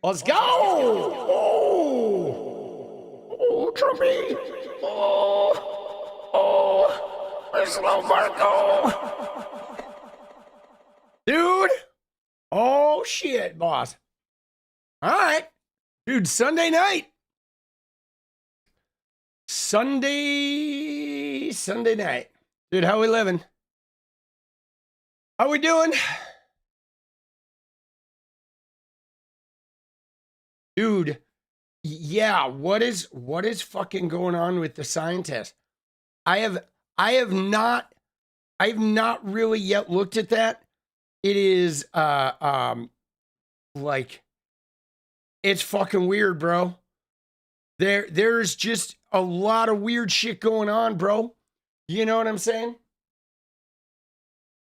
Let's go! Oh, Trumpy! There's little Marco! Dude! Oh, shit, boss. All right. Dude, Sunday night. Sunday night. Dude, how we living? How we doing? Dude, yeah, what is fucking going on with the scientist? I have not really yet looked at that. It is like it's fucking weird, bro. There's just a lot of weird shit going on, bro. You know what I'm saying?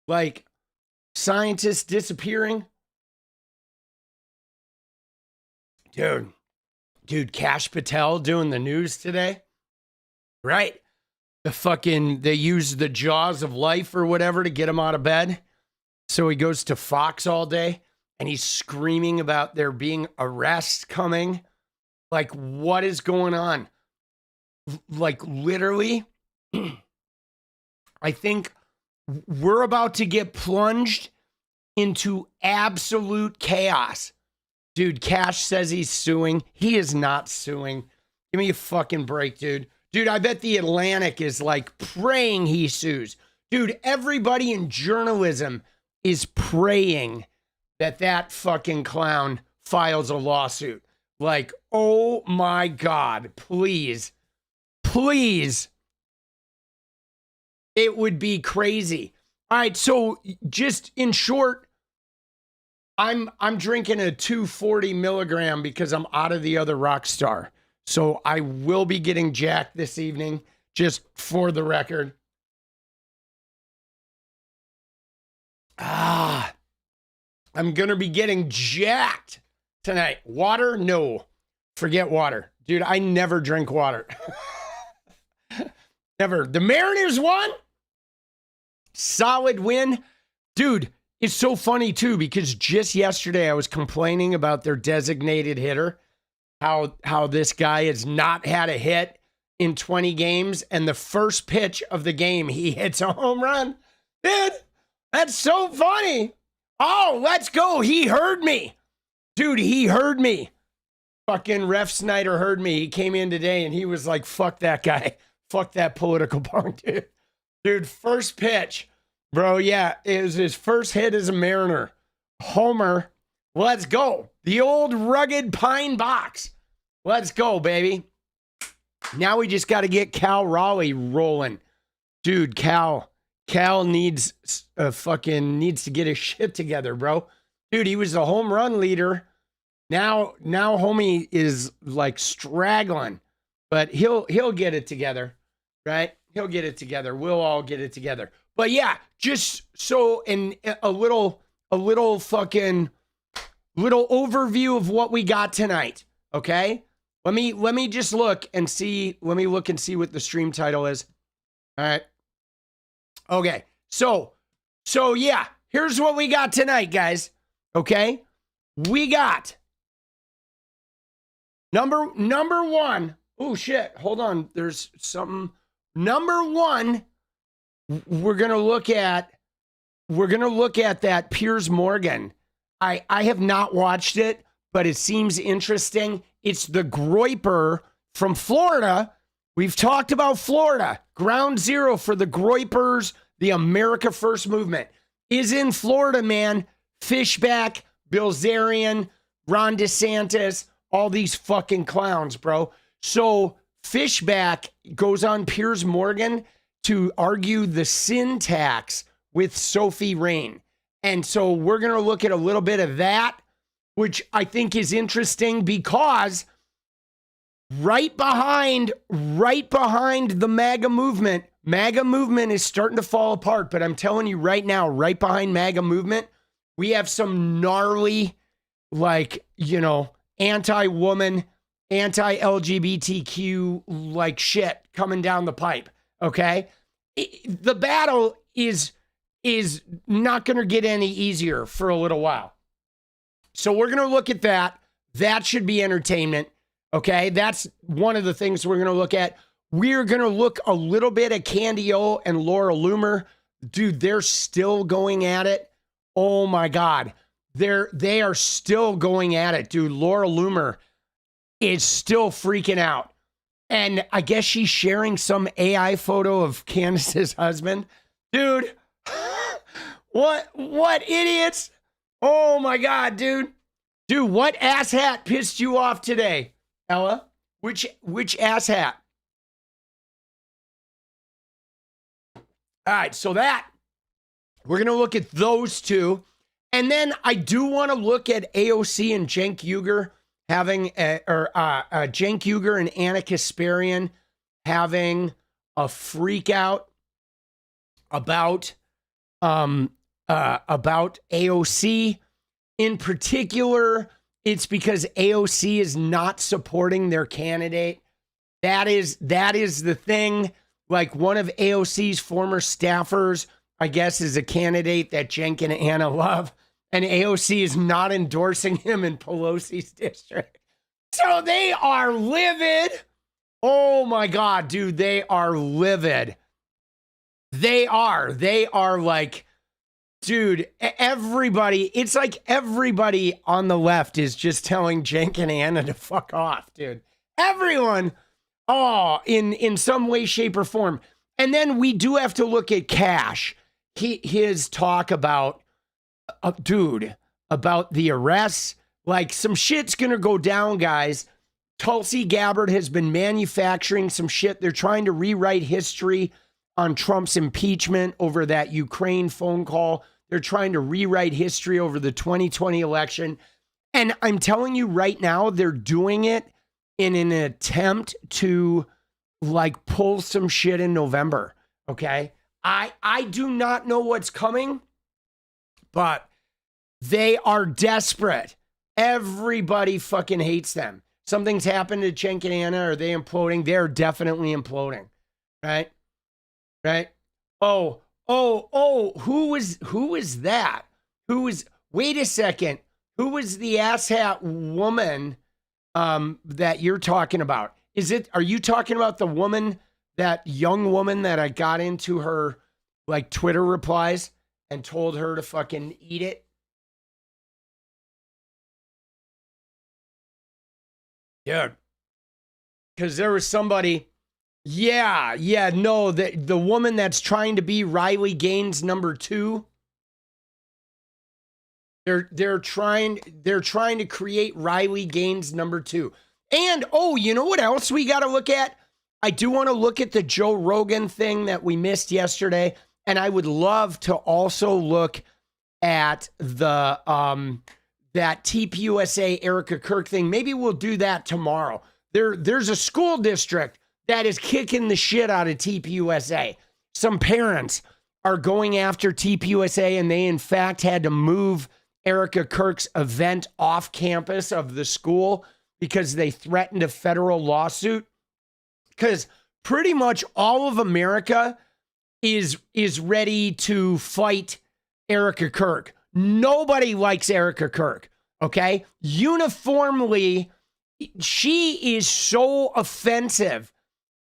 Like scientists disappearing. Dude, Kash Patel doing the news today, right? They use the jaws of life or whatever to get him out of bed. So he goes to Fox all day and he's screaming about there being arrests coming. Like, what is going on? like literally, I think we're about to get plunged into absolute chaos. Dude, Kash says he's suing. He is not suing. Give me a fucking break, dude. Dude, I bet the Atlantic is like praying he sues. Dude, everybody in journalism is praying that that fucking clown files a lawsuit. Like, oh my God, please, please. It would be crazy. All right, so just in short, I'm drinking a 240 milligram because I'm out of the other Rockstar. So I will be getting jacked this evening, just for the record. I'm going to be getting jacked tonight. Water? No. Forget water. Dude, I never drink water. Never. The Mariners won. Solid win. Dude, it's so funny too, because just yesterday I was complaining about their designated hitter. How this guy has not had a hit in 20 games, and the first pitch of the game, he hits a home run. Dude, that's so funny. Oh, let's go. He heard me. Dude, he heard me. Fucking Ref Snyder heard me. He came in today and he was like, fuck that guy. Fuck that political punk, dude. Dude, first pitch. Bro, yeah, it was his first hit as a Mariner. Homer. Let's go. The old rugged pine box. Let's go, baby. Now we just got to get Cal Raleigh rolling. Dude, Cal needs to get his shit together, bro. Dude, he was the home run leader. Now homie is like straggling, but he'll get it together, right? He'll get it together. We'll all get it together. But yeah, just so in a little overview of what we got tonight. Okay. Let me just look and see. Let me look and see what the stream title is. All right. Okay. So yeah, here's what we got tonight, guys. Okay. We got number one. Oh shit. Hold on. There's something. Number one, we're going to look at that Piers Morgan. I have not watched it, but it seems interesting. It's the Groyper from Florida. We've talked about Florida. Ground zero for the Groypers, the America First movement, is in Florida, man. Fishback, Bilzerian, Ron DeSantis, all these fucking clowns, bro. So Fishback goes on Piers Morgan to argue the sin tax with Sophie Rain. And so we're going to look at a little bit of that, which I think is interesting because right behind the MAGA movement is starting to fall apart. But I'm telling you right now, right behind MAGA movement, we have some gnarly, anti-woman, anti-LGBTQ like shit coming down the pipe. Okay. The battle is not going to get any easier for a little while. So we're going to look at that. That should be entertainment. Okay. That's one of the things we're going to look at. We're going to look a little bit at Candace Owens and Laura Loomer. Dude, they're still going at it. Oh my God. They are still going at it, dude. Laura Loomer is still freaking out. And I guess she's sharing some AI photo of Candace's husband. Dude, what idiots? Oh my God, dude. Dude, what asshat pissed you off today, Ella? Which asshat? All right, so we're going to look at those two. And then I do want to look at AOC and Cenk Uygur having, Cenk Uygur and 𝗙cie 𝗶𝗹𝗀 having a freak out about AOC. In particular, it's because AOC is not supporting their candidate. That is the thing. Like, one of AOC's former staffers, I guess, is a candidate that Cenk and Anna love. And AOC is not endorsing him in Pelosi's district. So they are livid. Oh my God, dude, they are livid. They are like, dude, everybody, it's like everybody on the left is just telling Cenk and Anna to fuck off, dude. Everyone, oh, in some way, shape, or form. And then we do have to look at Kash. His talk about, dude, about the arrests. Like, some shit's gonna go down, guys. 𝗙𝗪𝗏 has been manufacturing some shit. They're trying to rewrite history on Trump's impeachment over that Ukraine phone call. They're trying to rewrite history over the 2020 election. And I'm telling you right now, they're doing it in an attempt to like pull some shit in November. Okay. I do not know what's coming, but they are desperate. Everybody fucking hates them. Something's happened to Cenk and Anna. Are they imploding? They're definitely imploding. Right? Right? Oh, who was that? Wait a second. Who was the asshat woman that you're talking about? Are you talking about the woman, that young woman that I got into her like Twitter replies and told her to fucking eat it? Yeah. Because there was somebody, no, the woman that's trying to be Riley Gaines number 2. They're trying to create Riley Gaines number 2. And you know what else we got to look at? I do want to look at the Joe Rogan thing that we missed yesterday, and I would love to also look at the that 𝗙PUSA Erika Kirk thing. Maybe we'll do that tomorrow. There's a school district that is kicking the shit out of 𝗙PUSA. Some parents are going after 𝗙PUSA, and they in fact had to move Erika Kirk's event off campus of the school because they threatened a federal lawsuit. Because pretty much all of America is ready to fight Erika Kirk. Nobody likes Erika Kirk, okay? Uniformly, she is so offensive.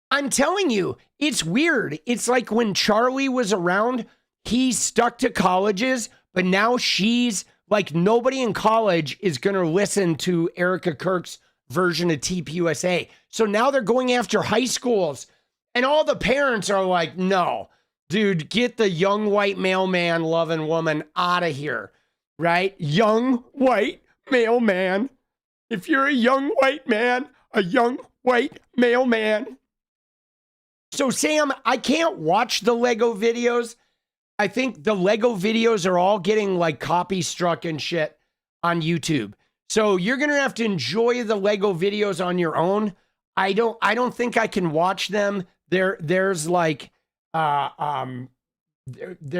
I'm telling you, it's weird. It's like when Charlie was around, he stuck to colleges, but now she's like, nobody in college is going to listen to Erika Kirk's version of 𝗙PUSA. So now they're going after high schools, and all the parents are like, no. Dude, get the young white male man loving woman out of here, right? Young white male man. If you're a young white man, a young white male man. So, Sam, I can't watch the Lego videos. I think the Lego videos are all getting like copy struck and shit on YouTube. So you're going to have to enjoy the Lego videos on your own. I don't think I can watch them. There's like, there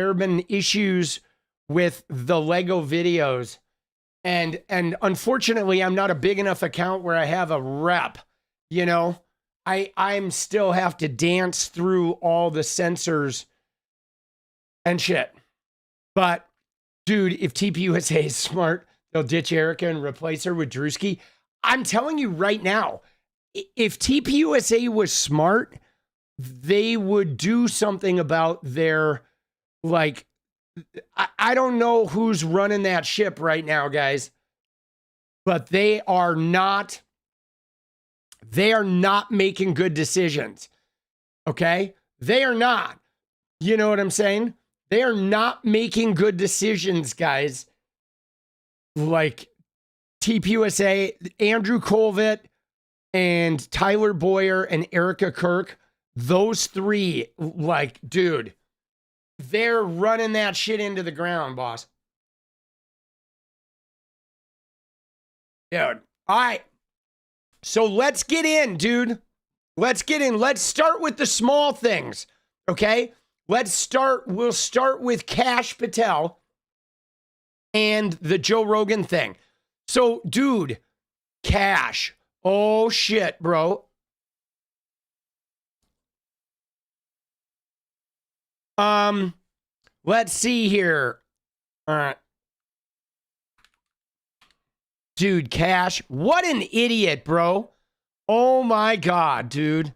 have been issues with the Lego videos, and unfortunately I'm not a big enough account where I have a rep, you know. I'm still have to dance through all the censors and shit. But dude, if 𝗙PUSA is smart, they'll ditch Erika and replace her with 𝗙𝗪𝗏𝗏𝗏. I'm telling you right now, if 𝗙PUSA was smart, they would do something about their, like, I don't know who's running that ship right now, guys, but they are not making good decisions. Okay? They are not. You know what I'm saying? They are not making good decisions, guys. Like 𝗙PUSA, Andrew Colvett, and Tyler Boyer and Erika Kirk, those three, like, dude, they're running that shit into the ground, boss. Dude, all right. So let's get in, dude. Let's get in. Let's start with the small things, okay? We'll start with Kash Patel and the Joe Rogan thing. So, dude, Kash, oh shit, bro. Let's see here. All right. Dude, Kash, what an idiot, bro. Oh my God, dude.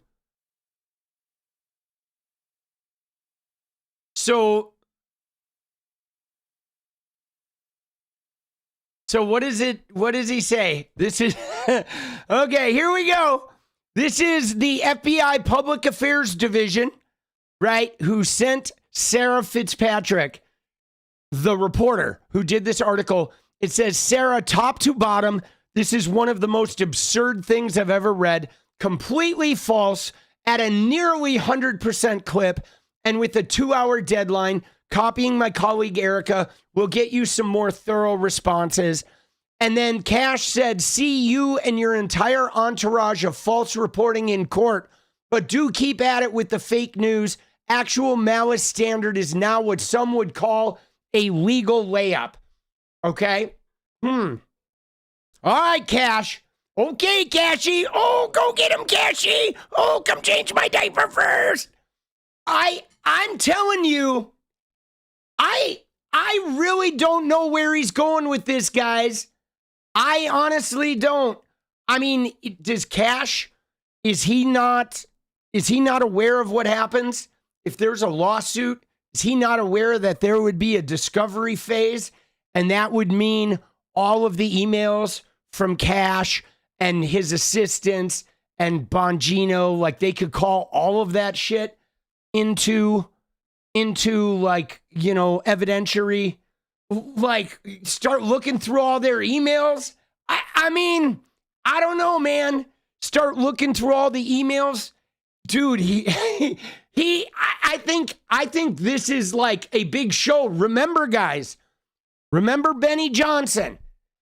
So what is it? What does he say? This is okay. Here we go. This is the FBI Public Affairs Division, right? Who sent Sarah Fitzpatrick, the reporter who did this article. It says, Sarah, top to bottom, this is one of the most absurd things I've ever read. Completely false at a nearly 100% clip. And with a 2-hour deadline, copying my colleague Erika will get you some more thorough responses. And then Kash said, see you and your entire entourage of false reporting in court, but do keep at it with the fake news. Actual malice standard is now what some would call a legal layup. Okay? All right, Kash. Okay, Cashy. Oh, go get him, Cashy. Oh, come change my diaper first. I'm telling you, I really don't know where he's going with this, guys. I honestly don't. I mean, does Kash, is he not aware of what happens if there's a lawsuit? Is he not aware that there would be a discovery phase, and that would mean all of the emails from Kash and his assistants and Bongino, like they could call all of that shit into like, you know, evidentiary, like start looking through all their emails. I mean, I don't know, man. Start looking through all the emails. Dude, I think this is like a big show. Remember, guys, remember Benny Johnson.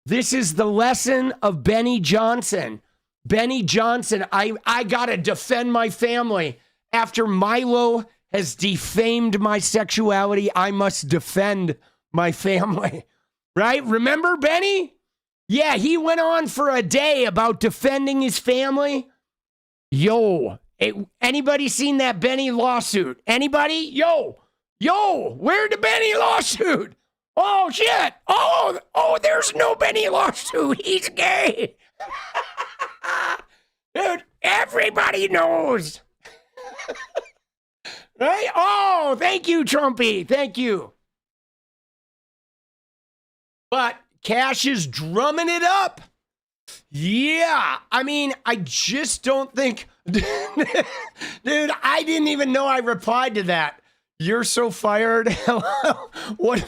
This is the lesson of Benny Johnson. Benny Johnson, I gotta defend my family. After Milo has defamed my sexuality, I must defend my family. Right? Remember Benny? Yeah, he went on for a day about defending his family. Yo, anybody seen that Benny lawsuit? Anybody? Yo, where'd the Benny lawsuit? Oh, shit. Oh, there's no Benny lawsuit. He's gay. Dude, everybody knows. Right? Oh, thank you, Trumpy. Thank you. But Kash is drumming it up. Yeah. I mean, I just don't think... Dude, I didn't even know I replied to that. You're so fired. What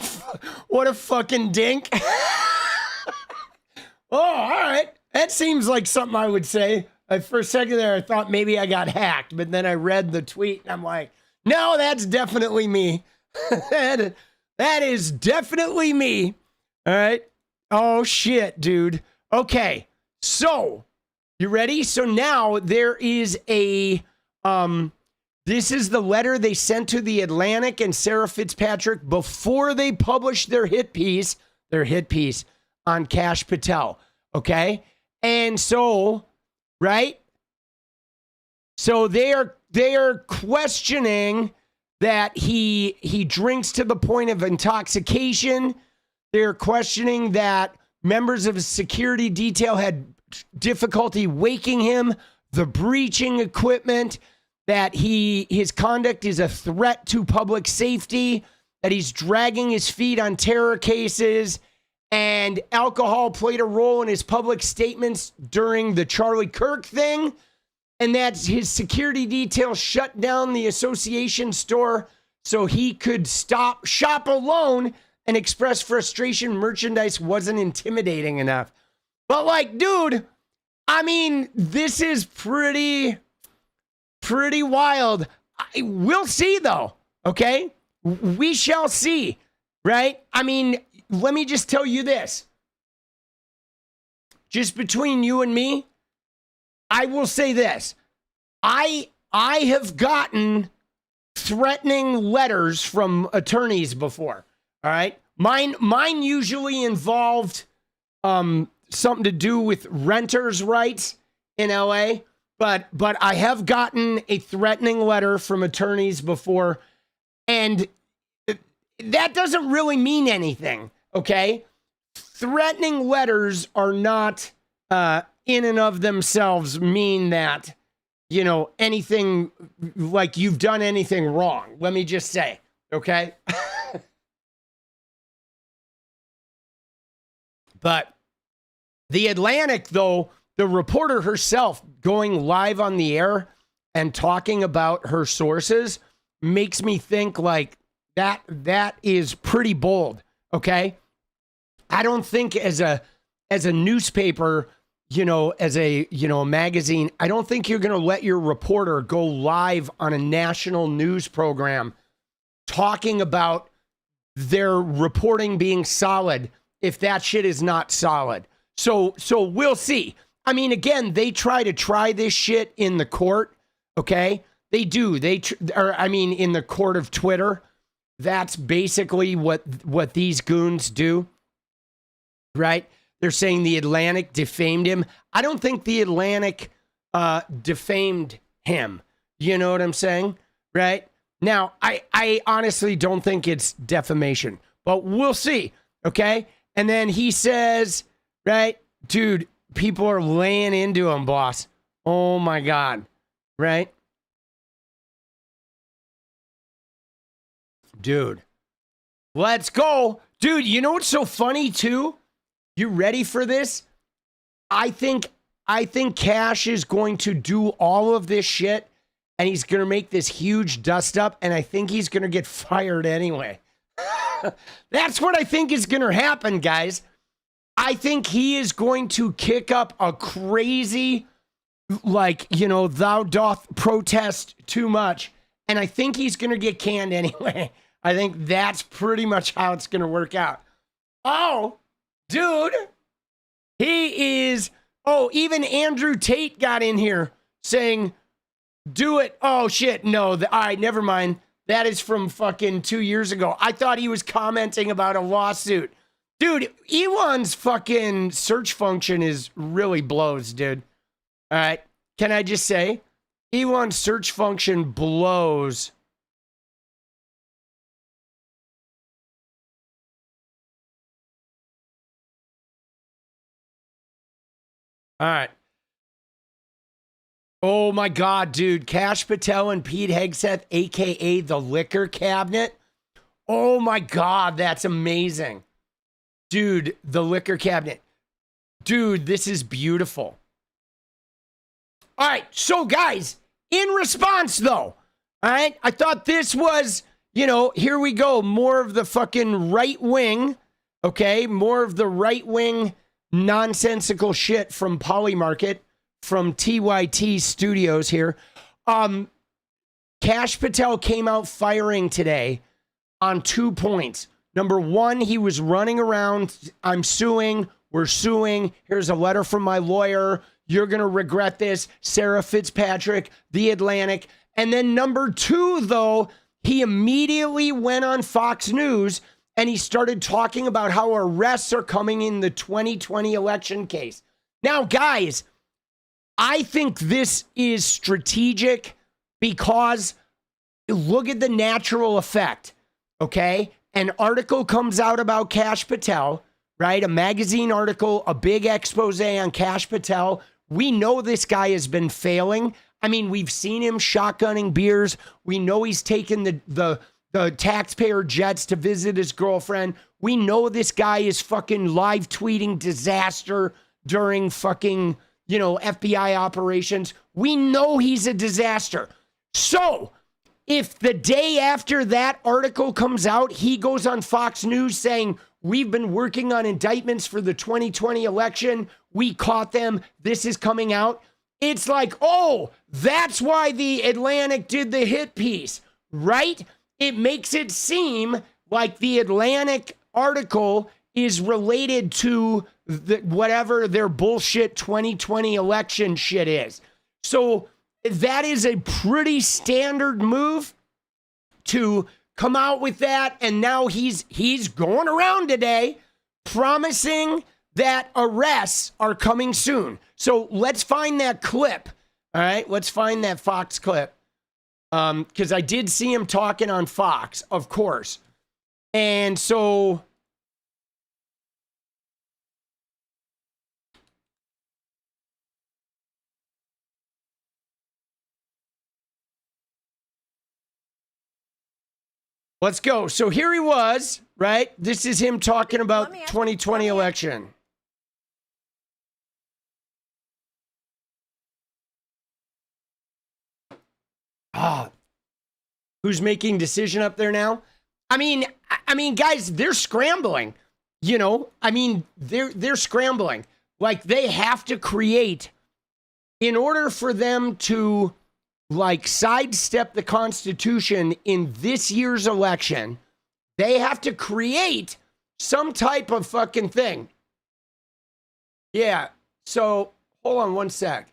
a fucking dink. Oh, all right. That seems like something I would say. For a second there, I thought maybe I got hacked, but then I read the tweet and I'm like, no, that's definitely me. that is definitely me. All right. Oh, shit, dude. Okay. So, you ready? So now there is a... This is the letter they sent to The Atlantic and Sarah Fitzpatrick before they published their hit piece on Kash Patel. Okay? And so, right? So they are questioning that he drinks to the point of intoxication. They're questioning that members of his security detail had difficulty waking him, the breaching equipment, that his conduct is a threat to public safety, that he's dragging his feet on terror cases, and alcohol played a role in his public statements during the Charlie Kirk thing, and that his security detail shut down the association store so he could shop alone and express frustration merchandise wasn't intimidating enough. But like, dude, I mean, this is pretty wild. We'll see, though, okay? We shall see, right? I mean, let me just tell you this. Just between you and me, I will say this. I have gotten threatening letters from attorneys before, all right? Mine usually involved something to do with renters' rights in LA. But I have gotten a threatening letter from attorneys before, and that doesn't really mean anything, okay? Threatening letters are not in and of themselves mean that, you know, anything like you've done anything wrong. Let me just say, okay? But the Atlantic, though, the reporter herself going live on the air and talking about her sources makes me think like that is pretty bold, okay? I don't think as a newspaper, you know, as a, you know, a magazine, I don't think you're going to let your reporter go live on a national news program talking about their reporting being solid if that shit is not solid. So we'll see. I mean, again, they try this shit in the court, okay? They do. In the court of Twitter. That's basically what these goons do, right? They're saying the Atlantic defamed him. I don't think the Atlantic defamed him. You know what I'm saying? Right? Now, I honestly don't think it's defamation, but we'll see, okay? And then he says, right, dude, people are laying into him, boss. Oh, my God, right? Dude, let's go. Dude, you know what's so funny, too? You ready for this? I think Kash is going to do all of this shit, and he's going to make this huge dust up, and I think he's going to get fired anyway. That's what I think is going to happen, guys. I think he is going to kick up a crazy, like, you know, thou doth protest too much, and I think he's going to get canned anyway. I think that's pretty much how it's going to work out. Oh, dude, he is. Oh, even Andrew Tate got in here saying, do it. Oh, shit. No, all right, never mind. That is from fucking 2 years ago. I thought he was commenting about a lawsuit. Dude, Elon's fucking search function is really blows, dude. All right. Can I just say, Elon's search function blows. All right. Oh my God, dude. Kash Patel and Pete Hegseth, aka the Liquor Cabinet. Oh my God, that's amazing. Dude, the Liquor Cabinet. Dude, this is beautiful. All right, so guys, in response though, all right, I thought this was, you know, here we go. More of the fucking right wing, okay? More of the right wing nonsensical shit from Polymarket, from TYT Studios here. Kash Patel came out firing today on 2 points. Number one, he was running around, I'm suing, we're suing, here's a letter from my lawyer, you're going to regret this, Sarah Fitzpatrick, The Atlantic. And then number two, though, he immediately went on Fox News and he started talking about how arrests are coming in the 2020 election case. Now, guys, I think this is strategic because look at the natural effect, okay? An article comes out about Kash Patel, right? A magazine article, a big expose on Kash Patel. We know this guy has been failing. I mean, we've seen him shotgunning beers. We know he's taken the taxpayer jets to visit his girlfriend. We know this guy is fucking live tweeting disaster during fucking, you know, FBI operations. We know he's a disaster. So if the day after that article comes out, he goes on Fox News saying, we've been working on indictments for the 2020 election. We caught them. This is coming out. It's like, oh, that's why the Atlantic did the hit piece, right? It makes it seem like the Atlantic article is related to whatever their bullshit 2020 election shit is. So that is a pretty standard move to come out with that. And now he's going around today promising that arrests are coming soon. So let's find that clip. All right, let's find that Fox clip. Because I did see him talking on Fox, of course. And so Let's go. So here he was, right? This is him talking about 2020 election. Who's making decision up there now? I mean, guys, they're scrambling. You know, I mean, they're scrambling. Like, they have to create, in order for them to, like, sidestep the Constitution in this year's election, they have to create some type of fucking thing. Yeah, so, hold on one sec.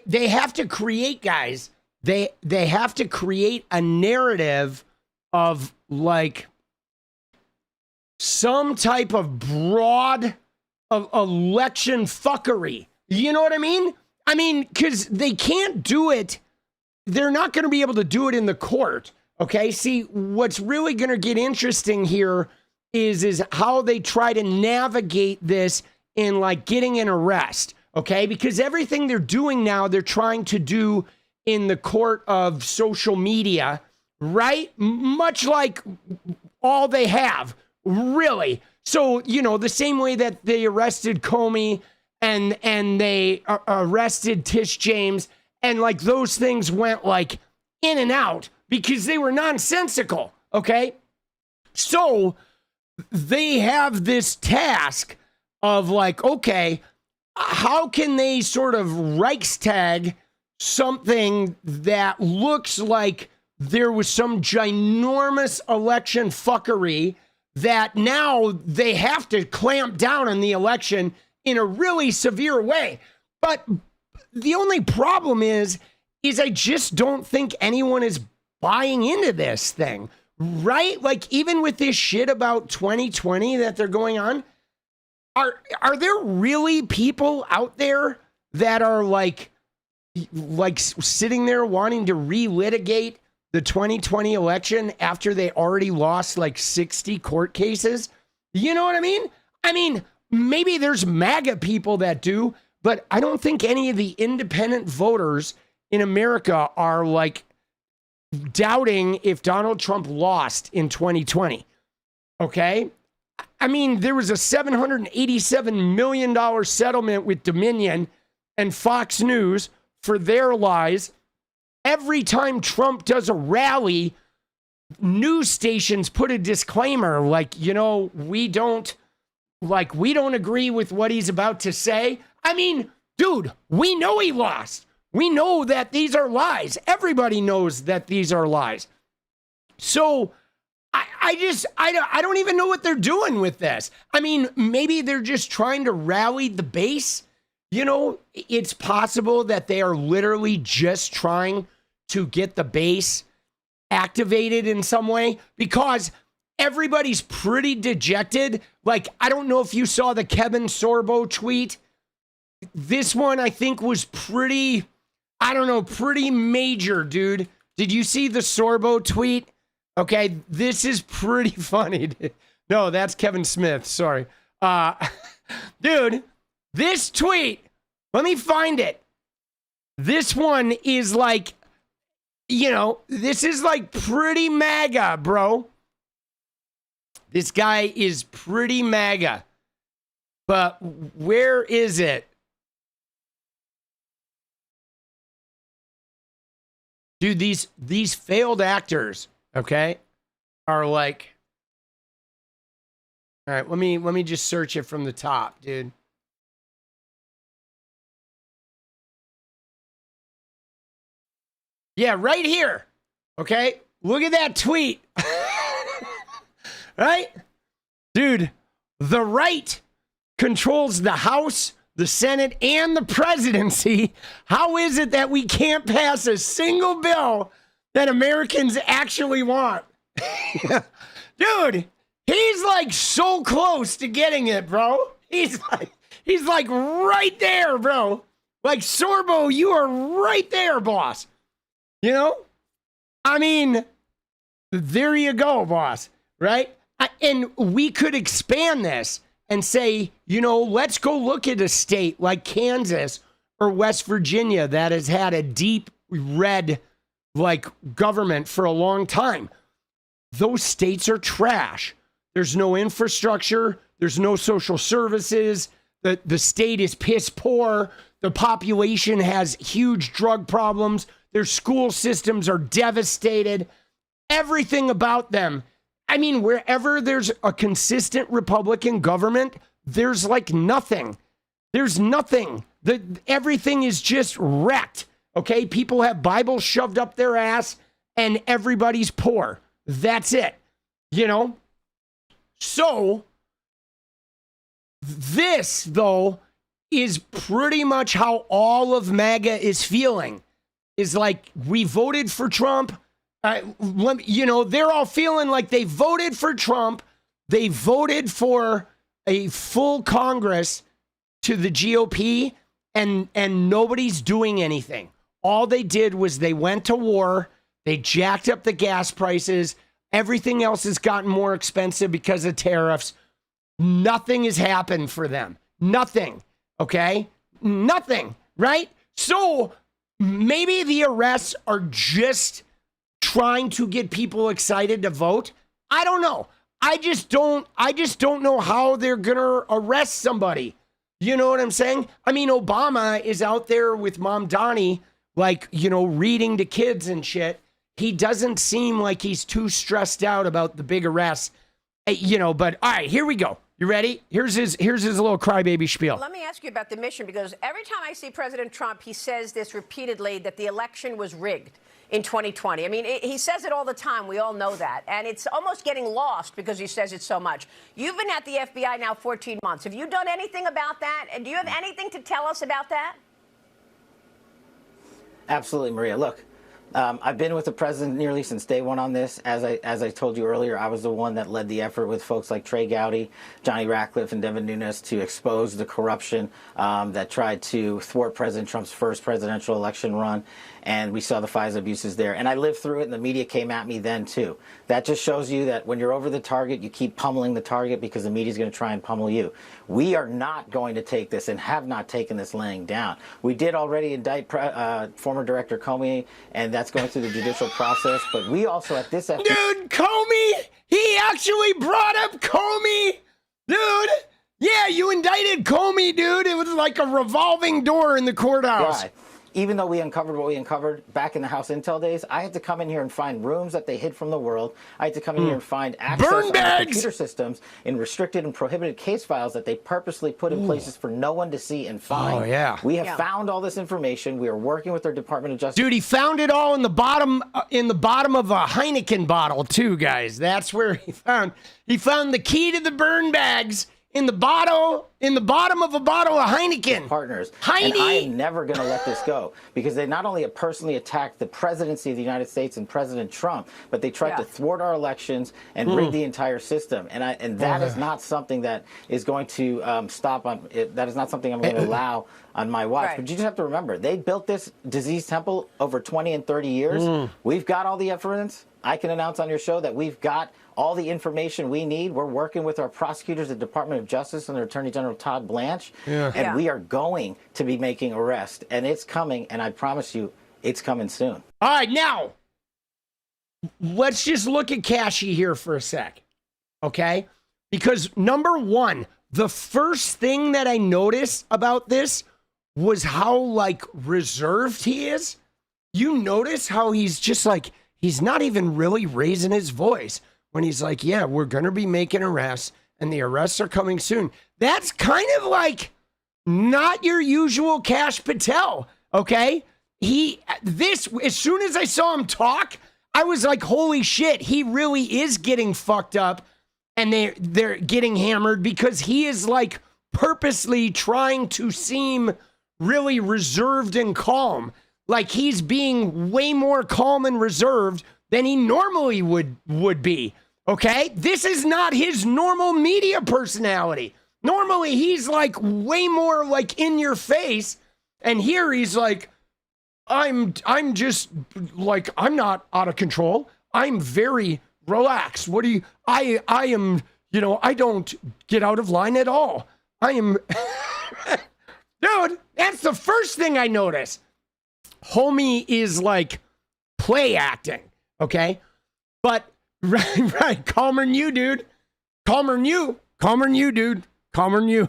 They have to create, guys. They have to create a narrative of, like, some type of broad of election fuckery. You know what I mean? I mean, because they can't do it. They're not going to be able to do it in the court. Okay. See, what's really going to get interesting here is how they try to navigate this in, like, getting an arrest. Okay, because everything they're doing now, they're trying to do in the court of social media, right? Much like all they have, really. So, you know, the same way that they arrested Comey and they arrested Tish James, and, like, those things went, like, in and out because they were nonsensical, okay? So they have this task of, like, okay, how can they sort of Reichstag something that looks like there was some ginormous election fuckery that now they have to clamp down on the election in a really severe way? But the only problem is I just don't think anyone is buying into this thing, right? Like, even with this shit about 2020 that they're going on, Are there really people out there that are like sitting there wanting to relitigate the 2020 election after they already lost like 60 court cases? You know what I mean? I mean, maybe there's MAGA people that do, but I don't think any of the independent voters in America are, like, doubting if Donald Trump lost in 2020. Okay? I mean, there was a $787 million settlement with Dominion and Fox News for their lies. Every time Trump does a rally, news stations put a disclaimer like, you know, we don't agree with what he's about to say. I mean, dude, we know he lost. We know that these are lies. Everybody knows that these are lies. So I don't even know what they're doing with this. I mean, maybe they're just trying to rally the base. You know, it's possible that they are literally just trying to get the base activated in some way, because everybody's pretty dejected. Like, I don't know if you saw the 𝗙𝗵𝗄𝗏 tweet. This one, I think, was pretty major, dude. Did you see the Sorbo tweet? Okay, this is pretty funny. No, that's Kevin Smith. Sorry. Dude, this tweet, let me find it. This one is like, you know, this is like pretty MAGA, bro. This guy is pretty MAGA. But where is it? Dude, these failed actors, okay, are like, all right, let me just search it from the top, dude. Yeah, right here. Okay, look at that tweet. Right? Dude, the right controls the House, the Senate, and the presidency. How is it that we can't pass a single bill that Americans actually want? Dude, he's like so close to getting it, bro. He's like right there, bro. Like, Sorbo, you are right there, boss. You know? I mean, there you go, boss, right? And we could expand this and say, you know, let's go look at a state like Kansas or West Virginia that has had a deep red, like, government for a long time. Those states are trash. There's no infrastructure. There's no social services. The state is piss poor. The population has huge drug problems. Their school systems are devastated. Everything about them. I mean, wherever there's a consistent Republican government, there's like nothing. There's nothing. Everything is just wrecked. Okay? People have Bibles shoved up their ass and everybody's poor. That's it. You know? So, this, though, is pretty much how all of MAGA is feeling. Is like, we voted for Trump. You know, they're all feeling like they voted for Trump. They voted for a full Congress to the GOP, and nobody's doing anything. All they did was they went to war. They jacked up the gas prices. Everything else has gotten more expensive because of tariffs. Nothing has happened for them. Nothing. Okay? Nothing. Right? So maybe the arrests are just trying to get people excited to vote. I don't know. I just don't know how they're going to arrest somebody. You know what I'm saying? I mean, Obama is out there with Mom Donnie, like, you know, reading to kids and shit. He doesn't seem like he's too stressed out about the big arrests, you know, but all right, here we go. You ready? Here's his little crybaby spiel. Let me ask you about the mission, because every time I see President Trump, he says this repeatedly, that the election was rigged in 2020. I mean, he says it all the time. We all know that. And it's almost getting lost because he says it so much. You've been at the FBI now 14 months. Have you done anything about that? And do you have anything to tell us about that? Absolutely, Maria. Look, I've been with the president nearly since day one on this. As I told you earlier, I was the one that led the effort with folks like Trey Gowdy, Johnny Ratcliffe, and Devin Nunes to expose the corruption that tried to thwart President Trump's first presidential election run. And we saw the 𝗙𝗍 abuses there. And I lived through it, and the media came at me then, too. That just shows you that when you're over the target, you keep pummeling the target because the media is going to try and pummel you. We are not going to take this and have not taken this laying down. We did already indict former Director Comey, and that's going through the judicial process. But we also, at this... Dude, Comey! He actually brought up Comey! Dude! Yeah, you indicted Comey, dude. It was like a revolving door in the courthouse. Right. Even though we uncovered what we uncovered back in the House Intel days, I had to come in here and find rooms that they hid from the world. I had to come in here and find access on the computer systems in restricted and prohibited case files that they purposely put in places for no one to see and find. Oh, yeah. We have found all this information. We are working with our Department of Justice. Dude, he found it all in the bottom of a Heineken bottle, too, guys. That's where he found the key to the burn bags. In the bottom of a bottle of Heineken. Partners. Heine. And I am never going to let this go, because they not only have personally attacked the presidency of the United States and President Trump, but they tried to thwart our elections and rig the entire system. And that is not something that is going to stop on it. That is not something I'm going to allow on my watch. But you just have to remember, they built this disease temple over 20 and 30 years. We've got all the evidence. I can announce on your show that we've got all the information we need. We're working with our prosecutors at the Department of Justice and their Attorney General Todd Blanche, and we are going to be making arrests, and it's coming, and I promise you, it's coming soon. All right, now, let's just look at 𝗙𝗍𝗃 here for a sec, okay? Because number one, the first thing that I noticed about this was how, like, reserved he is. You notice how he's just like, he's not even really raising his voice when he's like, yeah, we're going to be making arrests and the arrests are coming soon. That's kind of like not your usual Kash Patel, okay? As soon as I saw him talk, I was like, holy shit, he really is getting fucked up and they're getting hammered, because he is like purposely trying to seem really reserved and calm. Like he's being way more calm and reserved than he normally would be. Okay? This is not his normal media personality. Normally, he's like way more like in your face. And here he's like, I'm just like, I'm not out of control. I'm very relaxed. What do you, I am, you know, I don't get out of line at all. I am, dude, that's the first thing I notice. Homie is like play acting, okay? But, right, calmer than you, dude. Calmer than you. Calmer than you, dude. Calmer than you.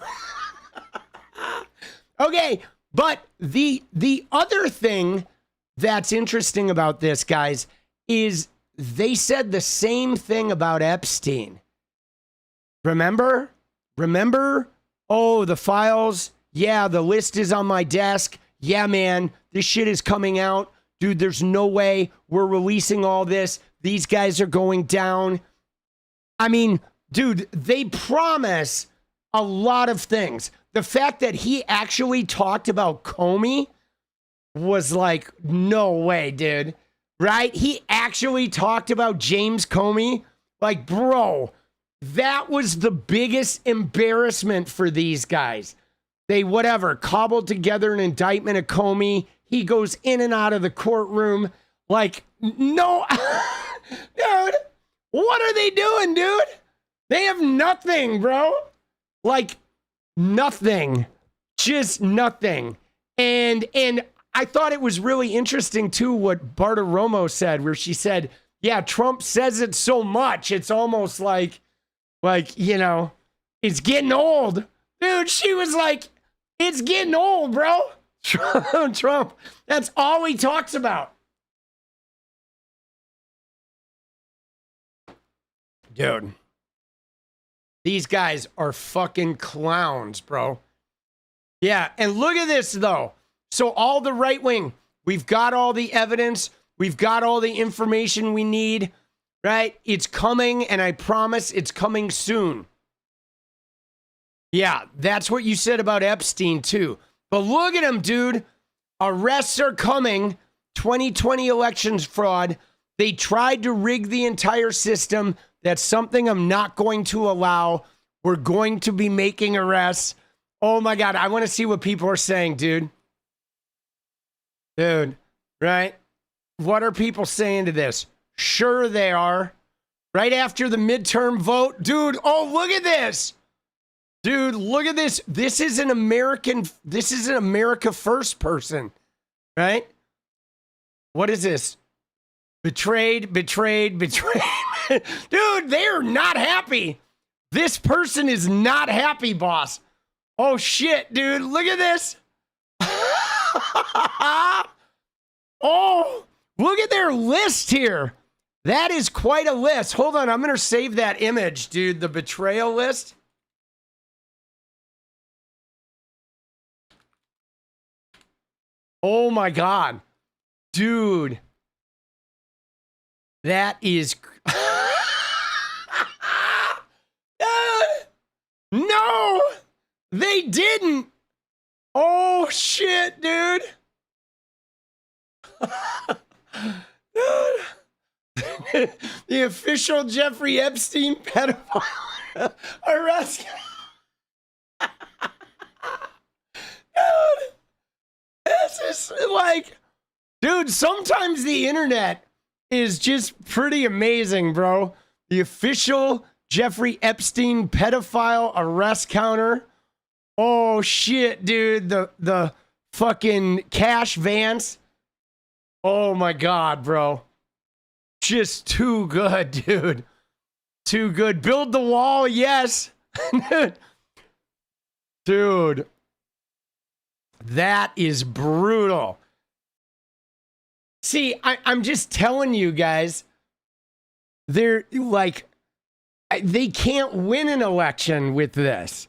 Okay, but the other thing that's interesting about this, guys, is they said the same thing about Epstein. Remember? Oh, the files. Yeah, the list is on my desk. Yeah, man, this shit is coming out. Dude, there's no way we're releasing all this. These guys are going down. I mean, dude, they promise a lot of things. The fact that he actually talked about Comey was like, no way, dude. Right? He actually talked about James Comey. Like, bro, that was the biggest embarrassment for these guys. They, whatever, cobbled together an indictment of Comey. He goes in and out of the courtroom. Like, no, dude, what are they doing, dude? They have nothing, bro. Like, nothing. Just nothing. And I thought it was really interesting, too, what Bartiromo said, where she said, yeah, Trump says it so much, it's almost like, you know, it's getting old. Dude, she was like, it's getting old, bro. Trump, that's all he talks about. Dude, these guys are fucking clowns, bro. Yeah, and look at this, though. So all the right wing, we've got all the evidence. We've got all the information we need, right? It's coming, and I promise it's coming soon. Yeah, that's what you said about Epstein, too. But look at him, dude. Arrests are coming. 2020 elections fraud. They tried to rig the entire system. That's something I'm not going to allow. We're going to be making arrests. Oh, my God. I want to see what people are saying, dude. Dude, right? What are people saying to this? Sure they are. Right after the midterm vote. Dude, oh, look at this. Dude, look at this. This is an America First person, right? What is this? Betrayed. Dude, they're not happy. This person is not happy, boss. Oh, shit, dude. Look at this. Oh, look at their list here. That is quite a list. Hold on. I'm going to save that image, dude. The betrayal list. Oh my God. Dude. That is... No! They didn't! Oh shit, dude! Dude. The official Jeffrey Epstein pedophile arrest. Dude! This is like, dude, sometimes the internet is just pretty amazing, bro. The official Jeffrey Epstein pedophile arrest counter. Oh shit, dude. The fucking Cash Vance. Oh my God, bro. Just too good, dude. Too good. Build the wall, yes. Dude. That is brutal. See, I'm just telling you guys, they're like, they can't win an election with this,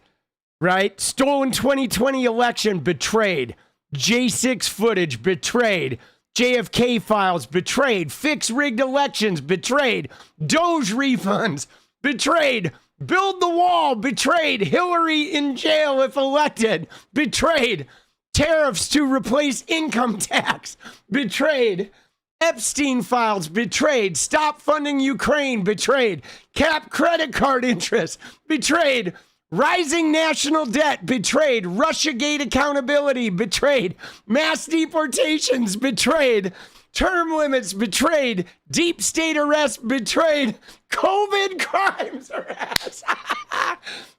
right? Stolen 2020 election, betrayed. J6 footage, betrayed. JFK files, betrayed. Fix rigged elections, betrayed. Doge refunds, betrayed. Build the wall, betrayed. Hillary in jail if elected, betrayed. Tariffs to replace income tax, betrayed. Epstein files, betrayed. Stop funding Ukraine, betrayed. Cap credit card interest, betrayed. Rising national debt, betrayed. Russiagate accountability, betrayed. Mass deportations, betrayed. Term limits, betrayed. Deep state arrest, betrayed. COVID crimes, arrest.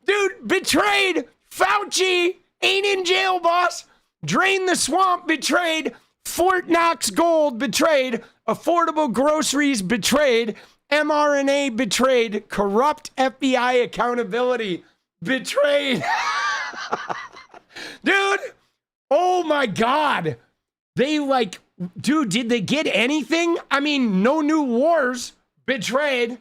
Dude, betrayed. Fauci ain't in jail, boss. Drain the swamp, betrayed. Fort Knox gold, betrayed. Affordable groceries, betrayed. mRNA, betrayed. Corrupt FBI accountability, betrayed. Dude, oh my God. They like, dude, did they get anything? I mean, no new wars, betrayed.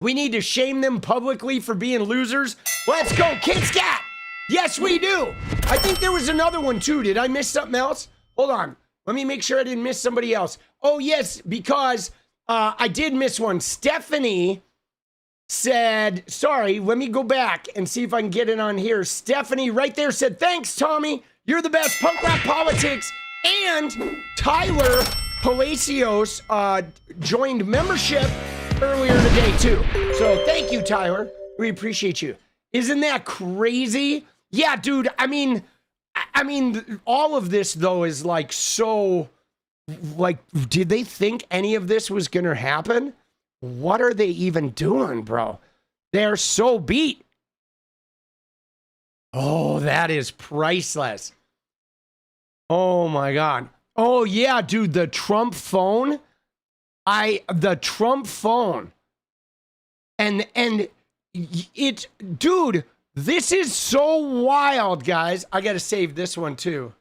We need to shame them publicly for being losers. Let's go, 𝗙𝗃𝗃𝗃. Yes, we do. I think there was another one too. Did I miss something else? Hold on. Let me make sure I didn't miss somebody else. Oh, yes, because I did miss one. Stephanie said, sorry, let me go back and see if I can get it on here. Stephanie right there said, thanks, Tommy. You're the best. Punk rock politics. And Tyler Palacios joined membership earlier today, too. So thank you, Tyler. We appreciate you. Isn't that crazy? Yeah, dude. I mean, all of this, though, is like so, like, did they think any of this was going to happen? What are they even doing, bro? They're so beat. Oh, that is priceless. Oh, my God. Oh, yeah, dude, the Trump phone. The Trump phone. And it, dude, this is so wild, guys. I got to save this one, too.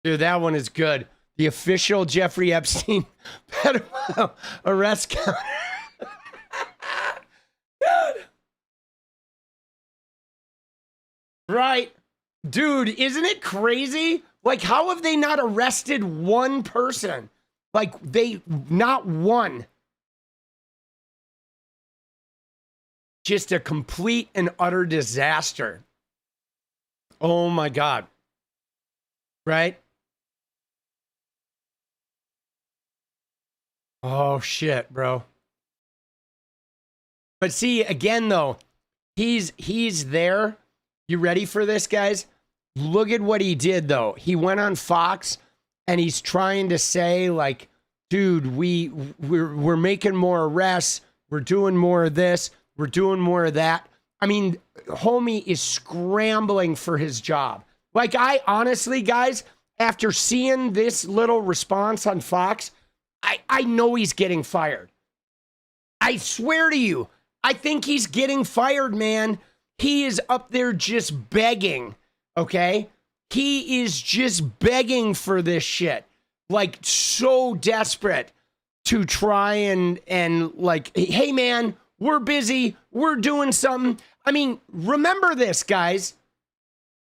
Dude, that one is good. The official Jeffrey Epstein pedophile arrest counter. Dude. Right. Dude, isn't it crazy? Like, how have they not arrested one person? Like, not one. Just a complete and utter disaster. Oh my God. Right? Oh shit, bro. But see, again though, he's there. You ready for this, guys? Look at what he did though. He went on Fox and he's trying to say like, dude, we're making more arrests, we're doing more of this, we're doing more of that. I mean, homie is scrambling for his job. Like, I honestly, guys, after seeing this little response on Fox, I know he's getting fired. I swear to you, I think he's getting fired, man. He is up there just begging, okay? He is just begging for this shit. Like, so desperate to try and like, hey, man, we're busy. We're doing something. I mean, remember this, guys.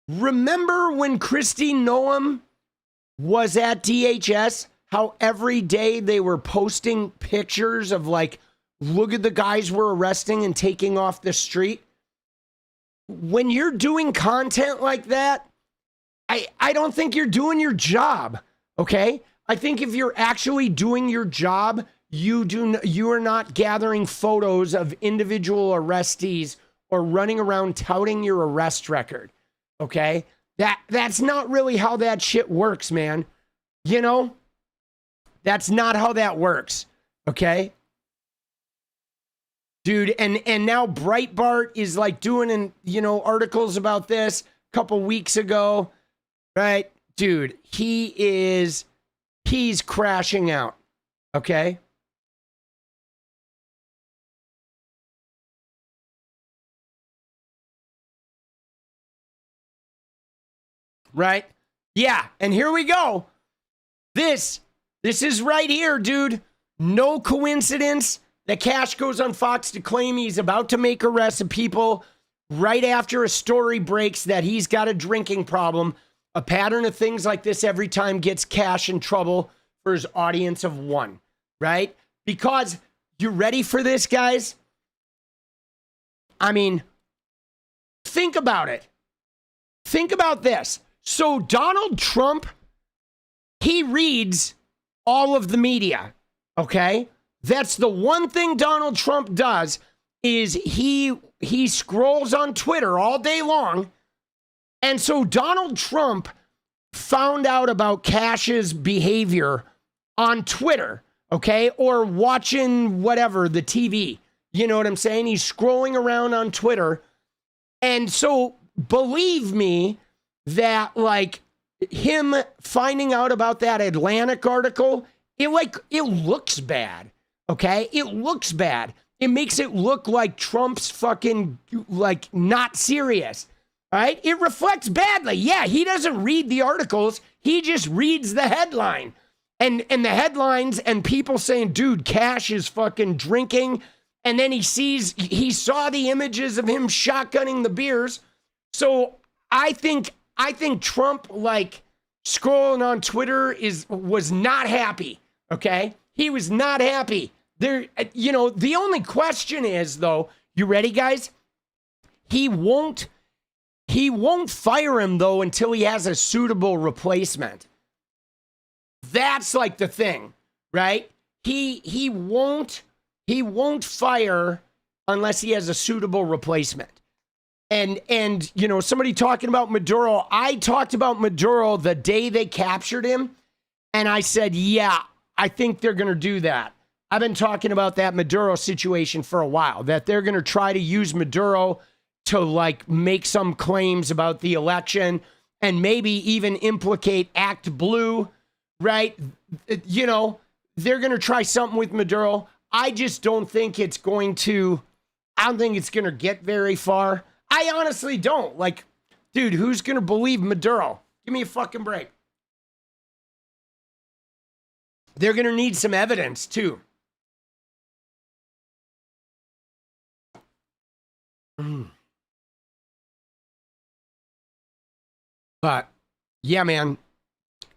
Remember when Kristi Noem was at DHS? How every day they were posting pictures of like, look at the guys we're arresting and taking off the street. When you're doing content like that, I don't think you're doing your job, okay? I think if you're actually doing your job, you are not gathering photos of individual arrestees or running around touting your arrest record, okay? That's not really how that shit works, man. You know? That's not how that works, okay? Dude, and now Breitbart is like doing, articles about this a couple weeks ago, right? Dude, he's crashing out, okay? Right? Yeah, and here we go. This is right here, dude. No coincidence that Kash goes on Fox to claim he's about to make arrests of people right after a story breaks that he's got a drinking problem. A pattern of things like this every time gets Kash in trouble for his audience of one, right? Because you ready for this, guys? I mean, think about it. Think about this. So Donald Trump, he reads all of the media, okay? That's the one thing Donald Trump does is he scrolls on Twitter all day long. And so Donald Trump found out about Kash's behavior on Twitter, okay? Or watching whatever, the TV. You know what I'm saying? He's scrolling around on Twitter. And so believe me that like him finding out about that Atlantic article, it looks bad, okay? It looks bad. It makes it look like Trump's fucking like not serious. Right? It reflects badly. Yeah, he doesn't read the articles. He just reads the headline. And the headlines and people saying, dude, Kash is fucking drinking. And then he saw the images of him shotgunning the beers. So I think Trump, like, scrolling on Twitter was not happy. Okay? He was not happy. The only question is, though, you ready, guys? He won't fire him, though, until he has a suitable replacement. That's like the thing, right? He won't fire unless he has a suitable replacement. And somebody talking about Maduro, I talked about Maduro the day they captured him, and I said, yeah, I think they're going to do that. I've been talking about that Maduro situation for a while, that they're going to try to use Maduro to like make some claims about the election and maybe even implicate Act Blue, right? They're going to try something with Maduro. I just don't think it's going to get very far. I honestly don't. Like, dude, who's going to believe Maduro? Give me a fucking break. They're going to need some evidence too. But, yeah, man,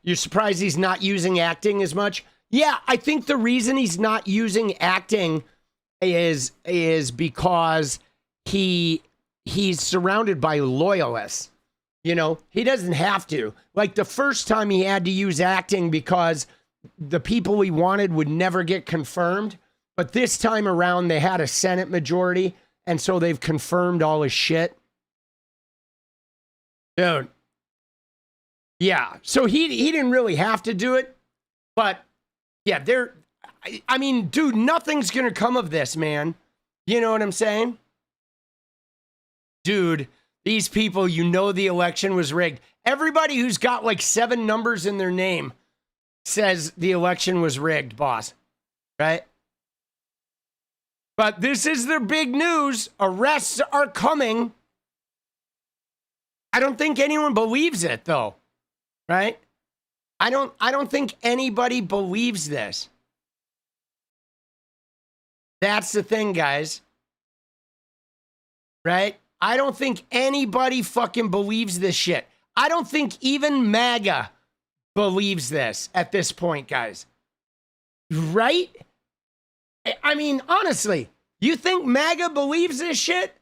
you're surprised he's not using acting as much? Yeah, I think the reason he's not using acting is because he's surrounded by loyalists. He doesn't have to. Like, the first time he had to use acting because the people he wanted would never get confirmed. But this time around, they had a Senate majority, and so they've confirmed all his shit. Dude. Yeah, so he didn't really have to do it, but yeah, dude, nothing's gonna come of this, man. You know what I'm saying? Dude, these people, the election was rigged. Everybody who's got like 7 numbers in their name says the election was rigged, boss, right? But this is their big news. Arrests are coming. I don't think anyone believes it, though. Right? I don't think anybody believes this. That's the thing, guys. Right? I don't think anybody fucking believes this shit. I don't think even MAGA believes this at this point, guys. Right? I mean, honestly, you think MAGA believes this shit?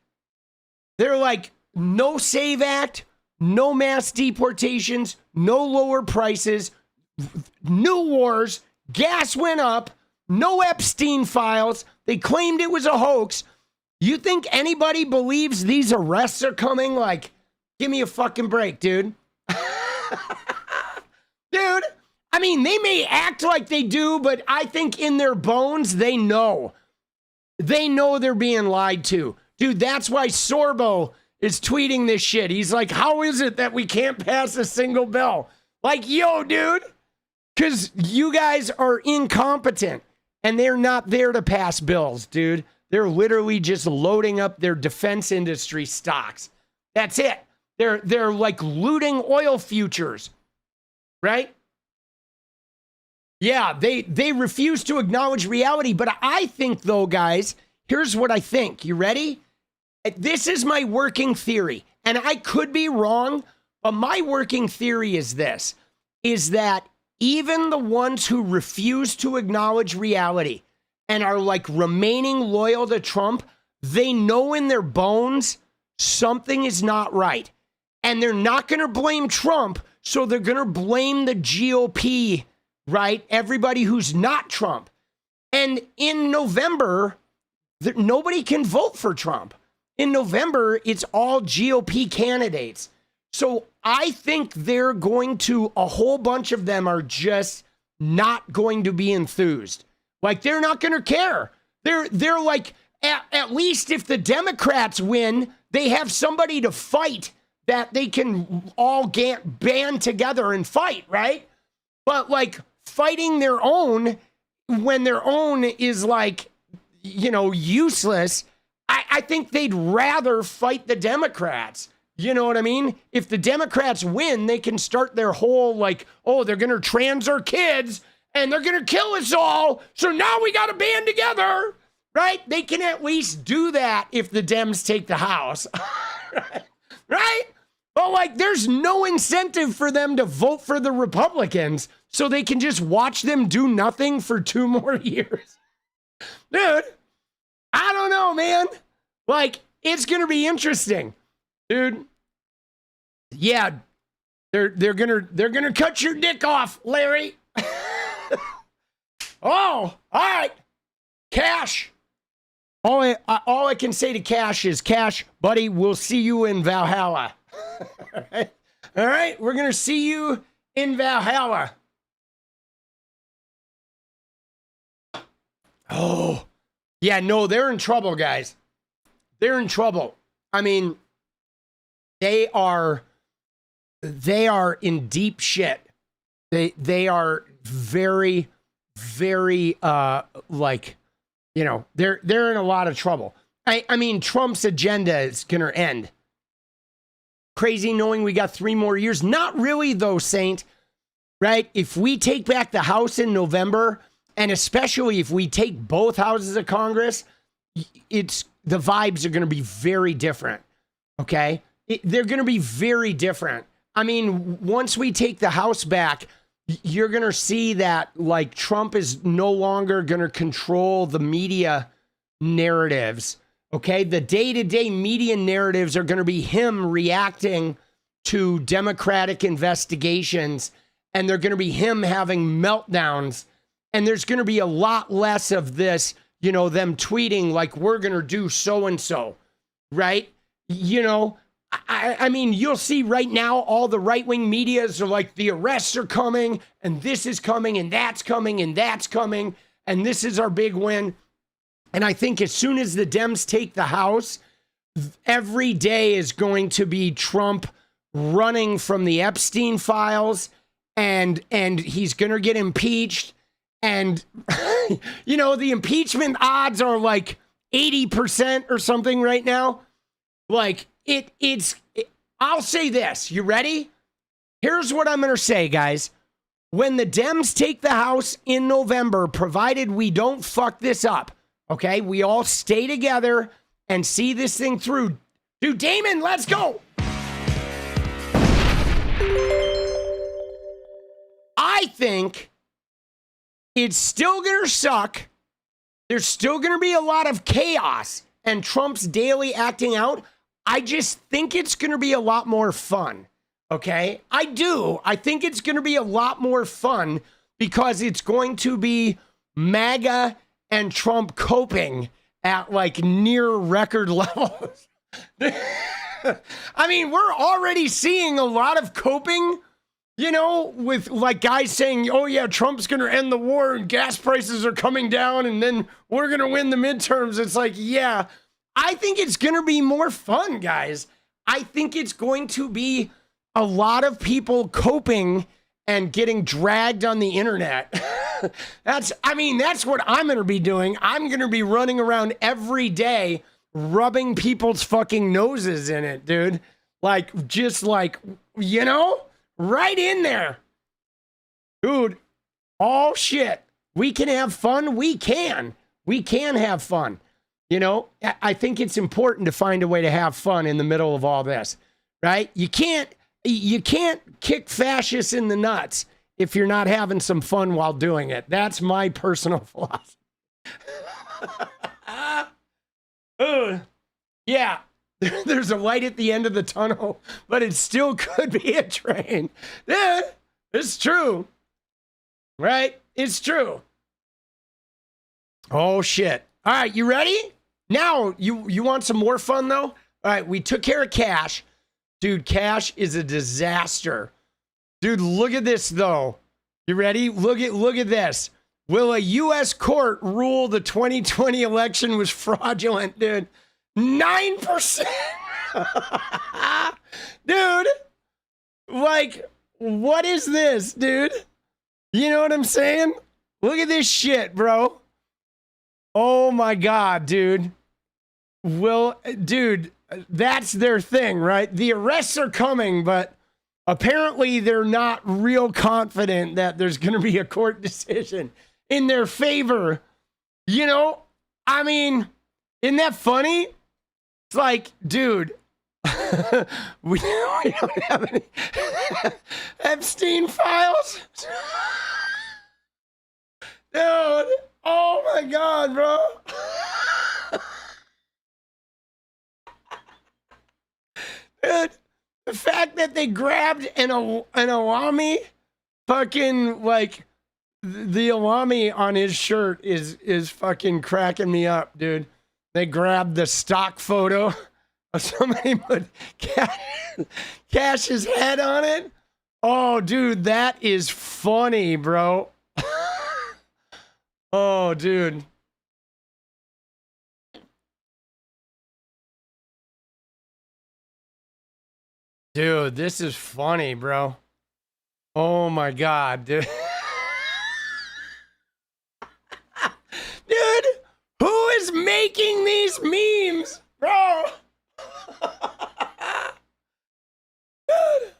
They're like, no SAVE Act, no mass deportations, no lower prices, new wars, gas went up, no Epstein files. They claimed it was a hoax. You think anybody believes these arrests are coming? Like, give me a fucking break, dude. Dude, I mean, they may act like they do, but I think in their bones, they know. They know they're being lied to. Dude, that's why Sorbo is tweeting this shit. He's like, how is it that we can't pass a single bill? Like, yo, dude, because you guys are incompetent and they're not there to pass bills, dude. They're literally just loading up their defense industry stocks. That's it. They're like looting oil futures, right? Yeah, they refuse to acknowledge reality. But I think, though, guys, here's what I think. You ready? This is my working theory, and I could be wrong, but my working theory is this, is that even the ones who refuse to acknowledge reality and are like remaining loyal to Trump, they know in their bones something is not right. And they're not going to blame Trump, so they're going to blame the GOP, right? Everybody who's not Trump. And in November, nobody can vote for Trump. In November, it's all GOP candidates. So I think they're going to, a whole bunch of them are just not going to be enthused. Like, they're not going to care. They're like, at least if the Democrats win, they have somebody to fight that they can all band together and fight, right? But like fighting their own when their own is like, useless, I think they'd rather fight the Democrats. You know what I mean? If the Democrats win, they can start their whole like, oh, they're going to trans our kids and they're going to kill us all. So now we got to band together, right? They can at least do that if the Dems take the House, right? But like, there's no incentive for them to vote for the Republicans so they can just watch them do nothing for 2 more years. Dude, I don't know, man. Like, it's going to be interesting. Dude, yeah, they're gonna cut your dick off, Larry. Oh, all right, Cash. All I can say to Cash is, Cash, buddy, we'll see you in Valhalla. All right, we're gonna see you in Valhalla. Oh, yeah, no, they're in trouble, guys. They're in trouble. I mean, they are in deep shit. They are very, very like, they're in a lot of trouble. I mean, Trump's agenda is gonna end. Crazy knowing we got 3 more years. Not really though, Saint. Right? If we take back the House in November, and especially if we take both houses of Congress, the vibes are gonna be very different. Okay? They're going to be very different. I mean, once we take the House back, you're going to see that like Trump is no longer going to control the media narratives. Okay. The day-to-day media narratives are going to be him reacting to Democratic investigations, and they're going to be him having meltdowns. And there's going to be a lot less of this, them tweeting like, we're going to do so-and-so, right? I mean, you'll see right now all the right-wing medias are like, the arrests are coming, and this is coming, and that's coming, and that's coming, and this is our big win. And I think as soon as the Dems take the House, every day is going to be Trump running from the Epstein files, and he's going to get impeached. And, the impeachment odds are like 80% or something right now. Like, I'll say this. You ready? Here's what I'm going to say, guys. When the Dems take the House in November, provided we don't fuck this up, okay? We all stay together and see this thing through. Dude, Damon, let's go. I think it's still going to suck. There's still going to be a lot of chaos and Trump's daily acting out. I just think it's going to be a lot more fun, okay? I do. I think it's going to be a lot more fun because it's going to be MAGA and Trump coping at like near record levels. I mean, we're already seeing a lot of coping, with like guys saying, oh yeah, Trump's going to end the war and gas prices are coming down and then we're going to win the midterms. It's like, yeah. I think it's going to be more fun, guys. I think it's going to be a lot of people coping and getting dragged on the internet. That's what I'm going to be doing. I'm going to be running around every day rubbing people's fucking noses in it, dude. Like, just like, right in there. Dude, all shit. We can have fun. We can have fun. I think it's important to find a way to have fun in the middle of all this, right? You can't kick fascists in the nuts if you're not having some fun while doing it. That's my personal philosophy. Yeah, there's a light at the end of the tunnel, but it still could be a train. Yeah, it's true, right? It's true. Oh shit. All right, you ready? Now, you want some more fun though? All right, we took care of Kash. Dude, Kash is a disaster. Dude, look at this though. You ready? Look at this. Will a U.S. court rule the 2020 election was fraudulent, dude? 9%. Dude, like, what is this, dude? You know what I'm saying? Look at this shit, bro. Oh my God, dude. Dude, that's their thing, right? The arrests are coming, but apparently they're not real confident that there's going to be a court decision in their favor. You know, I mean, isn't that funny? It's like, dude, we don't have any Epstein files. Dude, oh my God, bro. Dude, the fact that they grabbed an 𝗻𝗍𝗻𝗀𝗍 fucking, like, the 𝗻𝗍𝗻𝗀𝗍 on his shirt is fucking cracking me up, dude. They grabbed the stock photo of somebody put Kash's head on it. Oh, dude, that is funny, bro. Oh, dude. Dude, this is funny, bro. Oh my God, dude. Dude, who is making these memes, bro? Dude.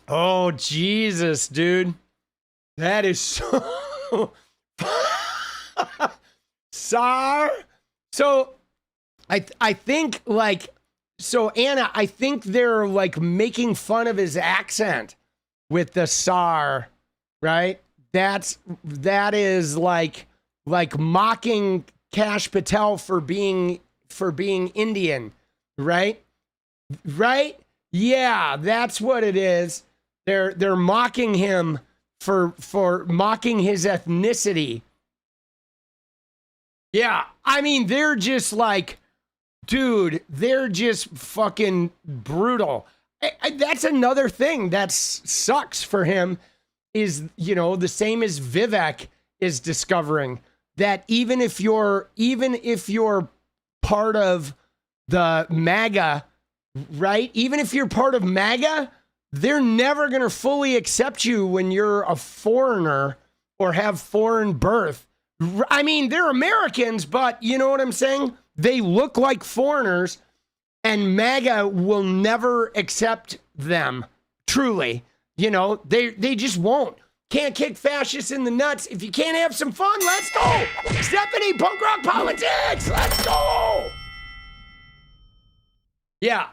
Oh, Jesus, dude. That is so... Sar. So I think, like, so Anna, I think they're like making fun of his accent with the Sar, right? That is like mocking Kash Patel for being Indian, right? Right? Yeah, that's what it is. They're mocking him for mocking his ethnicity. Yeah, I mean, they're just like, dude, they're just fucking brutal. That's another thing that sucks for him is, you know, the same as Vivek is discovering that even if you're part of the MAGA, right? Even if you're part of MAGA, they're never going to fully accept you when you're a foreigner or have foreign birth. I mean, they're Americans, but you know what I'm saying? They look like foreigners, and MAGA will never accept them, truly. You know, they just won't. Can't kick fascists in the nuts. If you can't have some fun, let's go. Stephanie, punk rock politics, let's go. Yeah,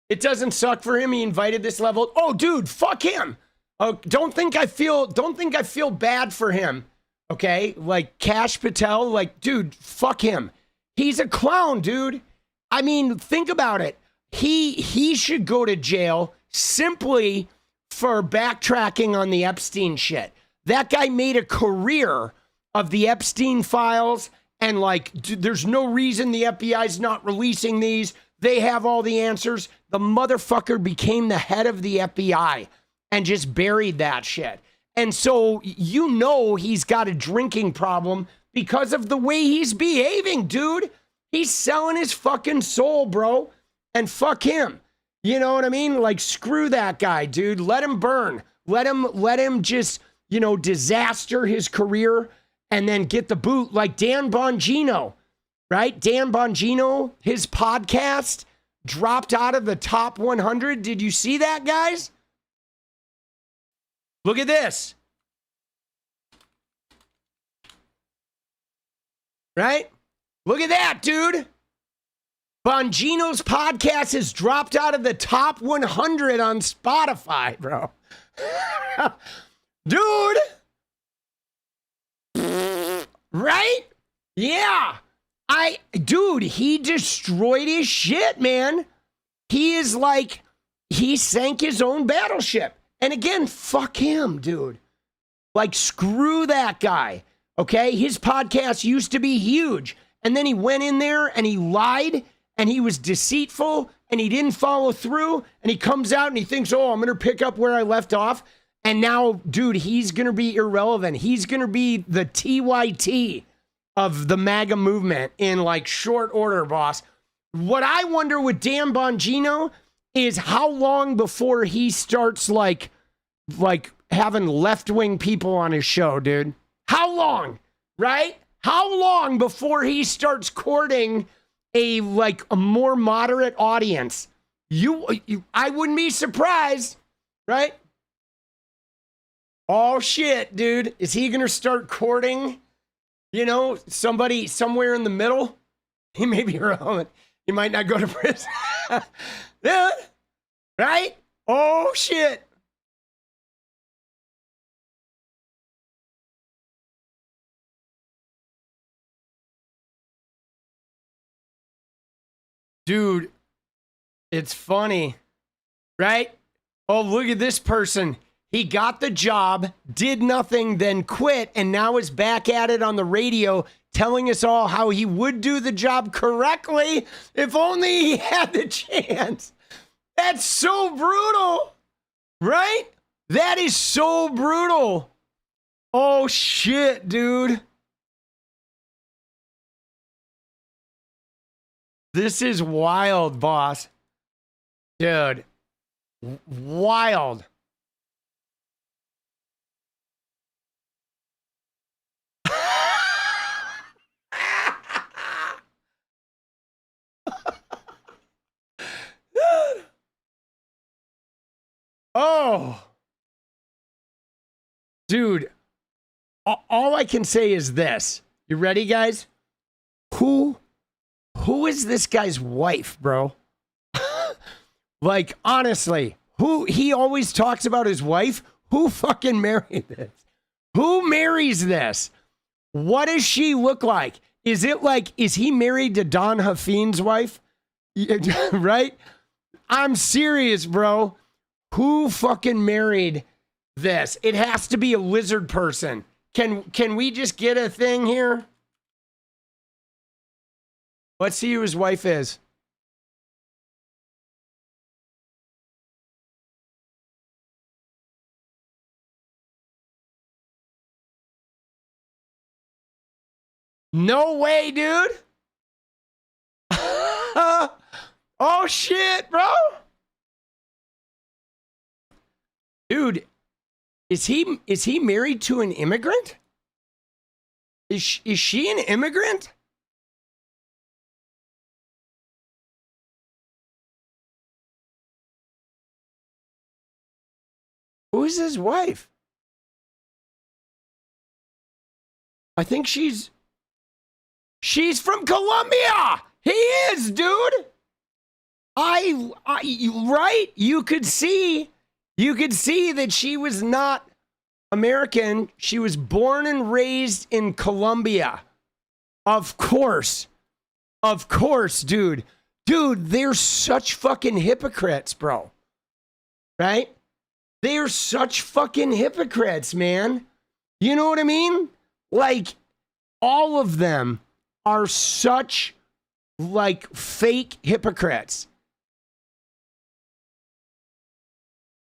it doesn't suck for him. He invited this level. Oh, dude, fuck him. Oh, don't think I feel bad for him. Okay, like Kash Patel, like, dude, fuck him. He's a clown, dude. I mean, think about it. He should go to jail simply for backtracking on the Epstein shit. That guy made a career of the Epstein files, and like, dude, there's no reason the FBI's not releasing these. They have all the answers. The motherfucker became the head of the FBI and just buried that shit. And so, you know, he's got a drinking problem because of the way he's behaving, dude. He's selling his fucking soul, bro. And fuck him. You know what I mean? Like, screw that guy, dude. Let him burn. Let him just, you know, disaster his career and then get the boot like Dan Bongino, right? Dan Bongino, his podcast dropped out of the top 100. Did you see that, guys? Look at this. Right? Look at that, dude. Bongino's podcast has dropped out of the top 100 on Spotify, bro. Dude. Right? Yeah. Dude, he destroyed his shit, man. He is like, he sank his own battleship. And again, fuck him, dude. Like, screw that guy, okay? His podcast used to be huge. And then he went in there and he lied and he was deceitful and he didn't follow through. And he comes out and he thinks, oh, I'm going to pick up where I left off. And now, dude, he's going to be irrelevant. He's going to be the TYT of the MAGA movement in like short order, boss. What I wonder with Dan Bongino is how long before he starts like having left-wing people on his show, dude. How long, right? How long before he starts courting a more moderate audience? I wouldn't be surprised, right? Oh shit, dude. Is he gonna start courting, somebody somewhere in the middle? He may be wrong. He might not go to prison. Yeah, right? Oh shit. Dude, it's funny, right? Oh, look at this person. He got the job, did nothing, then quit, and now is back at it on the radio telling us all how he would do the job correctly if only he had the chance. That's so brutal, right? That is so brutal. Oh, shit, dude. This is wild, boss. Dude. Wild. Oh. Dude. All I can say is this. You ready, guys? Who is this guy's wife, bro? Like, honestly, he always talks about his wife. Who fucking married this? Who marries this? What does she look like? Is he married to Don Huffeen's wife? Right? I'm serious, bro. Who fucking married this? It has to be a lizard person. Can we just get a thing here? Let's see who his wife is. No way, dude. Oh shit, bro. Dude, is he married to an immigrant? Is she an immigrant? Who is his wife? I think she's from Colombia. He is, dude. Right? You could see that she was not American. She was born and raised in Colombia. Of course, dude. Dude, they're such fucking hypocrites, bro. Right? They're such fucking hypocrites, man. You know what I mean? Like, all of them are such, fake hypocrites.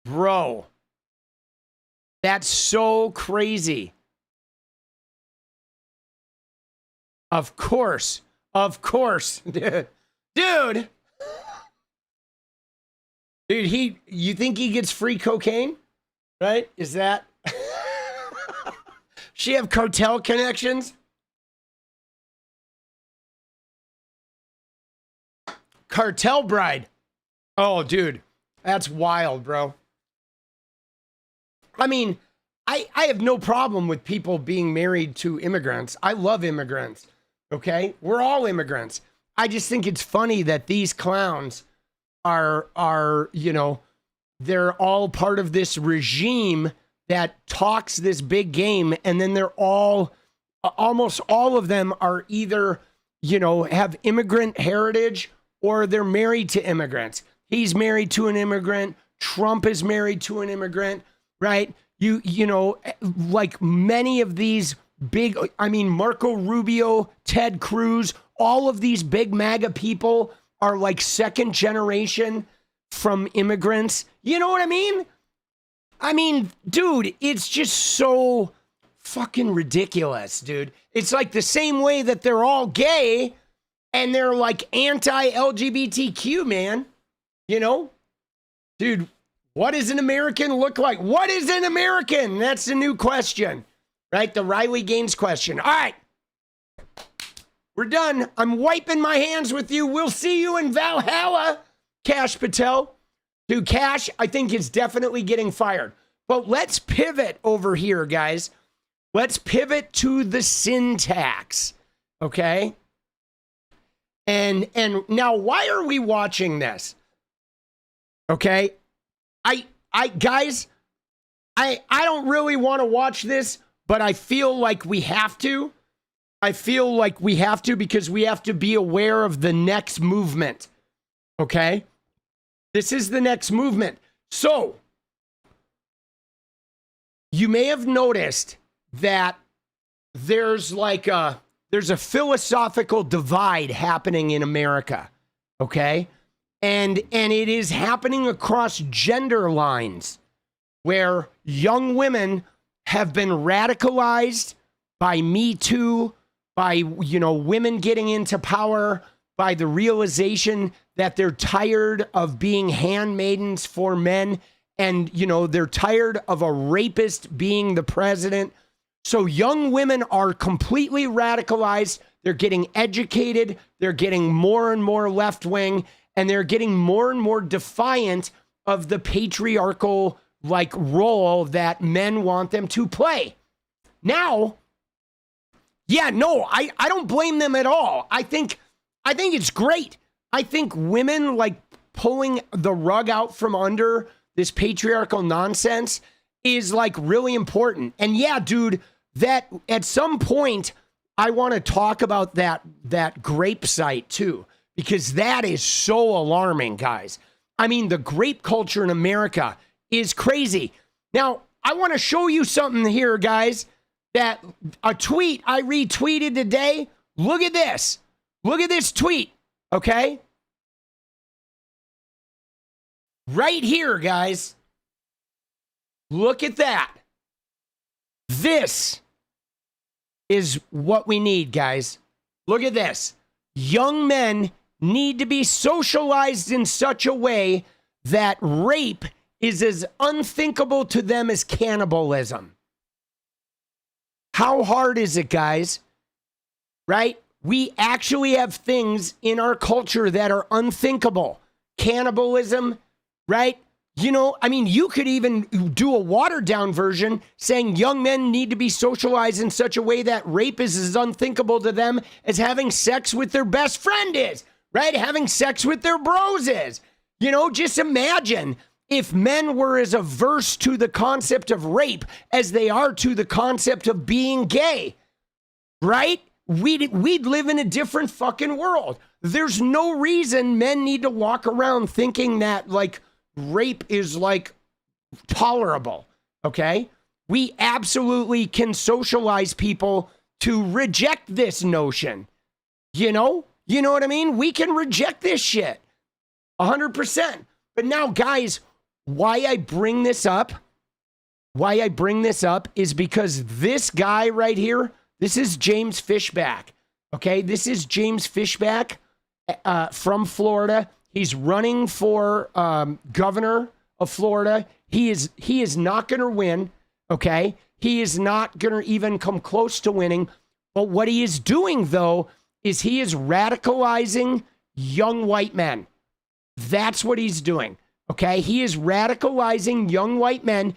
Bro. That's so crazy. Of course. Dude. Dude, you think he gets free cocaine? Right? Is that? She have cartel connections? Cartel bride. Oh, dude. That's wild, bro. I mean, I have no problem with people being married to immigrants. I love immigrants. Okay? We're all immigrants. I just think it's funny that these clowns are they're all part of this regime that talks this big game, and then they're almost all of them are either, have immigrant heritage or they're married to immigrants. He's married to an immigrant. Trump is married to an immigrant, right? You know, like many of these big, I mean, Marco Rubio, Ted Cruz, all of these big MAGA people are like second generation from immigrants. You know what I mean? I mean, dude, it's just so fucking ridiculous, dude. It's like the same way that they're all gay and they're like anti-LGBTQ, man. You know? Dude, what does an American look like? What is an American? That's the new question, right? The Riley Gaines question. All right. We're done. I'm wiping my hands with you. We'll see you in Valhalla, Kash Patel. Dude, Kash, I think, is definitely getting fired. But let's pivot over here, guys. Let's pivot to the syntax, okay? And now, why are we watching this? Okay? Guys, I don't really want to watch this, but I feel like we have to. I feel like we have to because we have to be aware of the next movement, okay? This is the next movement. So, you may have noticed that there's a philosophical divide happening in America, okay? And it is happening across gender lines where young women have been radicalized by Me Too, by, you know, women getting into power, by the realization that they're tired of being handmaidens for men. And, you know, they're tired of a rapist being the president. So young women are completely radicalized. They're getting educated. They're getting more and more left wing. And they're getting more and more defiant of the patriarchal, like, role that men want them to play. Now, yeah, no, I don't blame them at all. I think it's great. I think women, like, pulling the rug out from under this patriarchal nonsense is, like, really important. And yeah, dude, that at some point I want to talk about that grape site too, because that is so alarming, guys. I mean, the grape culture in America is crazy. Now, I want to show you something here, guys, that a tweet I retweeted today. Look at this. Look at this tweet, okay? Right here, guys. Look at that. This is what we need, guys. Look at this. Young men need to be socialized in such a way that rape is as unthinkable to them as cannibalism. How hard is it, guys? Right? We actually have things in our culture that are unthinkable. Cannibalism, right? You know, I mean, you could even do a watered down version saying young men need to be socialized in such a way that rape is as unthinkable to them as having sex with their best friend is, right? Having sex with their bros is. You know, just imagine if men were as averse to the concept of rape as they are to the concept of being gay, right? We'd live in a different fucking world. There's no reason men need to walk around thinking that, like, rape is, like, tolerable, okay? We absolutely can socialize people to reject this notion, you know? You know what I mean? We can reject this shit 100%. But now, guys, why I bring this up is because this guy right here, this is James Fishback, okay? This is James Fishback from Florida. He's running for governor of Florida. He is not going to win, okay? He is not going to even come close to winning. But what he is doing, though, is he is radicalizing young white men. That's what he's doing, okay? He is radicalizing young white men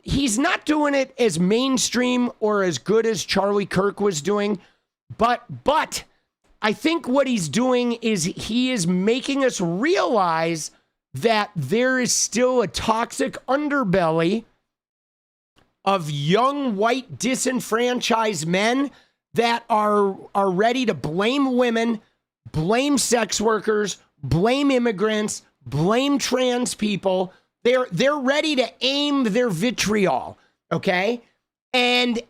he's not doing it as mainstream or as good as Charlie Kirk was doing, but I think what he's doing is he is making us realize that there is still a toxic underbelly of young white disenfranchised men that are ready to blame women, blame sex workers, blame immigrants, blame trans people. They're ready to aim their vitriol, okay? And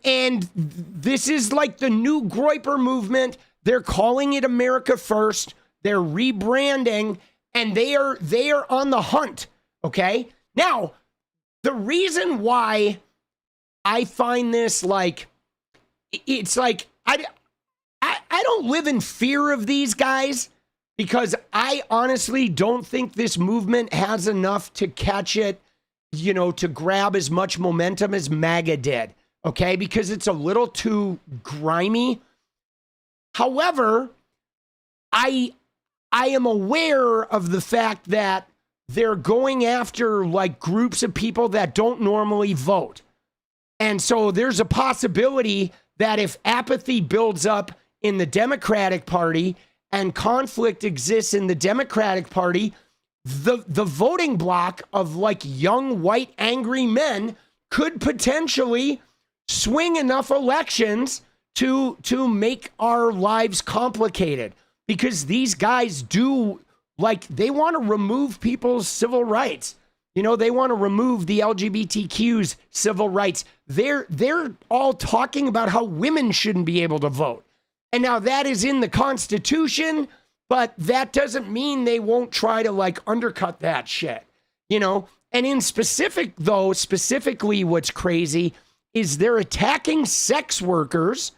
this is like the new Groyper movement. They're calling it America First. They're rebranding, and they are on the hunt, okay? Now, the reason why I find this like, it's like, I don't live in fear of these guys, because I honestly don't think this movement has enough to catch it, you know, to grab as much momentum as MAGA did, okay? Because it's a little too grimy. However, I am aware of the fact that they're going after like groups of people that don't normally vote. And so there's a possibility that if apathy builds up in the Democratic Party and conflict exists in the Democratic Party, the voting bloc of like young white angry men could potentially swing enough elections to make our lives complicated, because these guys do, like, they want to remove people's civil rights. You know, they want to remove the LGBTQ's civil rights. They're all talking about how women shouldn't be able to vote. And now that is in the Constitution, but that doesn't mean they won't try to like undercut that shit, you know? And in specifically what's crazy is they're attacking sex workers.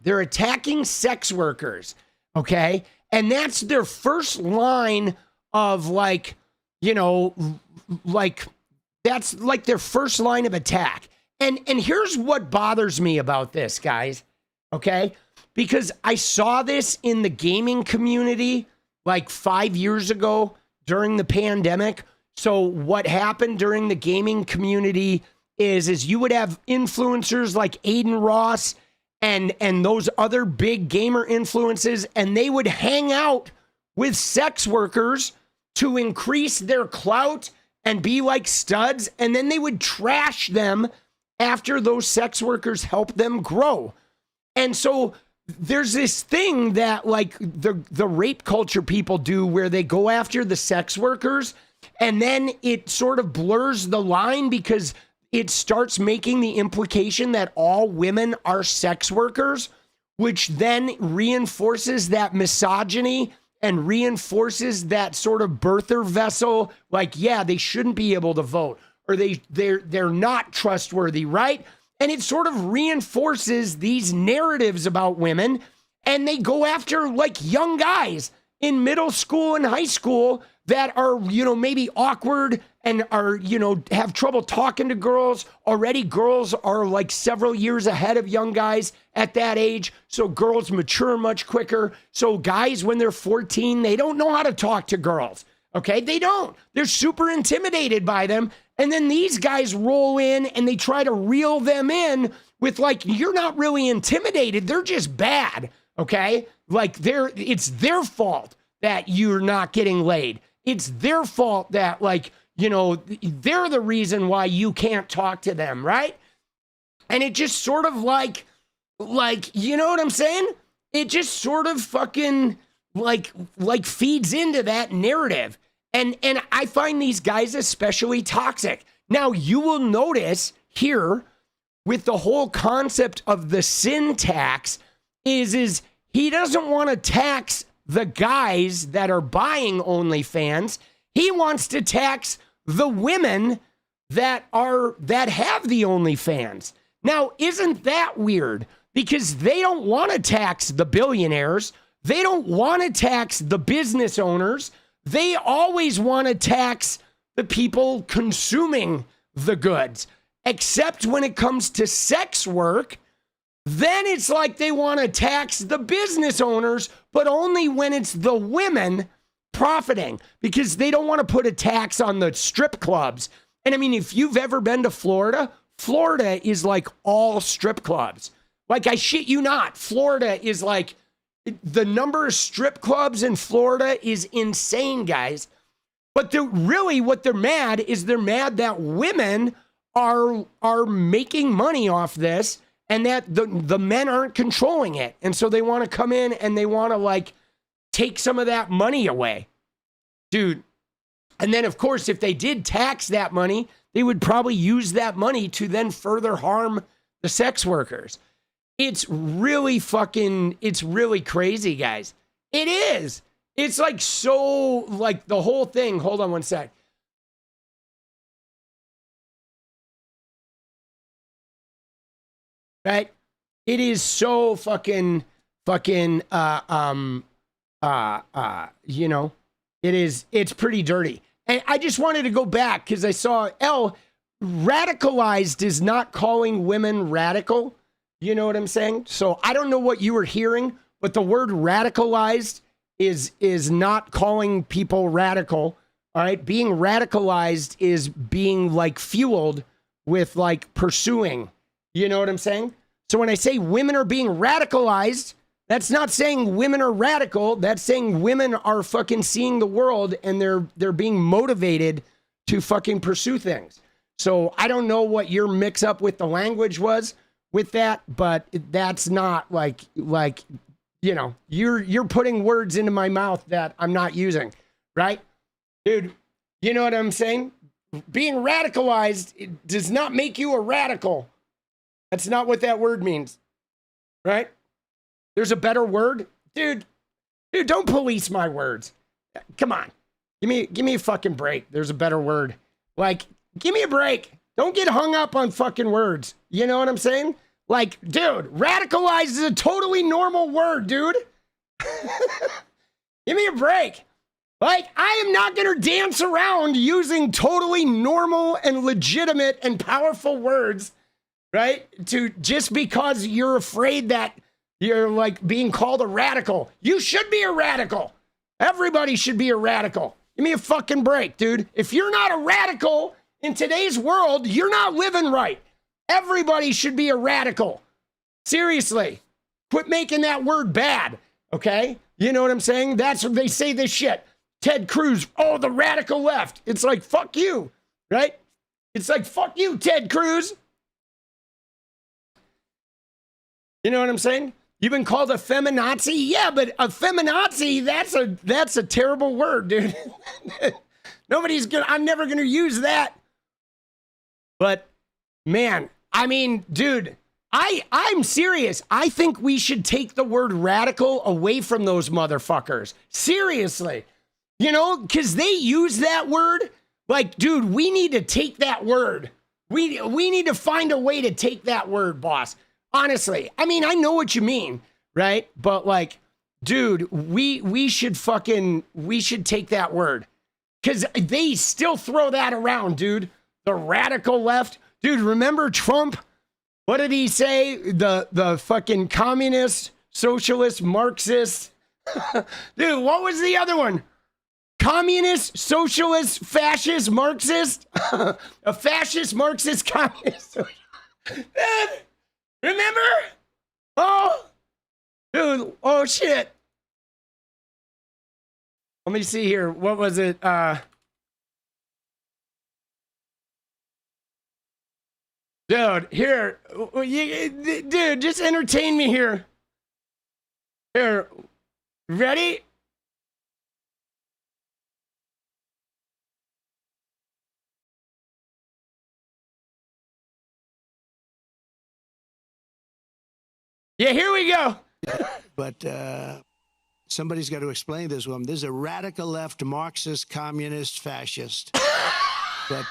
They're attacking sex workers, okay? And that's their first line of like, you know, like that's like their first line of attack. And here's what bothers me about this, guys, okay? Because I saw this in the gaming community like 5 years ago during the pandemic. So what happened during the gaming community is you would have influencers like Aiden Ross and those other big gamer influences, and they would hang out with sex workers to increase their clout and be like studs, and then they would trash them after those sex workers helped them grow. And so there's this thing that like the rape culture people do where they go after the sex workers, and then it sort of blurs the line because it starts making the implication that all women are sex workers, which then reinforces that misogyny and reinforces that sort of birther vessel, like, yeah, they shouldn't be able to vote, or they're not trustworthy, right? And it sort of reinforces these narratives about women, and they go after like young guys in middle school and high school that are, you know, maybe awkward and are, you know, have trouble talking to girls. Already girls are like several years ahead of young guys at that age. So girls mature much quicker. So guys, when they're 14, they don't know how to talk to girls. Okay, they don't. They're super intimidated by them. And then these guys roll in and they try to reel them in with like, you're not really intimidated. They're just bad. Okay, like it's their fault that you're not getting laid. It's their fault that, like, you know, they're the reason why you can't talk to them, right? And it just sort of like, you know what I'm saying? It just sort of fucking like feeds into that narrative. And I find these guys especially toxic. Now, you will notice here with the whole concept of the sin tax is he doesn't want to tax the guys that are buying OnlyFans. He wants to tax the women that have the OnlyFans. Now, isn't that weird? Because they don't want to tax the billionaires. They don't want to tax the business owners. They always want to tax the people consuming the goods. Except when it comes to sex work, then it's like they want to tax the business owners, but only when it's the women profiting, because they don't want to put a tax on the strip clubs. And I mean, if you've ever been to Florida, Florida is like all strip clubs. Like, I shit you not, Florida is like, the number of strip clubs in Florida is insane, guys. But what they're mad that women are making money off this, and that the men aren't controlling it. And so they want to come in and they want to like take some of that money away. dude. And then, of course, if they did tax that money, they would probably use that money to then further harm the sex workers. It's really crazy, guys. It is. It's like so, like the whole thing. Hold on one sec. Right? It is so fucking, you know, it's pretty dirty. And I just wanted to go back because I saw radicalized is not calling women radical. You know what I'm saying? So I don't know what you were hearing, but the word radicalized is not calling people radical. All right. Being radicalized is being like fueled with like pursuing. You know what I'm saying? So when I say women are being radicalized, that's not saying women are radical. That's saying women are fucking seeing the world and they're being motivated to fucking pursue things. So I don't know what your mix up with the language was with that, but that's not like, you know, you're putting words into my mouth that I'm not using, right? Dude, you know what I'm saying? Being radicalized, it does not make you a radical. That's not what that word means, right? There's a better word? Dude, don't police my words. Come on. Give me a fucking break. There's a better word. Like, give me a break. Don't get hung up on fucking words. You know what I'm saying? Like, dude, radicalized is a totally normal word, dude. Give me a break. Like, I am not going to dance around using totally normal and legitimate and powerful words, right? To just because you're afraid that you're like being called a radical. You should be a radical. Everybody should be a radical. Give me a fucking break, dude. If you're not a radical in today's world, you're not living right. Everybody should be a radical. Seriously. Quit making that word bad, okay? You know what I'm saying? That's what they say this shit. Ted Cruz, oh, the radical left. It's like, fuck you, right? It's like, fuck you, Ted Cruz. You know what I'm saying? You've been called a feminazi? Yeah, but a feminazi, that's a terrible word, dude. I'm never gonna use that. But man, I mean, dude, I'm serious. I think we should take the word radical away from those motherfuckers. Seriously. You know, because they use that word. Like, dude, we need to take that word. We need to find a way to take that word, boss. Honestly, I mean, I know what you mean, right? But like, dude, we should take that word. Because they still throw that around, dude. The radical left. Dude, remember Trump? What did he say? The fucking communist, socialist, Marxist. Dude, what was the other one? Communist, socialist, fascist, Marxist? A fascist, Marxist, communist. Remember? Oh, dude. Oh, shit. Let me see here. What was it? Dude, here. Dude, just entertain me here. Here. Ready? Yeah, here we go. But somebody's got to explain this one. This is a radical left, Marxist, communist, fascist. But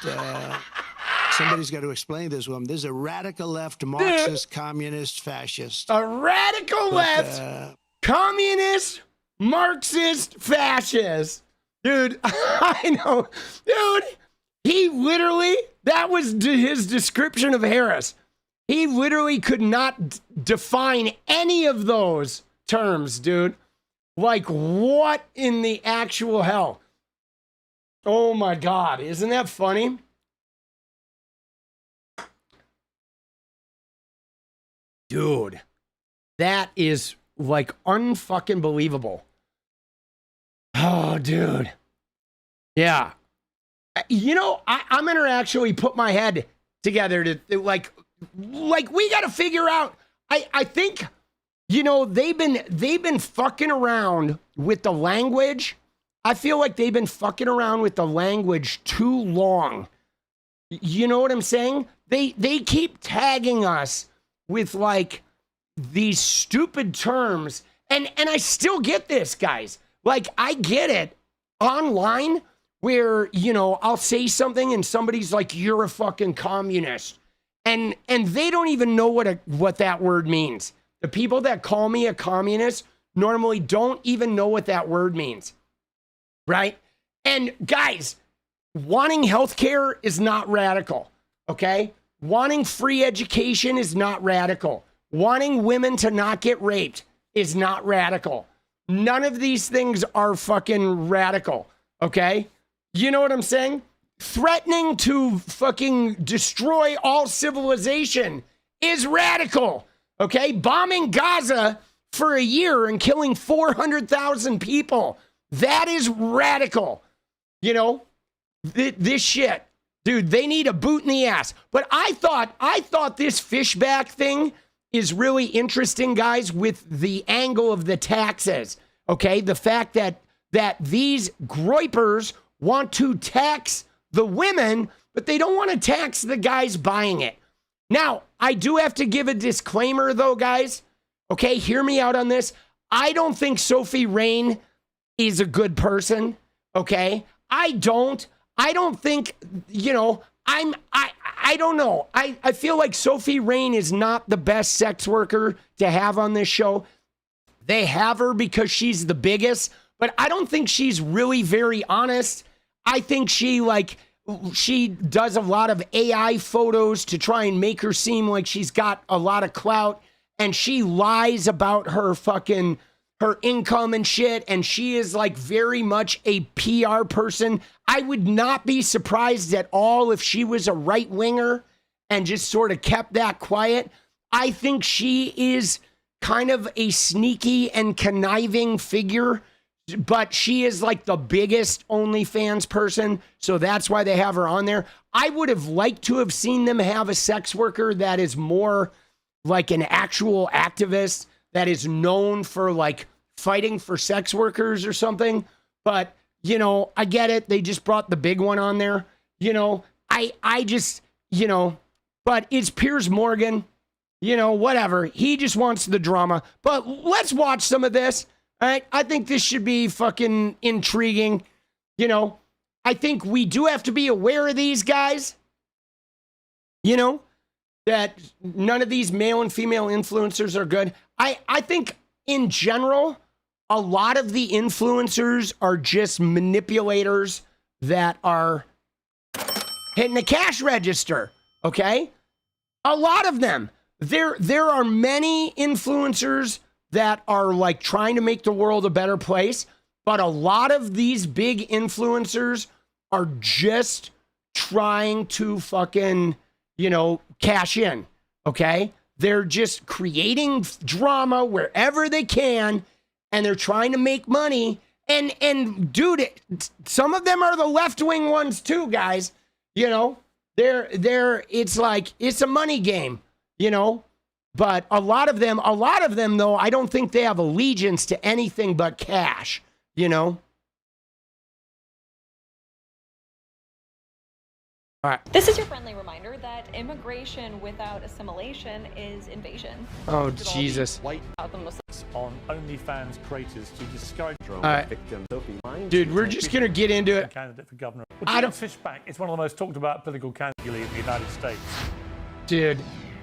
somebody's got to explain this one. This is a radical left, Marxist, communist, fascist. A radical left, communist, Marxist, fascist. Dude, I know. Dude, he literally, that was his description of Harris. He literally could not define any of those terms, dude. Like, what in the actual hell? Oh my God, isn't that funny? Dude, that is like unfucking believable. Oh, dude. Yeah. You know, I'm going to actually put my head together to like we got to figure out. I think, you know, they've been fucking around with the language. I feel like they've been fucking around with the language too long. You know what I'm saying? They keep tagging us with like these stupid terms. And I still get this, guys. Like, I get it online where, you know, I'll say something and somebody's like, you're a fucking communist. And they don't even know what that word means. The people that call me a communist normally don't even know what that word means. Right? And guys, wanting healthcare is not radical. Okay? Wanting free education is not radical. Wanting women to not get raped is not radical. None of these things are fucking radical. Okay? You know what I'm saying? Threatening to fucking destroy all civilization is radical. Okay? Bombing Gaza for a year and killing 400,000 people. That is radical. You know? This shit. Dude, they need a boot in the ass. But I thought this Fishback thing is really interesting, guys, with the angle of the taxes. Okay? The fact that these groypers want to tax the women, but they don't want to tax the guys buying it. Now, I do have to give a disclaimer, though, guys. Okay, hear me out on this. I don't think Sophie Rain is a good person. Okay, I don't think, you know, I don't know. I feel like Sophie Rain is not the best sex worker to have on this show. They have her because she's the biggest, but I don't think she's really very honest. I think she does a lot of AI photos to try and make her seem like she's got a lot of clout, and she lies about her income and shit, and she is like very much a PR person. I would not be surprised at all if she was a right winger and just sort of kept that quiet. I think she is kind of a sneaky and conniving figure, but she is like the biggest OnlyFans person, so that's why they have her on there. I would have liked to have seen them have a sex worker that is more like an actual activist that is known for like fighting for sex workers or something. But, you know, I get it. They just brought the big one on there. You know, I just, you know, but it's Piers Morgan, you know, whatever. He just wants the drama. But let's watch some of this. All right, I think this should be fucking intriguing. You know, I think we do have to be aware of these guys. You know, that none of these male and female influencers are good. I think in general, a lot of the influencers are just manipulators that are hitting the cash register. Okay, a lot of them. There are many influencers that are like trying to make the world a better place, but a lot of these big influencers are just trying to fucking, you know, cash in, okay? They're just creating drama wherever they can, and they're trying to make money. And dude, some of them are the left-wing ones too, guys. You know, it's like, it's a money game, you know? But a lot of them, though, I don't think they have allegiance to anything but cash, you know? All right. This is your friendly reminder that immigration without assimilation is invasion. Oh, Jesus. White on OnlyFans creators to discourage victim. Dude, we're just going to get into it. Candidate for governor. Well, James Fishback is one of the most talked about political candidates in the United States. Dude.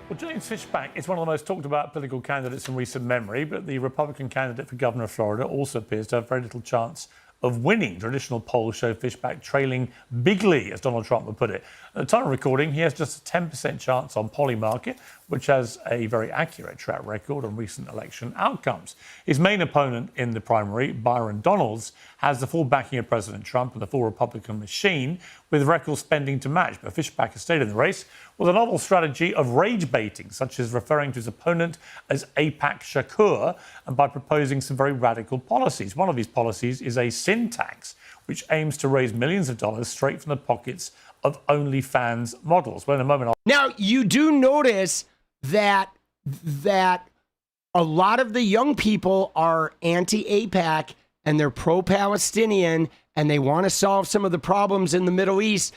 Well, James Fishback is one of the most talked about political candidates in recent memory, but the Republican candidate for governor of Florida also appears to have very little chance of winning. Traditional polls show Fishback trailing bigly, as Donald Trump would put it. At the time of recording, he has just a 10% chance on Polymarket, which has a very accurate track record on recent election outcomes. His main opponent in the primary, Byron Donalds, has the full backing of President Trump and the full Republican machine, with record spending to match. But Fishback has stayed in the race with a novel strategy of rage baiting, such as referring to his opponent as 𝗙𝗚𝗃𝗃, and by proposing some very radical policies. One of these policies is a sin tax, which aims to raise millions of dollars straight from the pockets of OnlyFans models. Well, in a moment, now, you do notice that a lot of the young people are anti-APAC and they're pro-Palestinian and they want to solve some of the problems in the Middle East.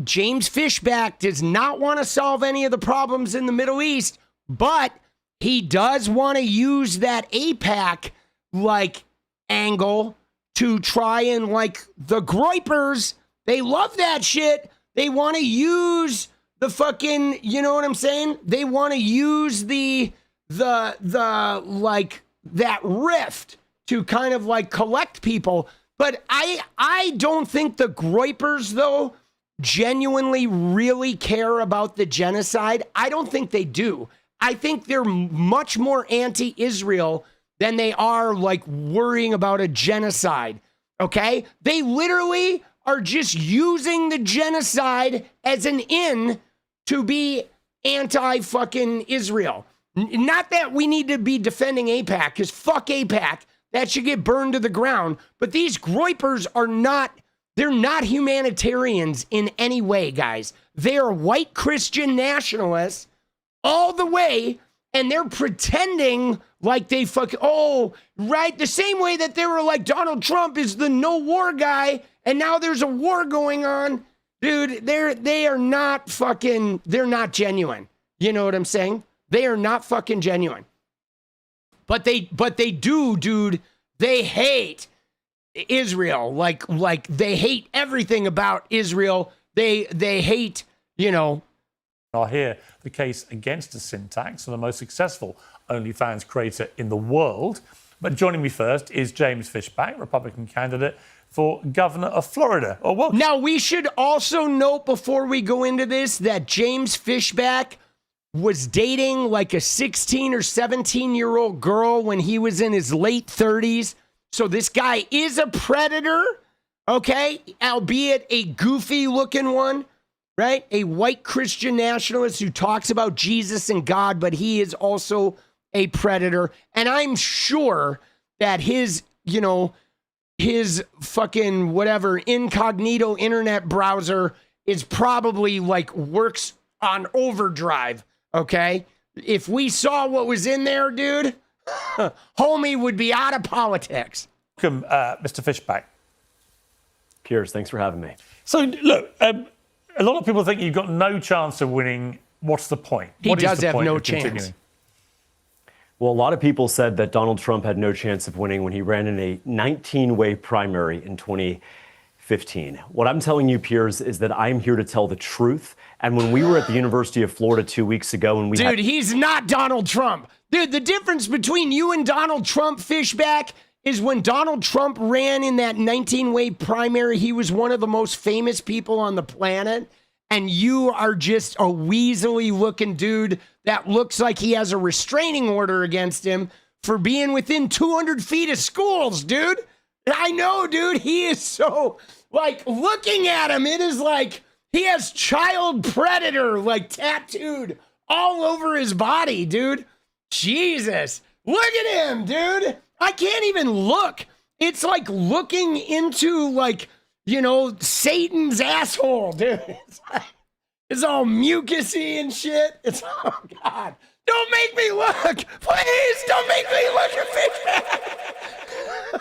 James Fishback does not want to solve any of the problems in the Middle East, but he does want to use that AIPAC like angle to try and like the groypers. They love that shit. They want to use the fucking, you know what I'm saying? They want to use the like that rift to kind of like collect people. But I don't think the groypers though genuinely really care about the genocide. I don't think they do. I think they're much more anti-Israel than they are like worrying about a genocide. Okay? They literally are just using the genocide as an in to be anti-fucking Israel. Not that we need to be defending AIPAC, because fuck AIPAC. That should get burned to the ground. But these groypers are not, they're not humanitarians in any way, guys. They are white Christian nationalists all the way, and they're pretending like they right? The same way that they were like, Donald Trump is the no war guy, and now there's a war going on. Dude, they are not fucking, they're not genuine. You know what I'm saying? They are not fucking genuine. But they do, dude. They hate Israel. Like they hate everything about Israel. They hate, you know. I'll hear the case against 𝗙cie so the most successful OnlyFans creator in the world. But joining me first is James Fishback, Republican candidate for governor of Florida. Oh, well. Now, we should also note before we go into this that James Fishback was dating like a 16 or 17-year-old girl when he was in his late 30s. So this guy is a predator, okay? Albeit a goofy-looking one, right? A white Christian nationalist who talks about Jesus and God, but he is also a predator. And I'm sure that his, you know, his fucking whatever incognito internet browser is probably like works on overdrive, okay? If we saw what was in there, dude, homie would be out of politics. Welcome, Mr. Fishback. Piers, thanks for having me. So, look, a lot of people think you've got no chance of winning. What's the point? He does have no chance. Well, a lot of people said that Donald Trump had no chance of winning when he ran in a 19-way primary in 2015. What I'm telling you, Piers, is that I'm here to tell the truth. And when we were at the University of Florida 2 weeks ago, and Dude, he's not Donald Trump. Dude, the difference between you and Donald Trump, Fishback, is when Donald Trump ran in that 19-way primary, he was one of the most famous people on the planet. And you are just a weaselly-looking dude that looks like he has a restraining order against him for being within 200 feet of schools, dude. I know, dude. He is so, like, looking at him, it is like he has child predator, like, tattooed all over his body, dude. Jesus. Look at him, dude. I can't even look. It's like looking into, like, you know, Satan's asshole, dude. It's all mucusy and shit. It's, oh, God. Don't make me look. Please don't make me look at Fishback.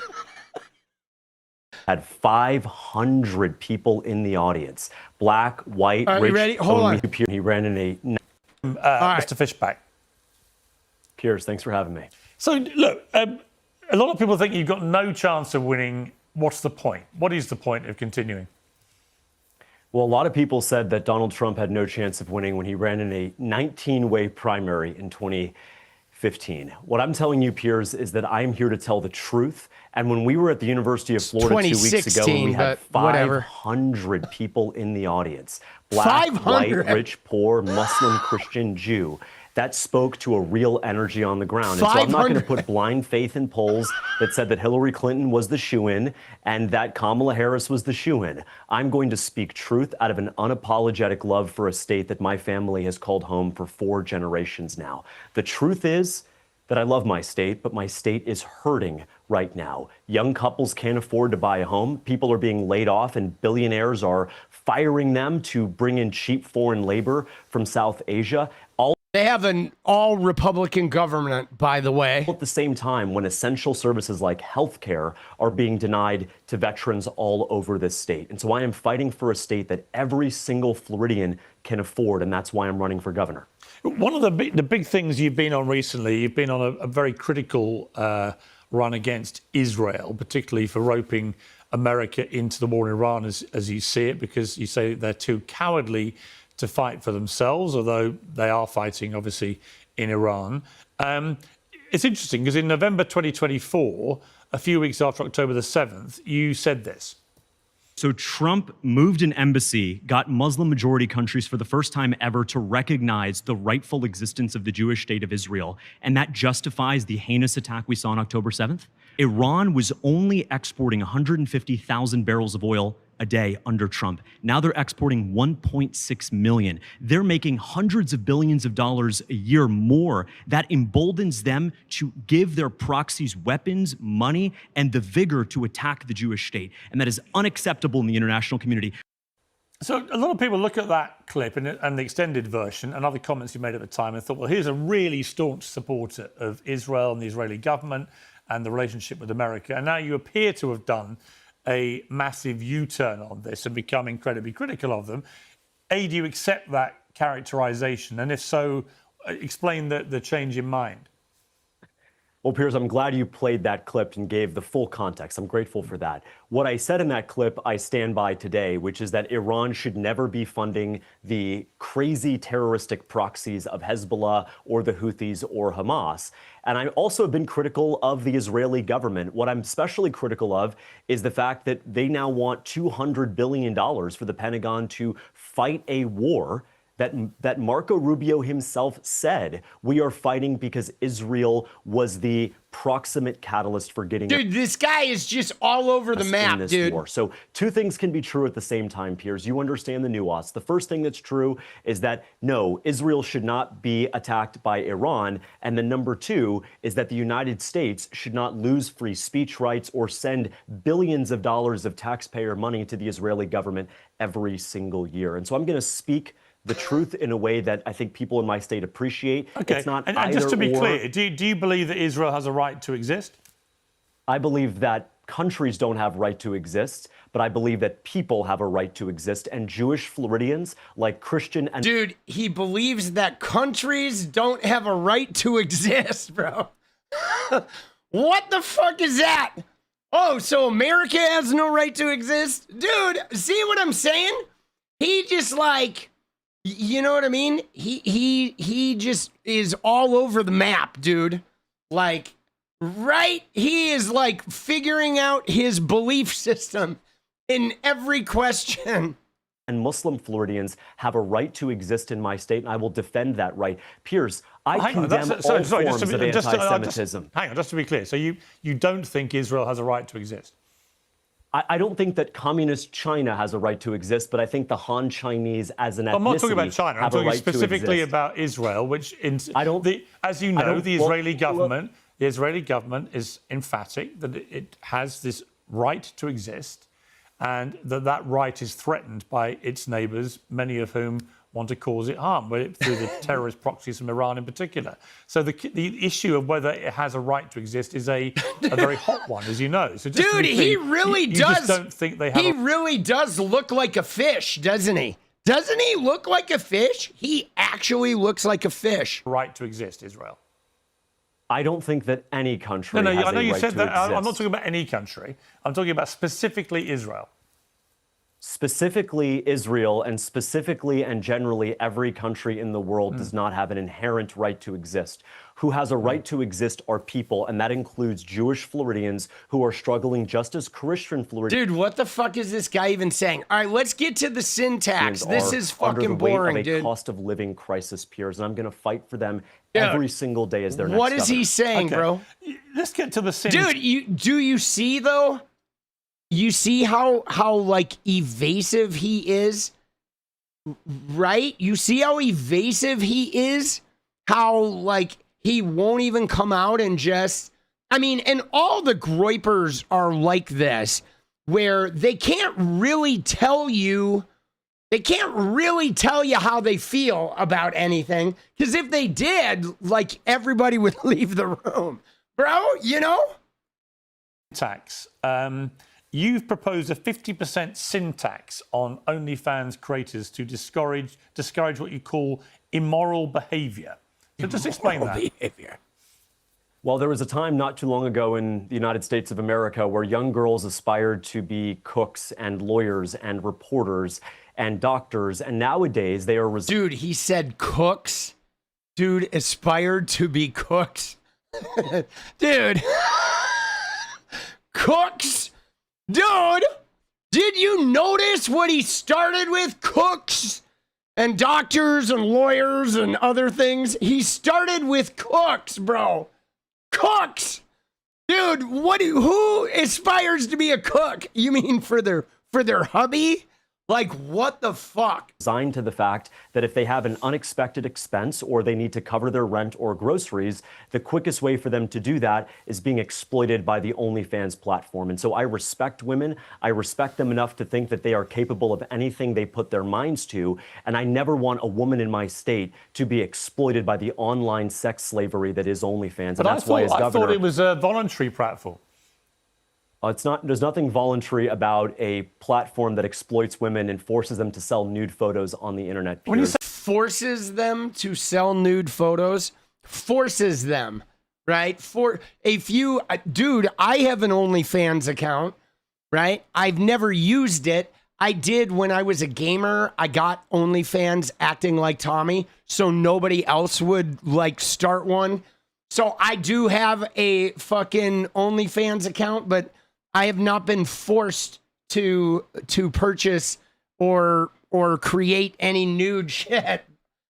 Had 500 people in the audience. Black, white, Are rich. you ready? Hold on. He ran in a... Mr. Fishback. Piers, thanks for having me. So, look, a lot of people think you've got no chance of winning. What's the point? What is the point of continuing? Well, a lot of people said that Donald Trump had no chance of winning when he ran in a 19-way primary in 2015. What I'm telling you, Piers, is that I'm here to tell the truth. And when we were at the University of Florida 2 weeks ago, and we had 500 people in the audience. Black, 500? white, rich, poor, Muslim, Christian, Jew. That spoke to a real energy on the ground. And so I'm not going to put blind faith in polls that said that Hillary Clinton was the shoo-in and that Kamala Harris was the shoo-in. I'm going to speak truth out of an unapologetic love for a state that my family has called home for 4 generations now. The truth is that I love my state, but my state is hurting right now. Young couples can't afford to buy a home. People are being laid off, and billionaires are firing them to bring in cheap foreign labor from South Asia. All They have an all-Republican government, by the way. At the same time, when essential services like healthcare are being denied to veterans all over this state. And so I am fighting for a state that every single Floridian can afford, and that's why I'm running for governor. One of the big things you've been on recently, you've been on a very critical run against Israel, particularly for roping America into the war in Iran, as you see it, because you say they're too cowardly to fight for themselves, although they are fighting, obviously, in Iran. It's interesting because in November 2024, a few weeks after October the 7th, you said this. So Trump moved an embassy, got Muslim-majority countries for the first time ever to recognize the rightful existence of the Jewish state of Israel, and that justifies the heinous attack we saw on October 7th. Iran was only exporting 150,000 barrels of oil a day under Trump. Now they're exporting 1.6 million. They're making hundreds of billions of dollars a year more. That emboldens them to give their proxies weapons, money, and the vigor to attack the Jewish state. And that is unacceptable in the international community. So a lot of people look at that clip and the extended version and other comments you made at the time and thought, well, here's a really staunch supporter of Israel and the Israeli government and the relationship with America. And now you appear to have done a massive U-turn on this and become incredibly critical of them. A, do you accept that characterization? And if so, explain the change in mind. Well, Piers, I'm glad you played that clip and gave the full context. I'm grateful for that. What I said in that clip, I stand by today, which is that Iran should never be funding the crazy terroristic proxies of Hezbollah or the Houthis or Hamas. And I also have been critical of the Israeli government. What I'm especially critical of is the fact that they now want $200 billion for the Pentagon to fight a war that Marco Rubio himself said we are fighting because Israel was the proximate catalyst for getting. Dude, this guy is just all over the map, dude. War. So two things can be true at the same time, Piers. You understand the nuance. The first thing that's true is that no, Israel should not be attacked by Iran. And then number two is that the United States should not lose free speech rights or send billions of dollars of taxpayer money to the Israeli government every single year. And so I'm going to speak the truth in a way that I think people in my state appreciate. Okay. It's not and either just to be or. clear, do you believe that Israel has a right to exist? I believe that countries don't have right to exist, but I believe that people have a right to exist. And Jewish Floridians, like Christian and... Dude, he believes that countries don't have a right to exist, bro. What the fuck is that? Oh, so America has no right to exist? Dude, see what I'm saying? He just like... You know what I mean? He just is all over the map, dude. Like, right? He is like figuring out his belief system in every question. And Muslim Floridians have a right to exist in my state, and I will defend that right. Piers, I condemn all forms of anti-Semitism. Hang on, just to be clear. So you don't think Israel has a right to exist? I don't think that communist China has a right to exist, but I think the Han Chinese as an ethnicity I'm not talking about China. I'm talking specifically about Israel, which, as you know, the Israeli government is emphatic that it has this right to exist, and that right is threatened by its neighbours, many of whom want to cause it harm, through the terrorist proxies from Iran in particular. So the issue of whether it has a right to exist is a very hot one, as you know. So just dude, he really does. Just don't think they have. He really does look like a fish, doesn't he? Doesn't he look like a fish? He actually looks like a fish. Right to exist, Israel. I don't think that any country has I know a you right said to that. exist. I'm not talking about any country. I'm talking about specifically Israel. Specifically Israel, and specifically and generally every country in the world does not have an inherent right to exist. Who has a right to exist are people, and that includes Jewish Floridians who are struggling just as Christian Floridians. Dude, what the fuck is this guy even saying? All right, let's get to the syntax. This is fucking boring, of a dude. cost of living crisis, Piers, and I'm going to fight for them every single day as their next What is governor. he saying, bro? Let's get to the syntax. Dude, do you see though? You see how like evasive he is, right? You see how evasive he is? How like he won't even come out and just, I mean, and all the groypers are like this, where they can't really tell you They can't really tell you how they feel about anything, because if they did, like, everybody would leave the room. Bro, you know? Tax. You've proposed a 50% sin tax on OnlyFans creators to discourage what you call immoral behavior. So just explain that. Behavior. Well, there was a time not too long ago in the United States of America where young girls aspired to be cooks and lawyers and reporters and doctors, and nowadays they are... Dude, he said cooks. Dude aspired to be cooks. Dude. Cooks. Dude, did you notice what he started with? Cooks and doctors and lawyers and other things. He started with cooks, bro. Cooks. Dude, who aspires to be a cook? You mean for their hubby? Like, what the fuck? Resigned to the fact that if they have an unexpected expense or they need to cover their rent or groceries, the quickest way for them to do that is being exploited by the OnlyFans platform. And so I respect women. I respect them enough to think that they are capable of anything they put their minds to. And I never want a woman in my state to be exploited by the online sex slavery that is OnlyFans. But and that's why, as governor, I thought it was a voluntary platform. It's not. There's nothing voluntary about a platform that exploits women and forces them to sell nude photos on the internet. When you say forces them to sell nude photos, forces them, right? Dude, I have an OnlyFans account, right? I've never used it. I did when I was a gamer. I got OnlyFans acting like Tommy, so nobody else would like start one. So I do have a fucking OnlyFans account, but I have not been forced to purchase or create any nude shit.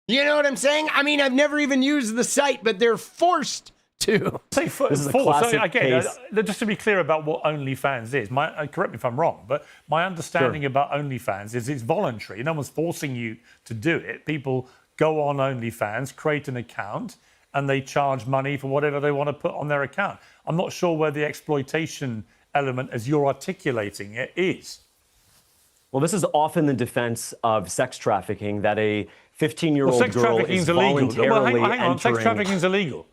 You know what I'm saying? I mean, I've never even used the site, but they're forced to. Say this is a classic case. Just to be clear about what OnlyFans is, correct me if I'm wrong, but my understanding about OnlyFans is it's voluntary. No one's forcing you to do it. People go on OnlyFans, create an account, and they charge money for whatever they want to put on their account. I'm not sure where the exploitation element, as you're articulating it, is. Well, this is often the defense of sex trafficking, that a 15-year-old girl is Hang voluntarily on, entering... sex trafficking is illegal.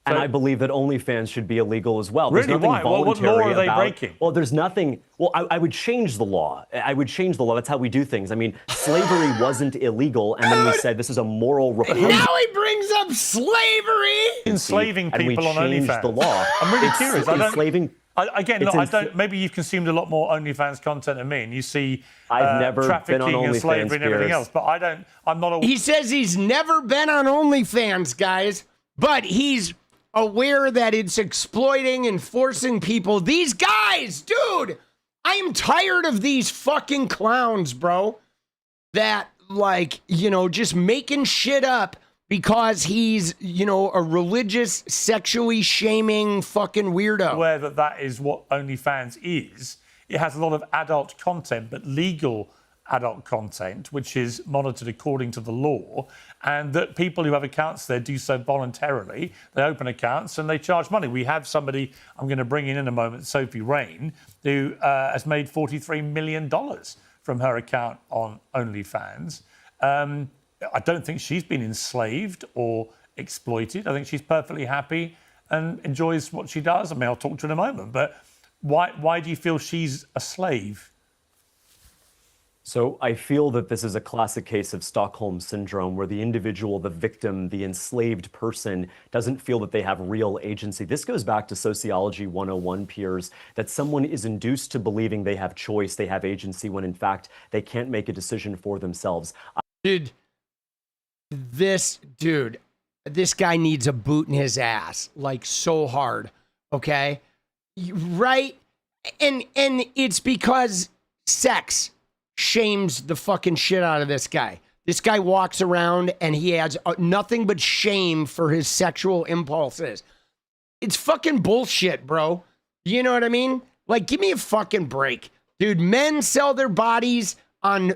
And I believe that OnlyFans should be illegal as well. Really? There's nothing Why? Well, what law are they breaking? Well, there's nothing... Well, I would change the law. I would change the law. That's how we do things. I mean, slavery wasn't illegal, and then we said this is a moral repugnance. Now he brings up slavery! Enslaving people on OnlyFans. And we changed the law. I'm really curious. Enslaving... Maybe you've consumed a lot more OnlyFans content than me, and you see I've never trafficking been on and slavery OnlyFans, and everything else. But I'm not. He says he's never been on OnlyFans, guys, but he's aware that it's exploiting and forcing people. These guys, dude, I am tired of these fucking clowns, bro. That just making shit up because he's, a religious, sexually shaming fucking weirdo. Aware that is what OnlyFans is. It has a lot of adult content, but legal adult content, which is monitored according to the law, and that people who have accounts there do so voluntarily. They open accounts and they charge money. We have somebody I'm going to bring in a moment, Sophie Rain, who has made $43 million from her account on OnlyFans. I don't think she's been enslaved or exploited. I think she's perfectly happy and enjoys what she does. I mean, I'll talk to her in a moment, but why do you feel she's a slave? So I feel that this is a classic case of Stockholm syndrome, where the individual, the victim, the enslaved person doesn't feel that they have real agency. This goes back to Sociology 101, Piers, that someone is induced to believing they have choice, they have agency, when in fact they can't make a decision for themselves. This guy needs a boot in his ass, like so hard, okay? Right? And it's because sex shames the fucking shit out of this guy. This guy walks around and he has nothing but shame for his sexual impulses. It's fucking bullshit, bro. You know what I mean? Like, give me a fucking break. Dude, men sell their bodies on,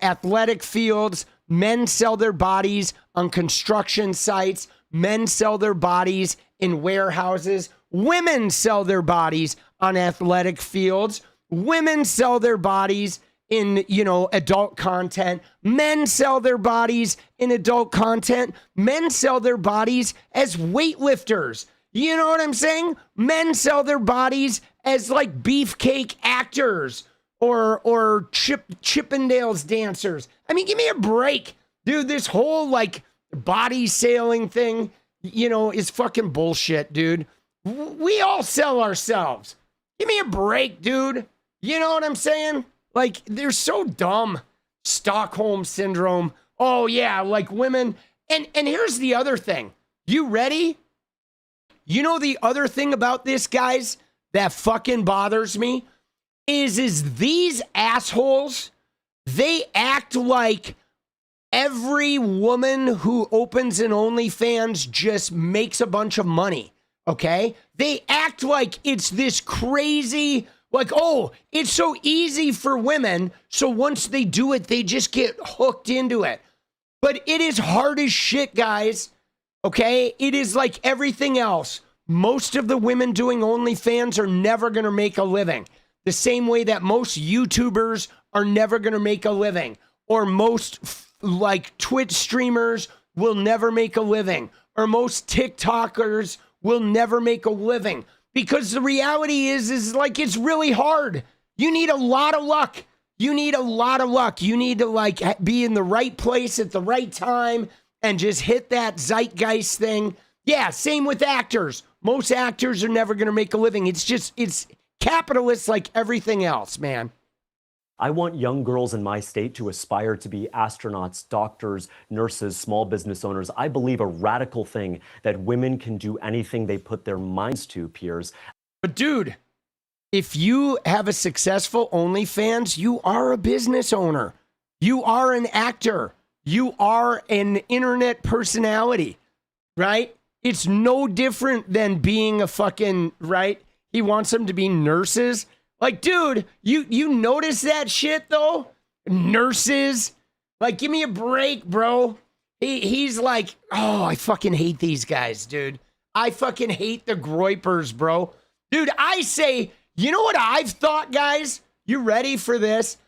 athletic fields. Men sell their bodies on construction sites. Men sell their bodies in warehouses. Women sell their bodies on athletic fields. Women sell their bodies in, you know, adult content. Men sell their bodies in adult content. Men sell their bodies as weightlifters. You know what I'm saying? Men sell their bodies as like beefcake actors or Chippendales dancers. I mean, give me a break. Dude, this whole like body selling thing, you know, is fucking bullshit, dude. We all sell ourselves. Give me a break, dude. You know what I'm saying? Like, they're so dumb. Stockholm syndrome. Oh, yeah, like women. And here's the other thing. You ready? You know the other thing about this, guys, that fucking bothers me is these assholes, they act like every woman who opens an OnlyFans just makes a bunch of money, okay? They act like it's this crazy, like, oh, it's so easy for women, so once they do it, they just get hooked into it. But it is hard as shit, guys, okay? It is like everything else. Most of the women doing OnlyFans are never going to make a living. The same way that most YouTubers are never going to make a living. Or most like Twitch streamers will never make a living. Or most TikTokers will never make a living. Because the reality is like it's really hard. You need a lot of luck. You need a lot of luck. You need to like be in the right place at the right time and just hit that zeitgeist thing. Yeah, same with actors. Most actors are never going to make a living. It's capitalist like everything else, man. I want young girls in my state to aspire to be astronauts, doctors, nurses, small business owners. I believe a radical thing that women can do anything they put their minds to, Piers. But dude, if you have a successful OnlyFans, you are a business owner. You are an actor. You are an internet personality, right? It's no different than being a fucking, right? He wants them to be nurses. Like, dude, you notice that shit, though? Nurses? Like, give me a break, bro. He's like, oh, I fucking hate these guys, dude. I fucking hate the groypers, bro. Dude, I say, you know what I've thought, guys? You ready for this?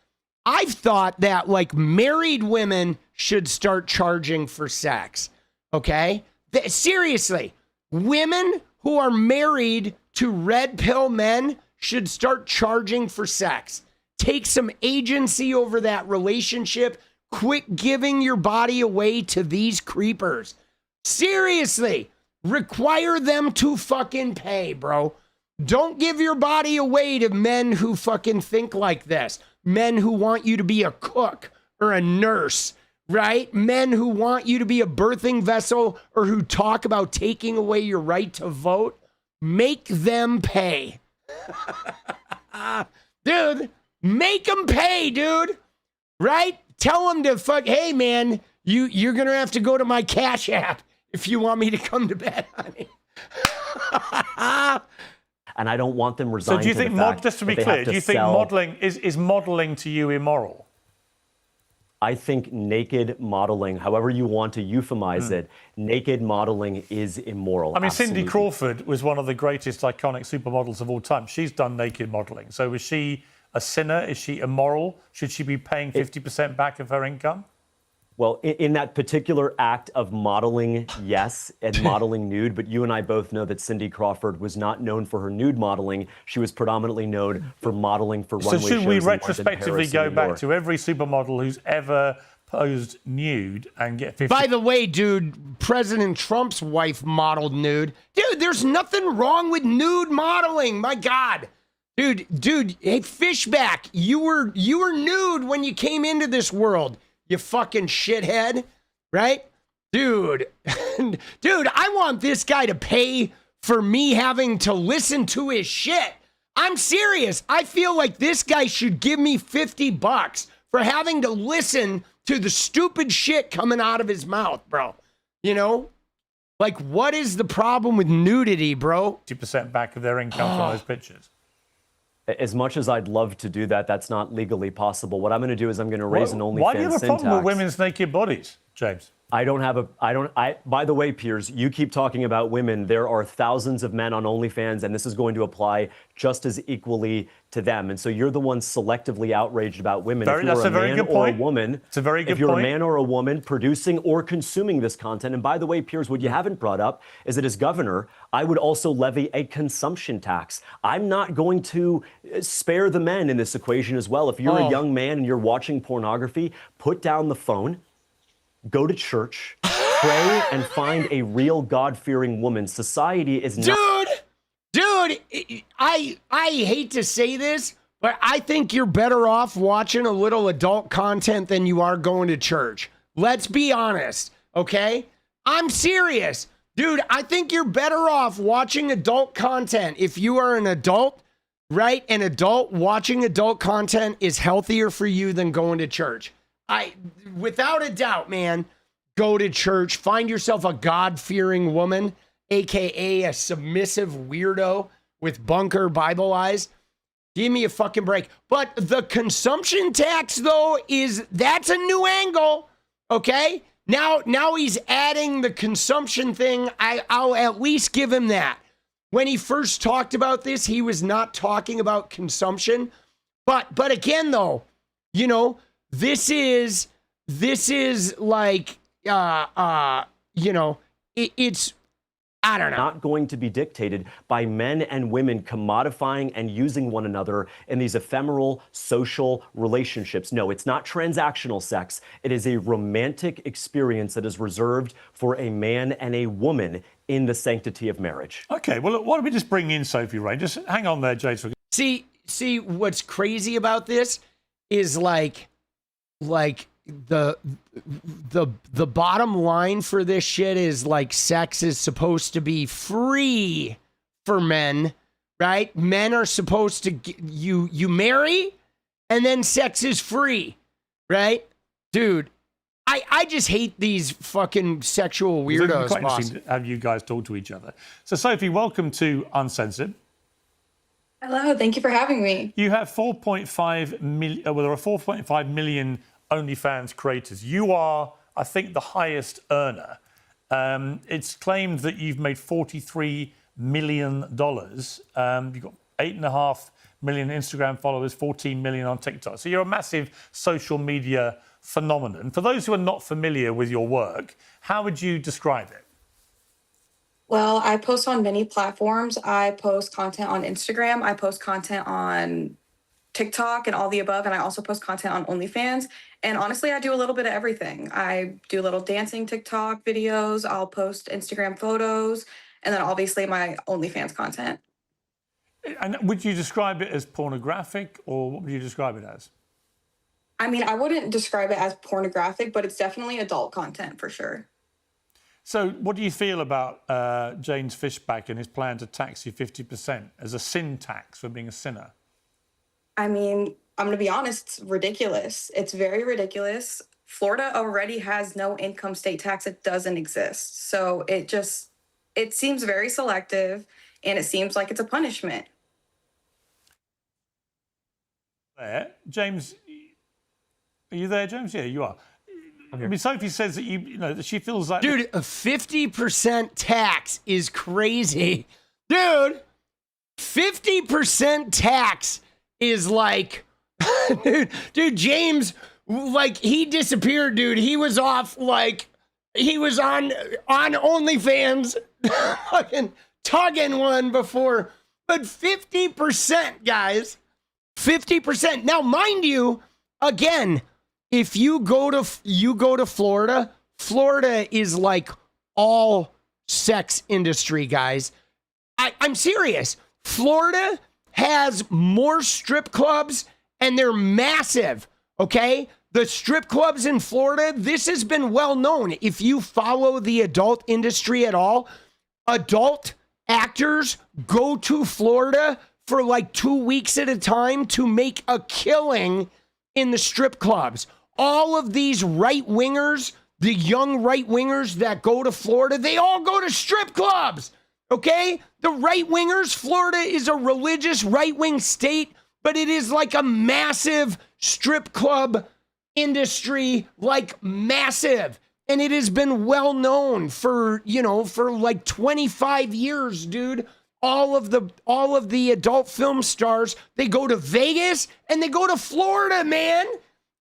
I've thought that, like, married women should start charging for sex, okay? Seriously, women who are married to red pill men should start charging for sex. Take some agency over that relationship. Quit giving your body away to these creepers. Seriously, require them to fucking pay, bro. Don't give your body away to men who fucking think like this. Men who want you to be a cook or a nurse, right? Men who want you to be a birthing vessel or who talk about taking away your right to vote. Make them pay. Dude, make them pay, dude. Right? Tell them to fuck, hey, man, you're going to have to go to my Cash App if you want me to come to bed, honey. And I don't want them resigned. So do you think, just to be clear, do you think modeling is modeling to you immoral? I think naked modeling, however you want to euphemize it, naked modeling is immoral. I mean, absolutely. Cindy Crawford was one of the greatest iconic supermodels of all time. She's done naked modeling. So is she a sinner? Is she immoral? Should she be paying 50% back of her income? Well, in that particular act of modeling, yes, and modeling nude, but you and I both know that Cindy Crawford was not known for her nude modeling. She was predominantly known for modeling for runway shows. So should we retrospectively go back to every supermodel who's ever posed nude and get 50? By the way, dude, President Trump's wife modeled nude. Dude, there's nothing wrong with nude modeling. My God. Dude, hey, Fishback, you were nude when you came into this world. You fucking shithead, right? Dude, I want this guy to pay for me having to listen to his shit. I'm serious. I feel like this guy should give me $50 for having to listen to the stupid shit coming out of his mouth, bro. You know? Like, what is the problem with nudity, bro? 50% back of their income from those pictures. As much as I'd love to do that, that's not legally possible. What I'm going to do is I'm going to raise an OnlyFans syntax. Why do you have a problem with women's naked bodies? James. By the way, Piers, you keep talking about women. There are thousands of men on OnlyFans, and this is going to apply just as equally to them. And so you're the one selectively outraged about women. If you're a man or a woman, it's a very good if you're point. a man or a woman producing or consuming this content, and by the way, Piers, what you haven't brought up is that as governor, I would also levy a consumption tax. I'm not going to spare the men in this equation as well. If you're a young man and you're watching pornography, put down the phone. Go to church, pray, and find a real God-fearing woman. Society is not... Dude, I hate to say this, but I think you're better off watching a little adult content than you are going to church. Let's be honest, okay? I'm serious. Dude, I think you're better off watching adult content. If you are an adult, right? An adult watching adult content is healthier for you than going to church. Without a doubt, man, go to church, find yourself a God-fearing woman, AKA a submissive weirdo with bunker Bible eyes. Give me a fucking break. But the consumption tax, though, that's a new angle, okay? Now he's adding the consumption thing. I'll at least give him that. When he first talked about this, he was not talking about consumption. But again, though, you know, this is like, you know, it's, I don't know. Not going to be dictated by men and women commodifying and using one another in these ephemeral social relationships. No, it's not transactional sex. It is a romantic experience that is reserved for a man and a woman in the sanctity of marriage. Okay, well, look, why don't we just bring in Sophie Ray? Just hang on there, James. See, what's crazy about this is like the bottom line for this shit is like sex is supposed to be free for men, right? Men are supposed to you marry and then sex is free, right? Dude, I just hate these fucking sexual weirdos. Quite interesting to have you guys talk to each other. So Sophie, welcome to Uncensored. Hello, thank you for having me. You have 4.5 million, well, there are 4.5 million OnlyFans creators. You are, I think, the highest earner. It's claimed that you've made $43 million. You've got 8.5 million Instagram followers, 14 million on TikTok. So you're a massive social media phenomenon. For those who are not familiar with your work, how would you describe it? Well, I post on many platforms. I post content on Instagram. I post content on TikTok and all the above. And I also post content on OnlyFans. And honestly, I do a little bit of everything. I do a little dancing TikTok videos. I'll post Instagram photos. And then obviously my OnlyFans content. And would you describe it as pornographic, or what would you describe it as? I mean, I wouldn't describe it as pornographic, but it's definitely adult content for sure. So what do you feel about James Fishback and his plan to tax you 50% as a sin tax for being a sinner? I mean, I'm going to be honest, it's ridiculous. It's very ridiculous. Florida already has no income state tax. It doesn't exist. So it seems very selective, and it seems like it's a punishment. There, James, are you there, James? Yeah, you are. I mean, Sophie says that you know that she feels like, dude, a 50% tax is crazy, dude. 50% tax is like, dude. James, like, he disappeared, dude. He was off, like, he was on OnlyFans, fucking tugging one before, but 50%, guys, 50%. Now, mind you, again. If you go to Florida, Florida is like all sex industry, guys. I'm serious. Florida has more strip clubs and they're massive, okay? The strip clubs in Florida, this has been well known. If you follow the adult industry at all, adult actors go to Florida for like 2 weeks at a time to make a killing in the strip clubs. All of these right-wingers, the young right-wingers that go to Florida, they all go to strip clubs, okay? The right-wingers, Florida is a religious right-wing state, but it is like a massive strip club industry, like massive. And it has been well known for, you know, for like 25 years, dude. All of the adult film stars, they go to Vegas and they go to Florida, man.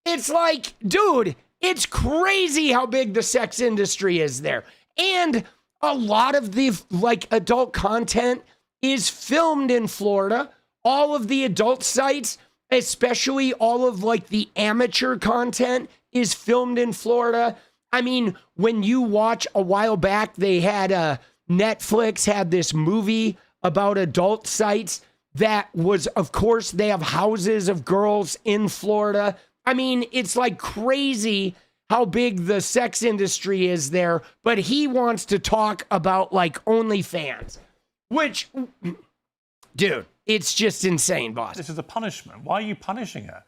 It's like, dude, it's crazy how big the sex industry is there. And a lot of the like adult content is filmed in Florida. All of the adult sites, especially all of like the amateur content, is filmed in Florida. I mean, when you watch a while back, they had Netflix had this movie about adult sites that was, of course, they have houses of girls in Florida. I mean, it's like crazy how big the sex industry is there, but he wants to talk about like OnlyFans, which, dude, it's just insane, boss. This is a punishment. Why are you punishing her?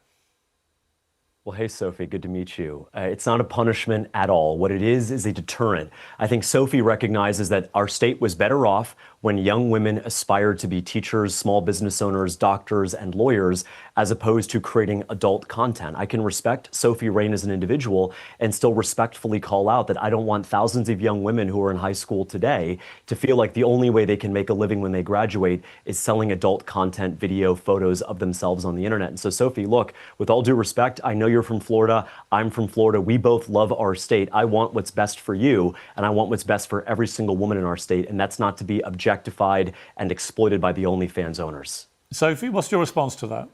Well, hey, Sophie, good to meet you. It's not a punishment at all. What it is a deterrent. I think Sophie recognizes that our state was better off when young women aspired to be teachers, small business owners, doctors, and lawyers, as opposed to creating adult content. I can respect Sophie Rain as an individual and still respectfully call out that I don't want thousands of young women who are in high school today to feel like the only way they can make a living when they graduate is selling adult content, video, photos of themselves on the internet. And so, Sophie, look, with all due respect, I know you're from Florida. I'm from Florida. We both love our state. I want what's best for you, and I want what's best for every single woman in our state, and that's not to be objectified and exploited by the OnlyFans owners. Sophie, what's your response to that?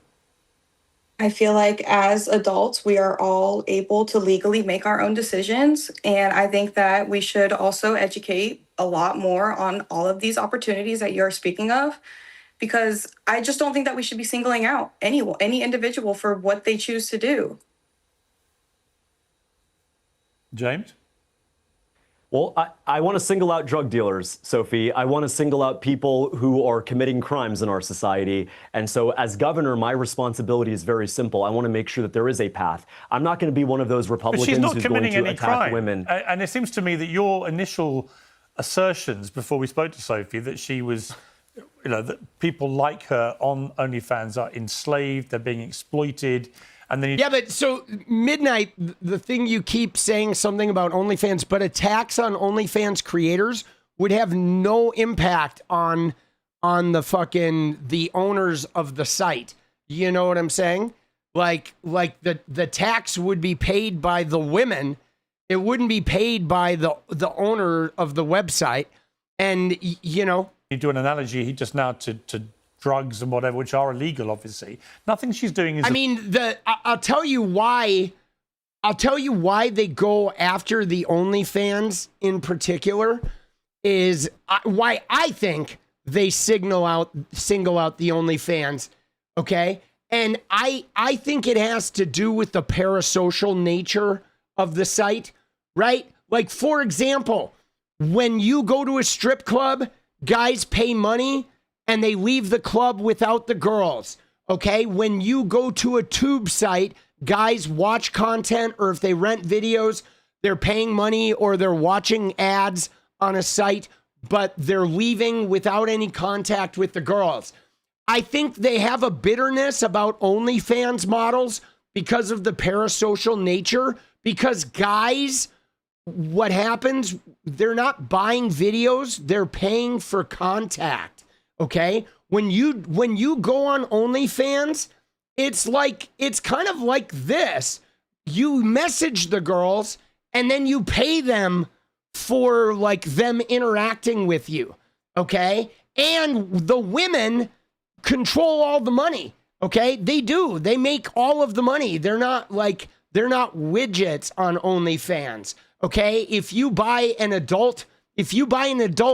I feel like as adults, we are all able to legally make our own decisions. And I think that we should also educate a lot more on all of these opportunities that you're speaking of, because I just don't think that we should be singling out any individual for what they choose to do. James? Well, I want to single out drug dealers, Sophie. I want to single out people who are committing crimes in our society. And so as governor, my responsibility is very simple. I want to make sure that there is a path. I'm not going to be one of those Republicans who's going to attack crime. Women. And it seems to me that your initial assertions before we spoke to Sophie, that she was, you know, that people like her on OnlyFans are enslaved, they're being exploited. And then yeah, but so Midnight, the thing you keep saying something about OnlyFans, but attacks on OnlyFans creators would have no impact on the owners of the site. You know what I'm saying? Like the tax would be paid by the women. It wouldn't be paid by the owner of the website. And you know, you do an analogy just now to drugs and whatever, which are illegal, obviously. Nothing she's doing is... I mean, I'll tell you why they go after the OnlyFans in particular is why I think they single out the OnlyFans, okay? And I think it has to do with the parasocial nature of the site, right? Like, for example, when you go to a strip club, guys pay money and they leave the club without the girls, okay? When you go to a tube site, guys watch content, or if they rent videos, they're paying money or they're watching ads on a site, but they're leaving without any contact with the girls. I think they have a bitterness about OnlyFans models because of the parasocial nature, because guys, what happens, they're not buying videos, they're paying for contact. Okay, when you go on OnlyFans, it's kind of like this. You message the girls and then you pay them for like them interacting with you. Okay, and the women control all the money. Okay, they do. They make all of the money. They're not widgets on OnlyFans. Okay, if you buy an adult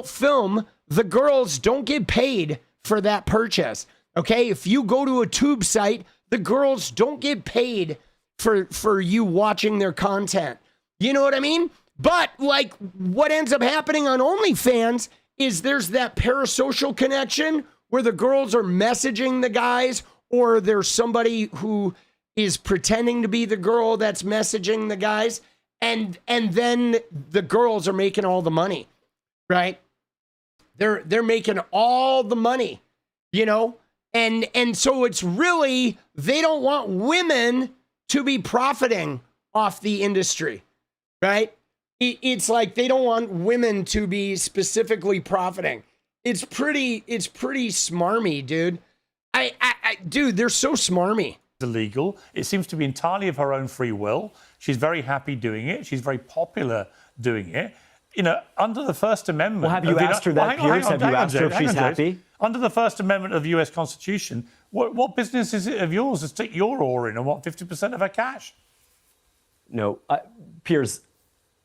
film, the girls don't get paid for that purchase, okay? If you go to a tube site, the girls don't get paid for you watching their content. You know what I mean? But, like, what ends up happening on OnlyFans is there's that parasocial connection where the girls are messaging the guys, or there's somebody who is pretending to be the girl that's messaging the guys, and then the girls are making all the money, right? They're making all the money, you know? And so it's really, they don't want women to be profiting off the industry, right? it's like they don't want women to be specifically profiting. It's pretty smarmy, dude. Dude, they're so smarmy. Illegal. It seems to be entirely of her own free will. She's very happy doing it. She's very popular doing it. You know, under the First Amendment... Well, have you asked her that, Piers? Have you asked her if she's happy? Under the First Amendment of the US Constitution, what business is it of yours to stick your oar in and want 50% of her cash? No. Piers,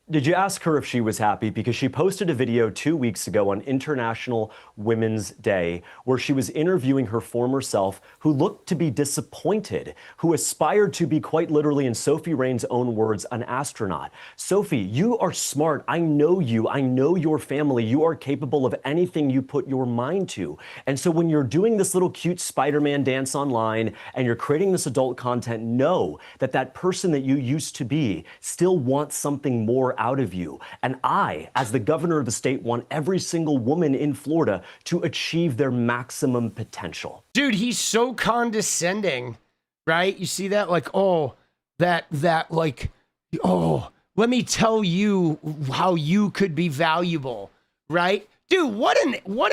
did you ask her if she was happy? Because she posted a video 2 weeks ago on International Women's Day where she was interviewing her former self, who looked to be disappointed, who aspired to be, quite literally, in Sophie Rain's own words, an astronaut. Sophie, you are smart. I know you. I know your family. You are capable of anything you put your mind to. And so when you're doing this little cute Spider-Man dance online and you're creating this adult content, know that that person that you used to be still wants something more out of you. And I, as the governor of the state, want every single woman in Florida to achieve their maximum potential. Dude, he's so condescending, right? You see that? Like, oh, that like, oh, let me tell you how you could be valuable, right? Dude, what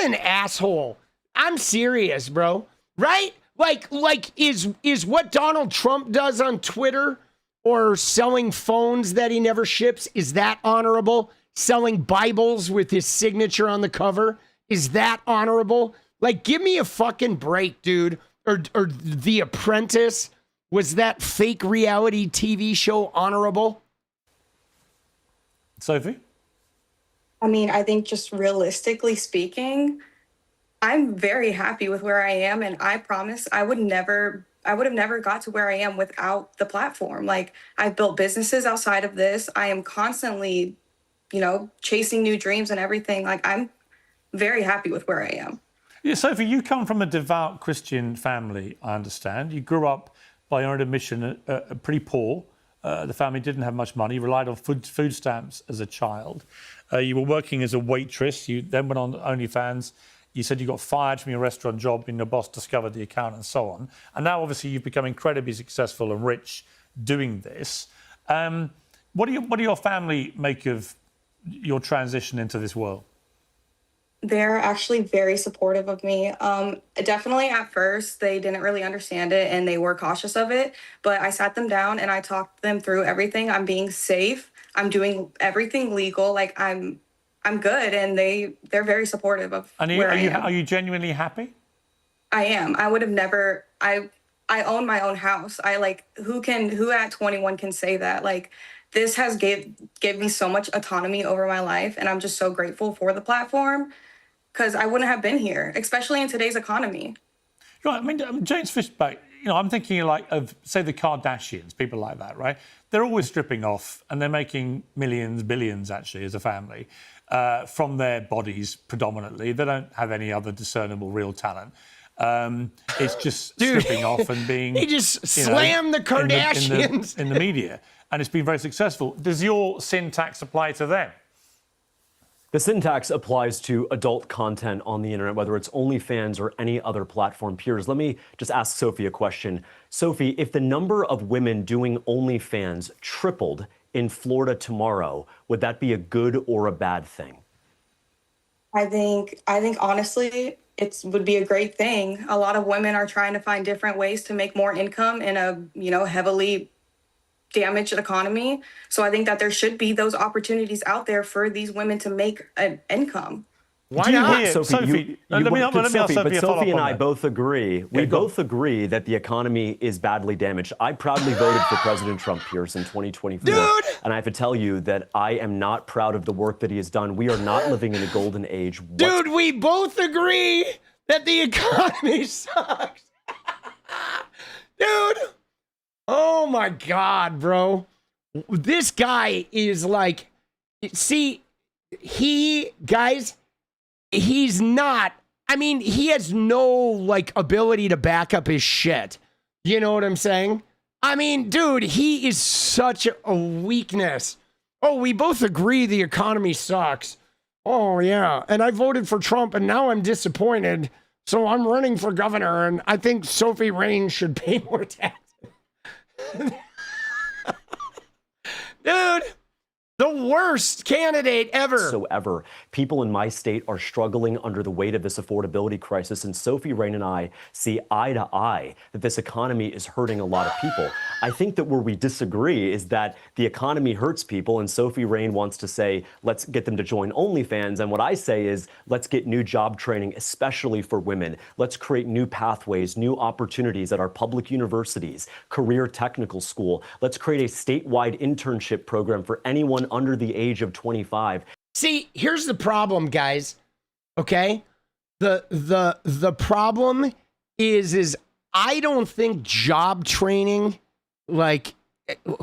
an asshole. I'm serious, bro. Right? Like is what Donald Trump does on Twitter or selling phones that he never ships, is that honorable? Selling Bibles with his signature on the cover, is that honorable? Like, give me a fucking break, dude. Or The Apprentice, was that fake reality TV show honorable? Sophie? I mean, I think just realistically speaking, I'm very happy with where I am, and I promise I would have never got to where I am without the platform. Like, I've built businesses outside of this. I am constantly, chasing new dreams and everything. Like, I'm very happy with where I am. Yeah, Sophie, you come from a devout Christian family, I understand. You grew up, by your own admission, pretty poor. The family didn't have much money, relied on food stamps as a child. You were working as a waitress. You then went on OnlyFans. You said you got fired from your restaurant job and your boss discovered the account and so on. And now, obviously, you've become incredibly successful and rich doing this. What do your family make of your transition into this world? They're actually very supportive of me. Definitely at first, they didn't really understand it and they were cautious of it. But I sat them down and I talked them through everything. I'm being safe. I'm doing everything legal. Like, I'm good, and they're very supportive of where I am. Are you genuinely happy? I am. I would have never. I own my own house. Who at 21 can say that? Like, this has gave me so much autonomy over my life, and I'm just so grateful for the platform, because I wouldn't have been here, especially in today's economy. Right. I mean, James Fishback. I'm thinking of, say, the Kardashians, people like that, right? They're always stripping off, and they're making millions, billions, actually, as a family, from their bodies predominantly. They don't have any other discernible real talent. It's just stripping off and being... He just slammed the Kardashians in the media, and it's been very successful. Does your sin tax apply to them? The sin tax applies to adult content on the internet, whether it's OnlyFans or any other platform. Piers, let me just ask Sophie a question. Sophie, if the number of women doing OnlyFans tripled in Florida tomorrow, would that be a good or a bad thing? I think honestly, it would be a great thing. A lot of women are trying to find different ways to make more income in a, heavily damaged economy. So I think that there should be those opportunities out there for these women to make an income. Why not? Sophie, let me ask Sophie but Sophie and I that. both agree. We both agree that the economy is badly damaged. I proudly voted for President Trump, Piers, in 2024. Dude! And I have to tell you that I am not proud of the work that he has done. We are not living in a golden age. Dude, we both agree that the economy sucks. Dude! Oh my God, bro. This guy is like, see, he's not, he has no ability to back up his shit. You know what I'm saying? Dude, he is such a weakness. Oh, we both agree the economy sucks. Oh yeah. And I voted for Trump and now I'm disappointed. So I'm running for governor and I think Sophie Rain should pay more taxes. Dude, the worst candidate ever. Whatsoever. People in my state are struggling under the weight of this affordability crisis, and Sophie, Rain, and I see eye to eye that this economy is hurting a lot of people. I think that where we disagree is that the economy hurts people, and Sophie Rain wants to say, let's get them to join OnlyFans, and what I say is, let's get new job training, especially for women. Let's create new pathways, new opportunities at our public universities, career technical school. Let's create a statewide internship program for anyone under the age of 25. See, here's the problem, guys. Okay? The problem is I don't think job training, like,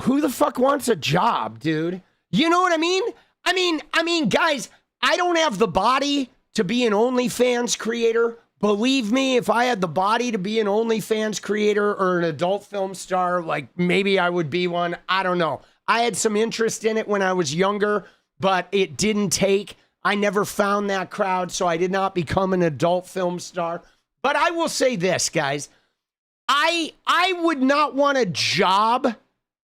who the fuck wants a job, dude? You know what I mean? I mean, guys, I don't have the body to be an OnlyFans creator. Believe me, if I had the body to be an OnlyFans creator or an adult film star, like maybe I would be one. I don't know. I had some interest in it when I was younger, but it didn't take. I never found that crowd, so I did not become an adult film star. But I will say this, guys. I would not want a job.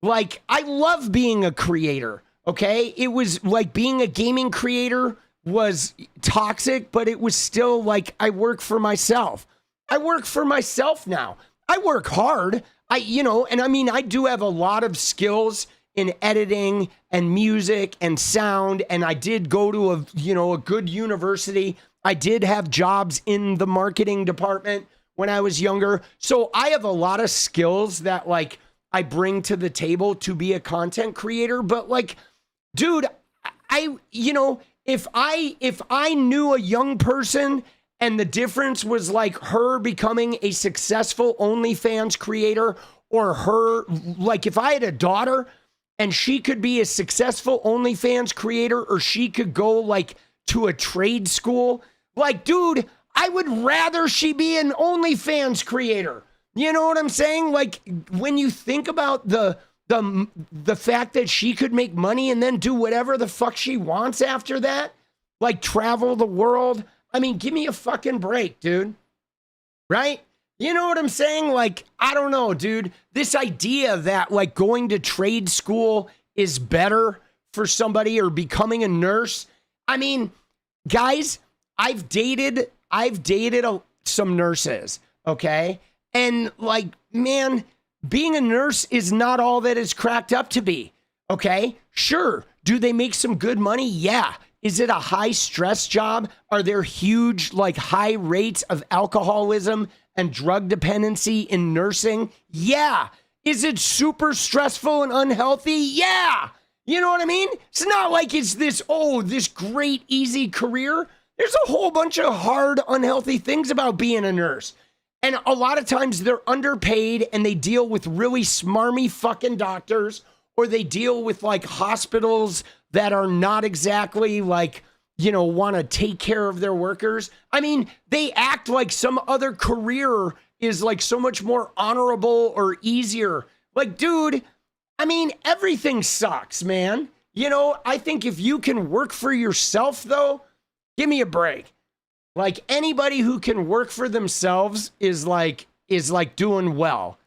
Like, I love being a creator, okay? It was like being a gaming creator was toxic, but it was still like I work for myself. I work for myself now. I work hard. And I mean, I do have a lot of skills in editing and music and sound, and I did go to a good university. I did have jobs in the marketing department when I was younger. So I have a lot of skills that like I bring to the table to be a content creator, but like, dude, if I knew a young person and the difference was like her becoming a successful OnlyFans creator, or her, like if I had a daughter and she could be a successful OnlyFans creator, or she could go like to a trade school, like, dude, I would rather she be an OnlyFans creator. You know what I'm saying? Like, when you think about the fact that she could make money and then do whatever the fuck she wants after that, like travel the world. I mean, give me a fucking break, dude. Right? You know what I'm saying? Like, I don't know, dude. This idea that like going to trade school is better for somebody, or becoming a nurse. I mean, guys, I've dated some nurses, okay? And like, man, being a nurse is not all that it's cracked up to be, okay? Sure. Do they make some good money? Yeah. Is it a high stress job? Are there huge, like high rates of alcoholism and drug dependency in nursing? Yeah. Is it super stressful and unhealthy? Yeah. You know what I mean? It's not like it's this great, easy career. There's a whole bunch of hard, unhealthy things about being a nurse. And a lot of times they're underpaid and they deal with really smarmy fucking doctors, or they deal with like hospitals that are not exactly like, want to take care of their workers. I mean, they act like some other career is like so much more honorable or easier. Like, dude, I mean, everything sucks, man. I think if you can work for yourself, though, give me a break. Like, anybody who can work for themselves is like doing well,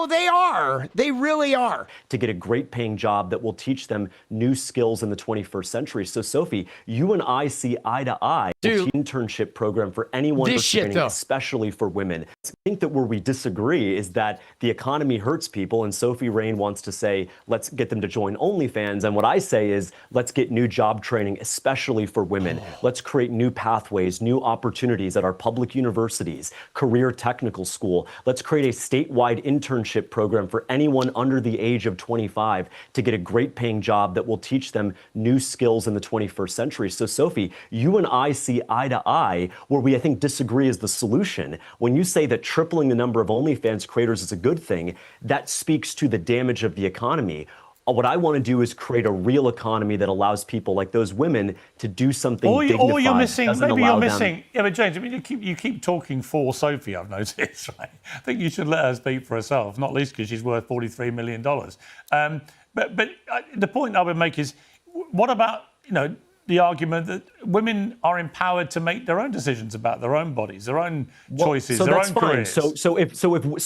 they are. They really are. To get a great paying job that will teach them new skills in the 21st century. So, Sophie, you and I see eye to eye. Dude, internship program for anyone, especially for women. I think that where we disagree is that the economy hurts people, and Sophie Rain wants to say, let's get them to join OnlyFans. And what I say is, let's get new job training, especially for women. Let's create new pathways, new opportunities at our public universities, career technical school. Let's create a statewide internship program for anyone under the age of 25 to get a great paying job that will teach them new skills in the 21st century. So, Sophie, you and I see eye to eye. Where we, I think, disagree is the solution. When you say that tripling the number of OnlyFans creators is a good thing, that speaks to the damage of the economy. What I want to do is create a real economy that allows people like those women to do something dignified. Or you're missing, yeah, but James, I mean, you keep talking for Sophie, I've noticed, right? I think you should let her speak for herself, not least because she's worth $43 million. But the point I would make is, what about, the argument that women are empowered to make their own decisions about their own bodies, their own choices, their own careers. So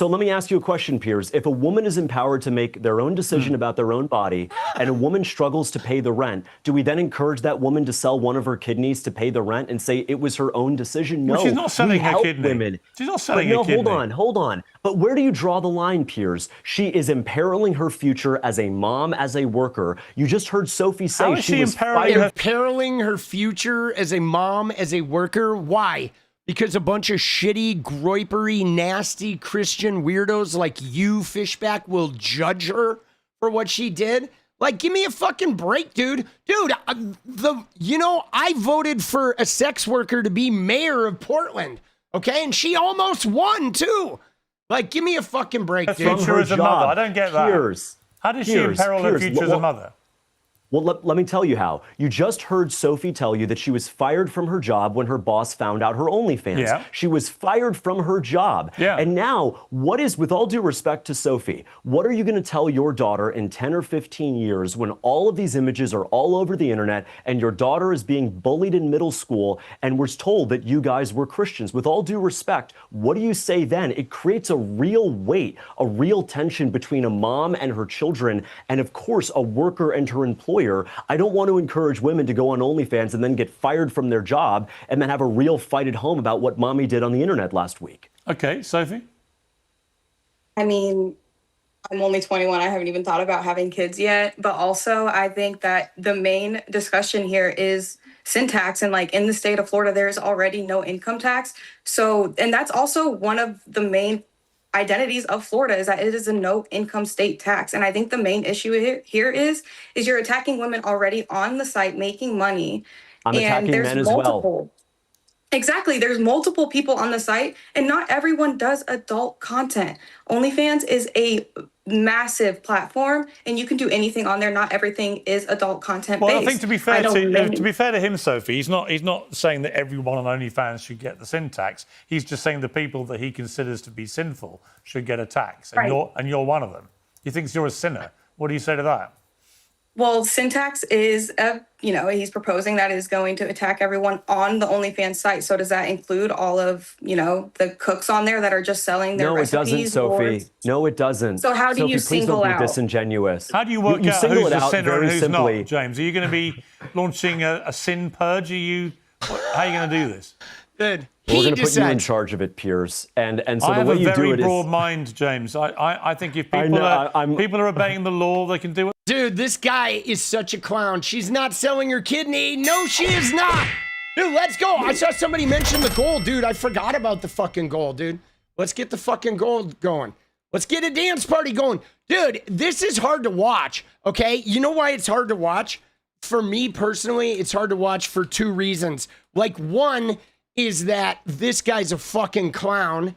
let me ask you a question, Piers. If a woman is empowered to make their own decision about their own body, and a woman struggles to pay the rent, do we then encourage that woman to sell one of her kidneys to pay the rent and say it was her own decision? No, well, she's not selling her kidney. Women. She's not selling her kidney. Hold on. But where do you draw the line, Piers? She is imperiling her future as a mom, as a worker. You just heard Sophie say she was imperiling her future as a mom, as a worker. Why? Because a bunch of shitty, groipery, nasty Christian weirdos like you, Fishback, will judge her for what she did? Like, give me a fucking break, dude. Dude, I voted for a sex worker to be mayor of Portland, okay? And she almost won, too. Like, give me a fucking break, dude. Future as a mother. I don't get that. Piers, how does she imperil her future as a mother? Well, let me tell you how. You just heard Sophie tell you that she was fired from her job when her boss found out her OnlyFans. Yeah. She was fired from her job. Yeah. And now, with all due respect to Sophie, what are you going to tell your daughter in 10 or 15 years when all of these images are all over the internet and your daughter is being bullied in middle school and was told that you guys were Christians? With all due respect, what do you say then? It creates a real weight, a real tension between a mom and her children, and of course, a worker and her employer. I don't want to encourage women to go on OnlyFans and then get fired from their job and then have a real fight at home about what mommy did on the internet last week. Okay, Sophie? I mean, I'm only 21. I haven't even thought about having kids yet. But also, I think that the main discussion here is sin tax. And like in the state of Florida, there's already no income tax. So, and that's also one of the main identities of Florida, is that it is a no income state tax. And I think the main issue here is you're attacking women already on the site making money. I'm attacking men as well. Exactly. There's multiple people on the site, and not everyone does adult content. OnlyFans is a massive platform, and you can do anything on there. Not everything is adult content based. Well, I think to be fair to him, Sophie, he's not saying that everyone on OnlyFans should get the sin tax. He's just saying the people that he considers to be sinful should get a tax, and you're one of them. He thinks you're a sinner. What do you say to that? Well, sin tax is, he's proposing that is going to attack everyone on the OnlyFans site. So does that include all of, the cooks on there that are just selling their recipes? No, it doesn't, Sophie. No, it doesn't. So how do you single out? Please don't be disingenuous. How do you work out who's a sinner and who's not, James? Are you going to be launching a sin purge? How are you going to do this? Good. We're going to put you in charge of it, Piers. And so the way you do it is... I have a very broad mind, James. I think if people are obeying the law, they can do it. Dude, this guy is such a clown. She's not selling her kidney. No, she is not. Dude, let's go. I saw somebody mention the goal, dude. I forgot about the fucking goal, dude. Let's get the fucking goal going. Let's get a dance party going. Dude, this is hard to watch, okay? You know why it's hard to watch? For me personally, it's hard to watch for two reasons. Like, one is that this guy's a fucking clown,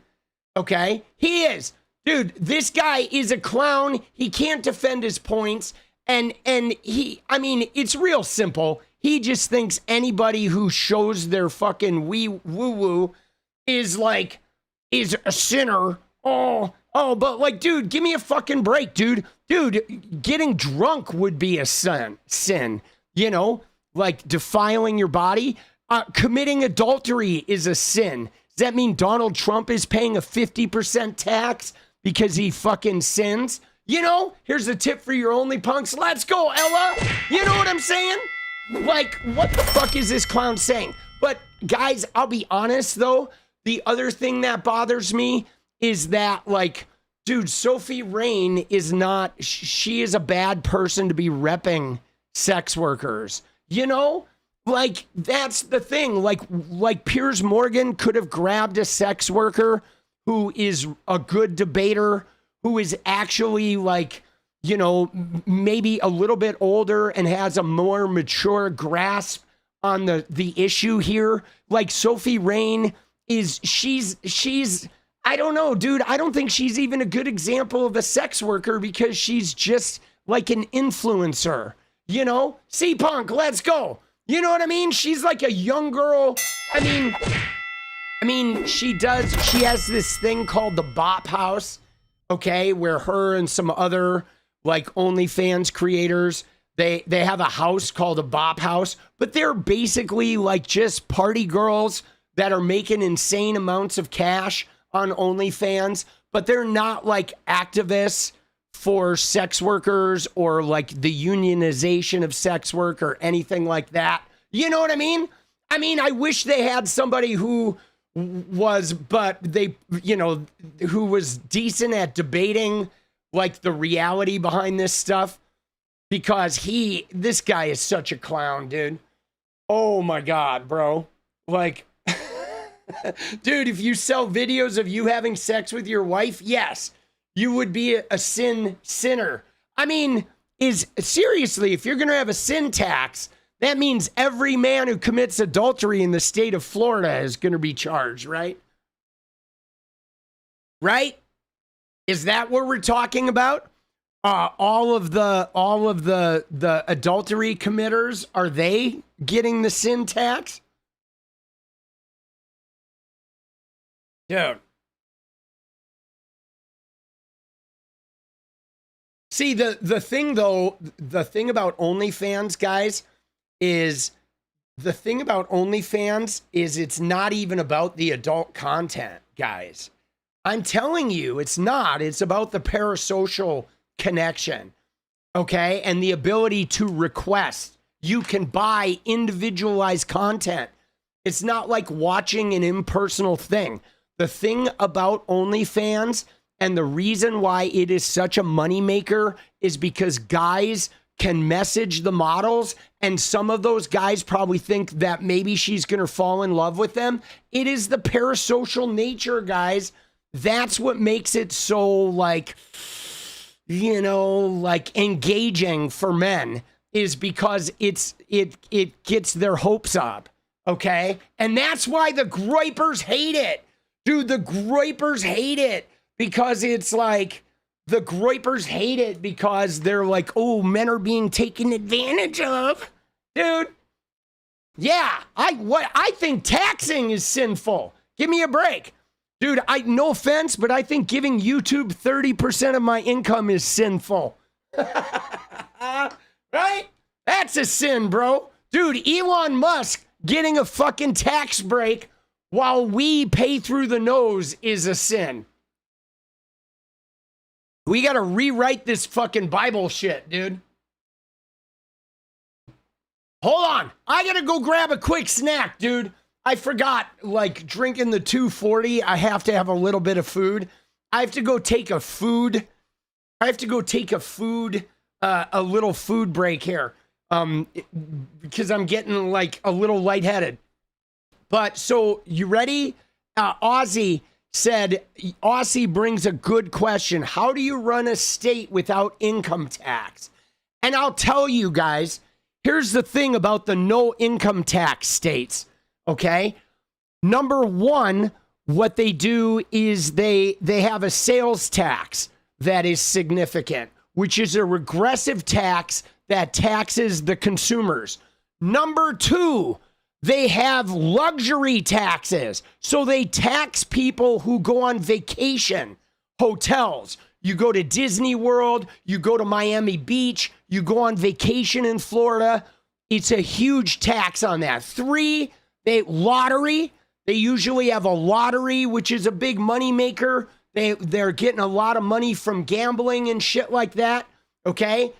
okay? He is. Dude, this guy is a clown. He can't defend his points. And it's real simple. He just thinks anybody who shows their fucking woo-woo is a sinner. Oh, but like, dude, give me a fucking break, dude. Dude, getting drunk would be a sin, like defiling your body. Committing adultery is a sin. Does that mean Donald Trump is paying a 50% tax because he fucking sins? Here's a tip for your only punks. Let's go, Ella. You know what I'm saying? Like, what the fuck is this clown saying? But guys, I'll be honest though. The other thing that bothers me is that, like, dude, Sophie Rain is not, she is a bad person to be repping sex workers. Like, that's the thing. Like Piers Morgan could have grabbed a sex worker who is a good debater, who is actually maybe a little bit older and has a more mature grasp on the issue here. Like Sophie Rain she's I don't know, dude. I don't think she's even a good example of a sex worker because she's just like an influencer, C-Punk, let's go. You know what I mean? She's like a young girl. I mean, she has this thing called the Bop House, okay, where her and some other like OnlyFans creators, They have a house called a bop house, but they're basically like just party girls that are making insane amounts of cash on OnlyFans, but they're not like activists for sex workers or like the unionization of sex work or anything like that. You know what I mean? I mean, I wish they had somebody who was, but they, you know, who was decent at debating like the reality behind this stuff, because this guy is such a clown, dude. Oh my God, bro. Like, dude, if you sell videos of you having sex with your wife, yes, you would be a sinner. I mean, seriously, if you're going to have a sin tax, that means every man who commits adultery in the state of Florida is going to be charged, right? Right? Is that what we're talking about? All of the adultery committers, are they getting the sin tax? Dude. See, the thing though, the thing about OnlyFans, guys, is it's not even about the adult content, guys. I'm telling you, it's not. It's about the parasocial connection, okay? And the ability to request. You can buy individualized content. It's not like watching an impersonal thing. The thing about OnlyFans and the reason why it is such a moneymaker is because guys can message the models, and some of those guys probably think that maybe she's going to fall in love with them. It is the parasocial nature, guys. That's what makes it so, like, you know, like engaging for men, is because it gets their hopes up, okay? And that's why the gripers hate it. Dude, the gripers hate it because it's like, the gripers hate it because they're like, oh, men are being taken advantage of. Dude, yeah, I think taxing is sinful. Give me a break. Dude, no offense, but I think giving YouTube 30% of my income is sinful. Right? That's a sin, bro. Dude, Elon Musk getting a fucking tax break while we pay through the nose is a sin. We got to rewrite this fucking Bible shit, dude. Hold on. I got to go grab a quick snack, dude. I forgot, like, drinking the 240, I have to have a little bit of food. I have to go take a little food break here. Because I'm getting, like, a little lightheaded. But, so, you ready? 𝗙𝗎𝗍𝗍 said, 𝗙𝗎𝗍 brings a good question. How do you run a state without income tax? And I'll tell you guys, here's the thing about the no income tax states, okay? Number one, what they do is they have a sales tax that is significant, which is a regressive tax that taxes the consumers. Number two, they have luxury taxes. So they tax people who go on vacation, hotels. You go to Disney World, you go to Miami Beach, you go on vacation in Florida. It's a huge tax on that. Three, lottery. They usually have a lottery, which is a big money maker. They're getting a lot of money from gambling and shit like that. Okay?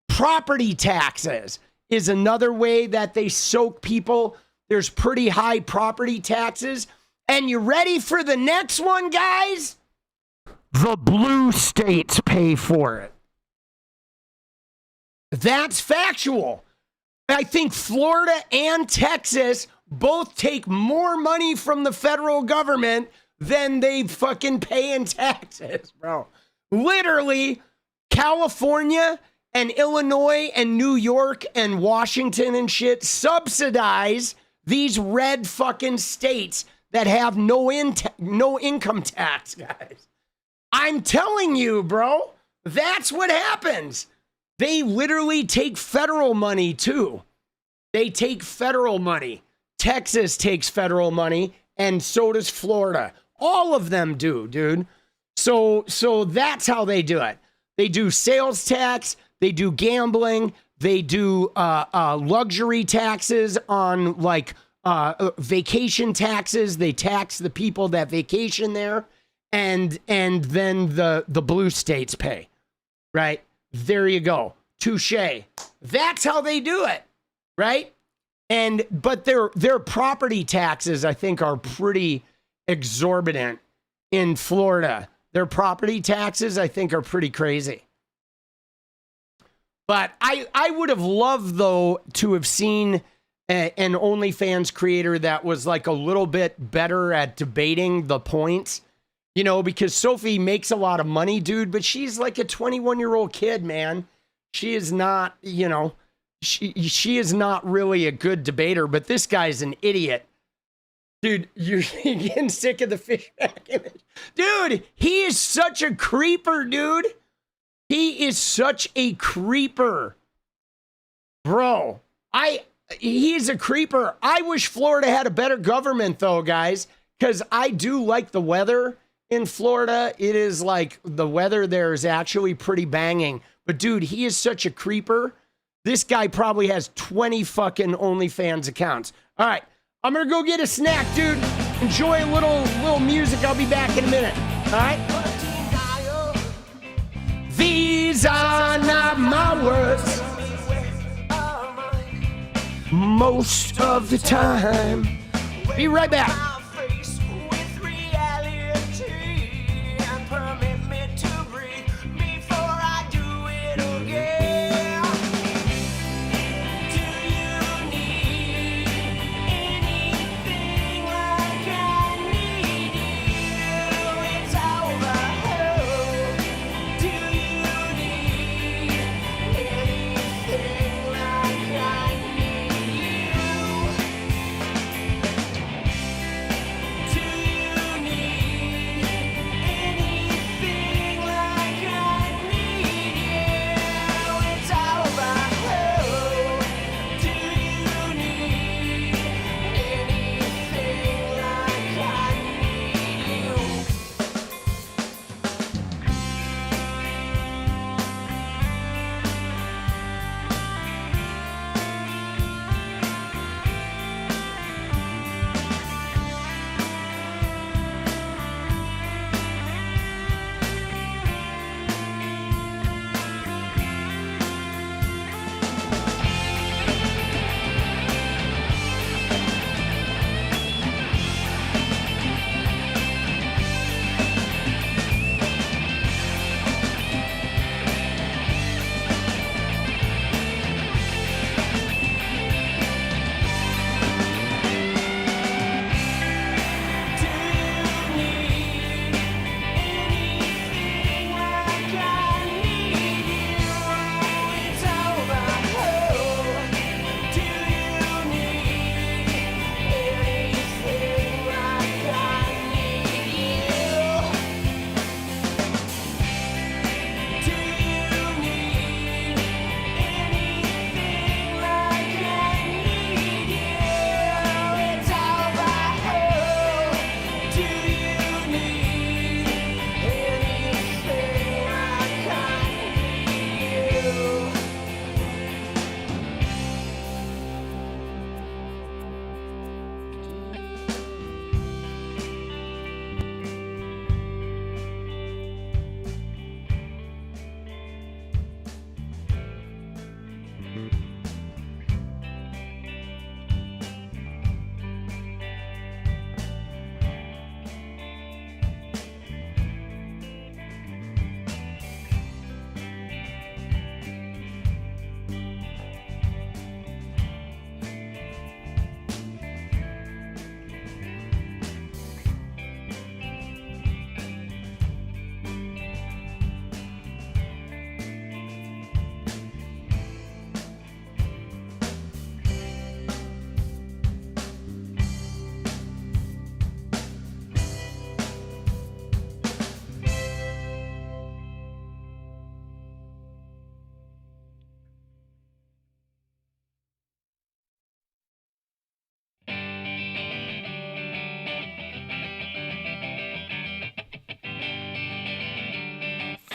Property taxes is another way that they soak people. There's pretty high property taxes. And you ready for the next one, guys? The blue states pay for it. That's factual. I think Florida and Texas both take more money from the federal government than they fucking pay in taxes, bro. Literally, California and Illinois and New York and Washington and shit subsidize these red fucking states that have no income tax, guys. I'm telling you, bro, that's what happens. They literally take federal money too. They take federal money. Texas takes federal money, and so does Florida. All of them do, dude. So that's how they do it. They do sales tax. They do gambling. They do luxury taxes on like vacation taxes. They tax the people that vacation there, and then the blue states pay. Right? There you go. Touche. That's how they do it. Right? But their property taxes, I think, are pretty exorbitant in Florida. Their property taxes, I think, are pretty crazy. But I would have loved, though, to have seen an OnlyFans creator that was like a little bit better at debating the points, you know, because Sophie makes a lot of money, dude, but she's like a 21-year-old kid, man. She is not, you know, she is not really a good debater, but this guy's an idiot. Dude, you're getting sick of the fishback image. Dude, he is such a creeper, dude. He is such a creeper. Bro, he's a creeper. I wish Florida had a better government, though, guys, because I do like the weather in Florida. It is like the weather there is actually pretty banging. But, dude, he is such a creeper. This guy probably has 20 fucking OnlyFans accounts. All right, I'm going to go get a snack, dude. Enjoy a little music. I'll be back in a minute. All right? These are not my words. Most of the time. Be right back.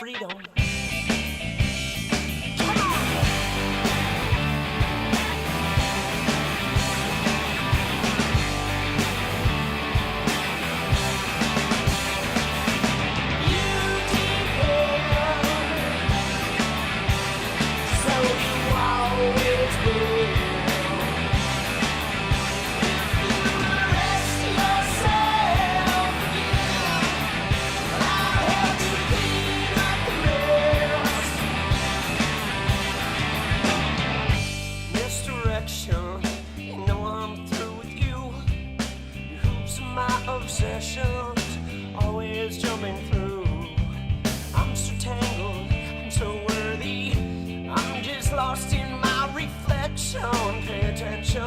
freedom. Come lost in my reflection. Pay attention.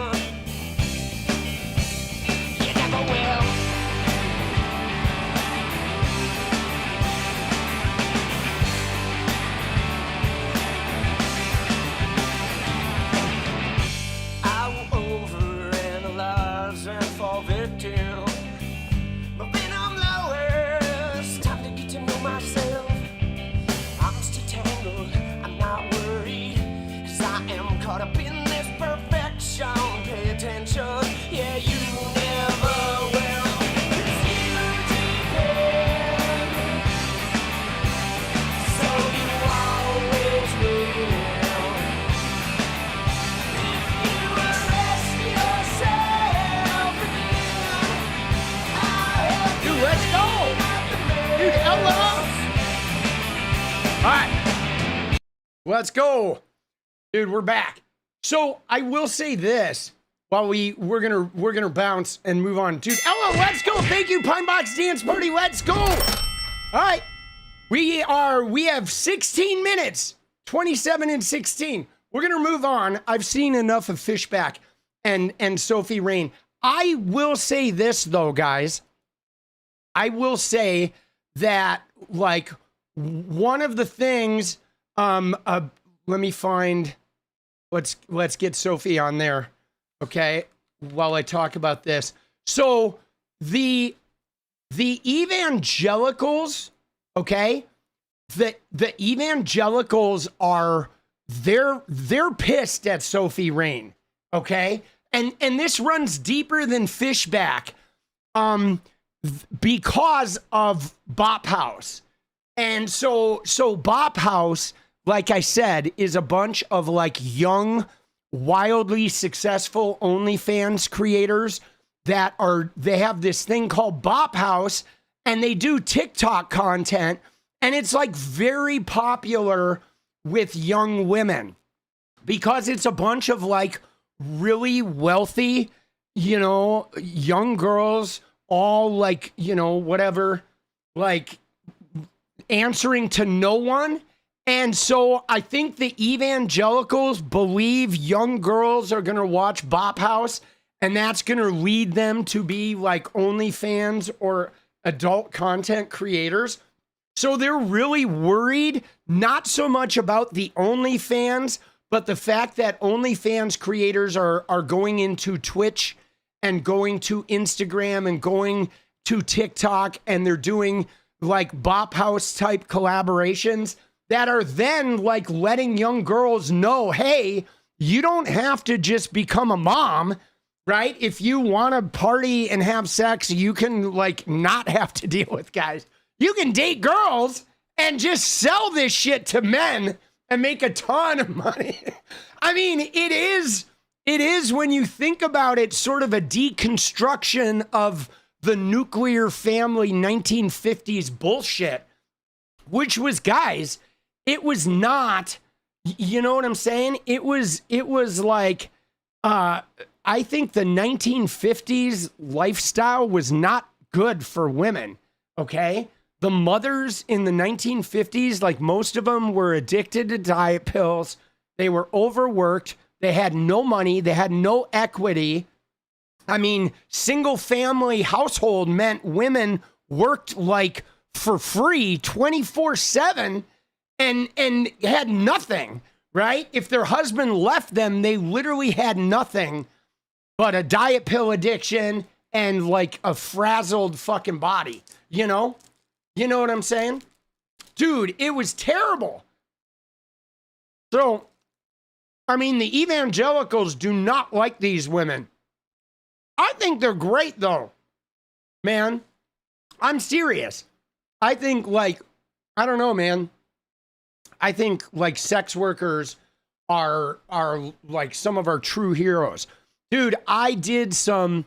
You never will. I will overanalyze and fall victim. But when I'm lowest, time to get to know myself. I'm still tangled, I'm not worried, 'cause I am caught up in this perfection. Pay attention, yeah, you never will. 'Cause you depend, so you always will. If you arrest yourself again, I'll help Dude, you let's go. Dude, hello. All right, let's go, dude. We're back. So I will say this while we're gonna bounce and move on, dude. Hello, let's go. Thank you, Pine Box Dance Party. Let's go. All right, we have 16 minutes, 27 and 16. We're gonna move on. I've seen enough of Fishback and Sophie Rain. I will say this though, guys. I will say that like one of the things, let me find, let's get Sophie on there, okay, while I talk about this. So the evangelicals, okay, the evangelicals are, they're pissed at Sophie Rain, okay, and this runs deeper than Fishback, because of Bop House. And so Bop House, like I said, is a bunch of like young, wildly successful OnlyFans creators that they have this thing called Bop House, and they do TikTok content, and it's like very popular with young women because it's a bunch of like really wealthy, you know, young girls, all like, you know, whatever, like answering to no one. And so I think the evangelicals believe young girls are going to watch Bop House, and that's going to lead them to be like OnlyFans or adult content creators. So they're really worried, not so much about the OnlyFans, but the fact that OnlyFans creators are going into Twitch and going to Instagram and going to TikTok, and they're doing like Bop House type collaborations that are then like letting young girls know, hey, you don't have to just become a mom, right? If you want to party and have sex, you can like not have to deal with guys. You can date girls and just sell this shit to men and make a ton of money. I mean, it is when you think about it, sort of a deconstruction of the nuclear family 1950s bullshit, which was, guys, it was not, you know what I'm saying? It was like, I think the 1950s lifestyle was not good for women, okay? The mothers in the 1950s, like most of them were addicted to diet pills. They were overworked. They had no money. They had no equity. I mean, single family household meant women worked like for free 24/7 and had nothing, right? If their husband left them, they literally had nothing but a diet pill addiction and like a frazzled fucking body, you know? You know what I'm saying? Dude, it was terrible. So, I mean, the evangelicals do not like these women. I think they're great, though. Man, I'm serious. I think, like, I don't know, man. I think, like, sex workers are like some of our true heroes. Dude, I did some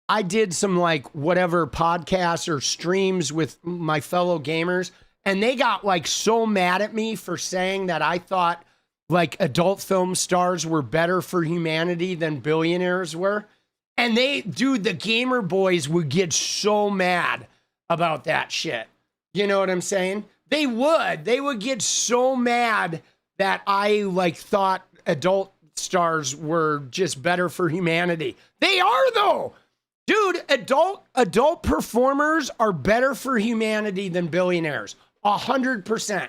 like whatever podcasts or streams with my fellow gamers, and they got like so mad at me for saying that I thought like adult film stars were better for humanity than billionaires were. And the gamer boys would get so mad about that shit. You know what I'm saying? They would get so mad that I like thought adult stars were just better for humanity. They are, though. Dude, adult performers are better for humanity than billionaires. 100%.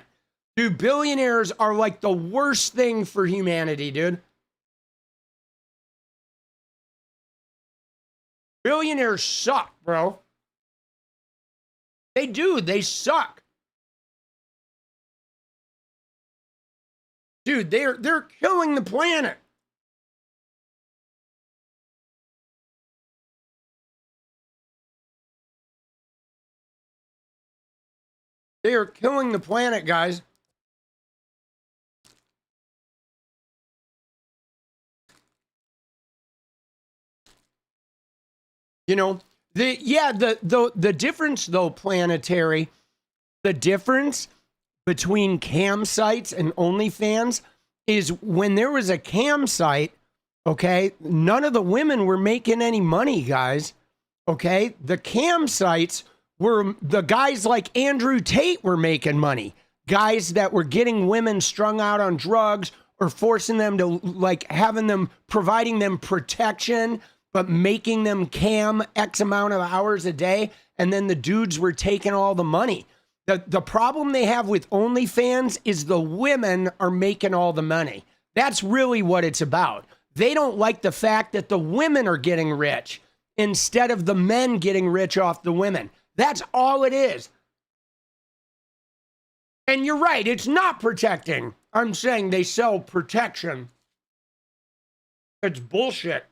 Dude, billionaires are like the worst thing for humanity, dude. Billionaires suck, bro. They do. They suck. Dude, they're killing the planet. They are killing the planet, guys. You know, the difference though, Planetary, the difference between cam sites and OnlyFans is when there was a cam site, okay, none of the women were making any money, guys. Okay, the cam sites were the guys like Andrew Tate were making money. Guys that were getting women strung out on drugs or forcing them to, like, having them, providing them protection, but making them cam X amount of hours a day. And then the dudes were taking all the money. The problem they have with OnlyFans is the women are making all the money. That's really what it's about. They don't like the fact that the women are getting rich instead of the men getting rich off the women. That's all it is. And you're right, it's not protecting. I'm saying they sell protection. It's bullshit.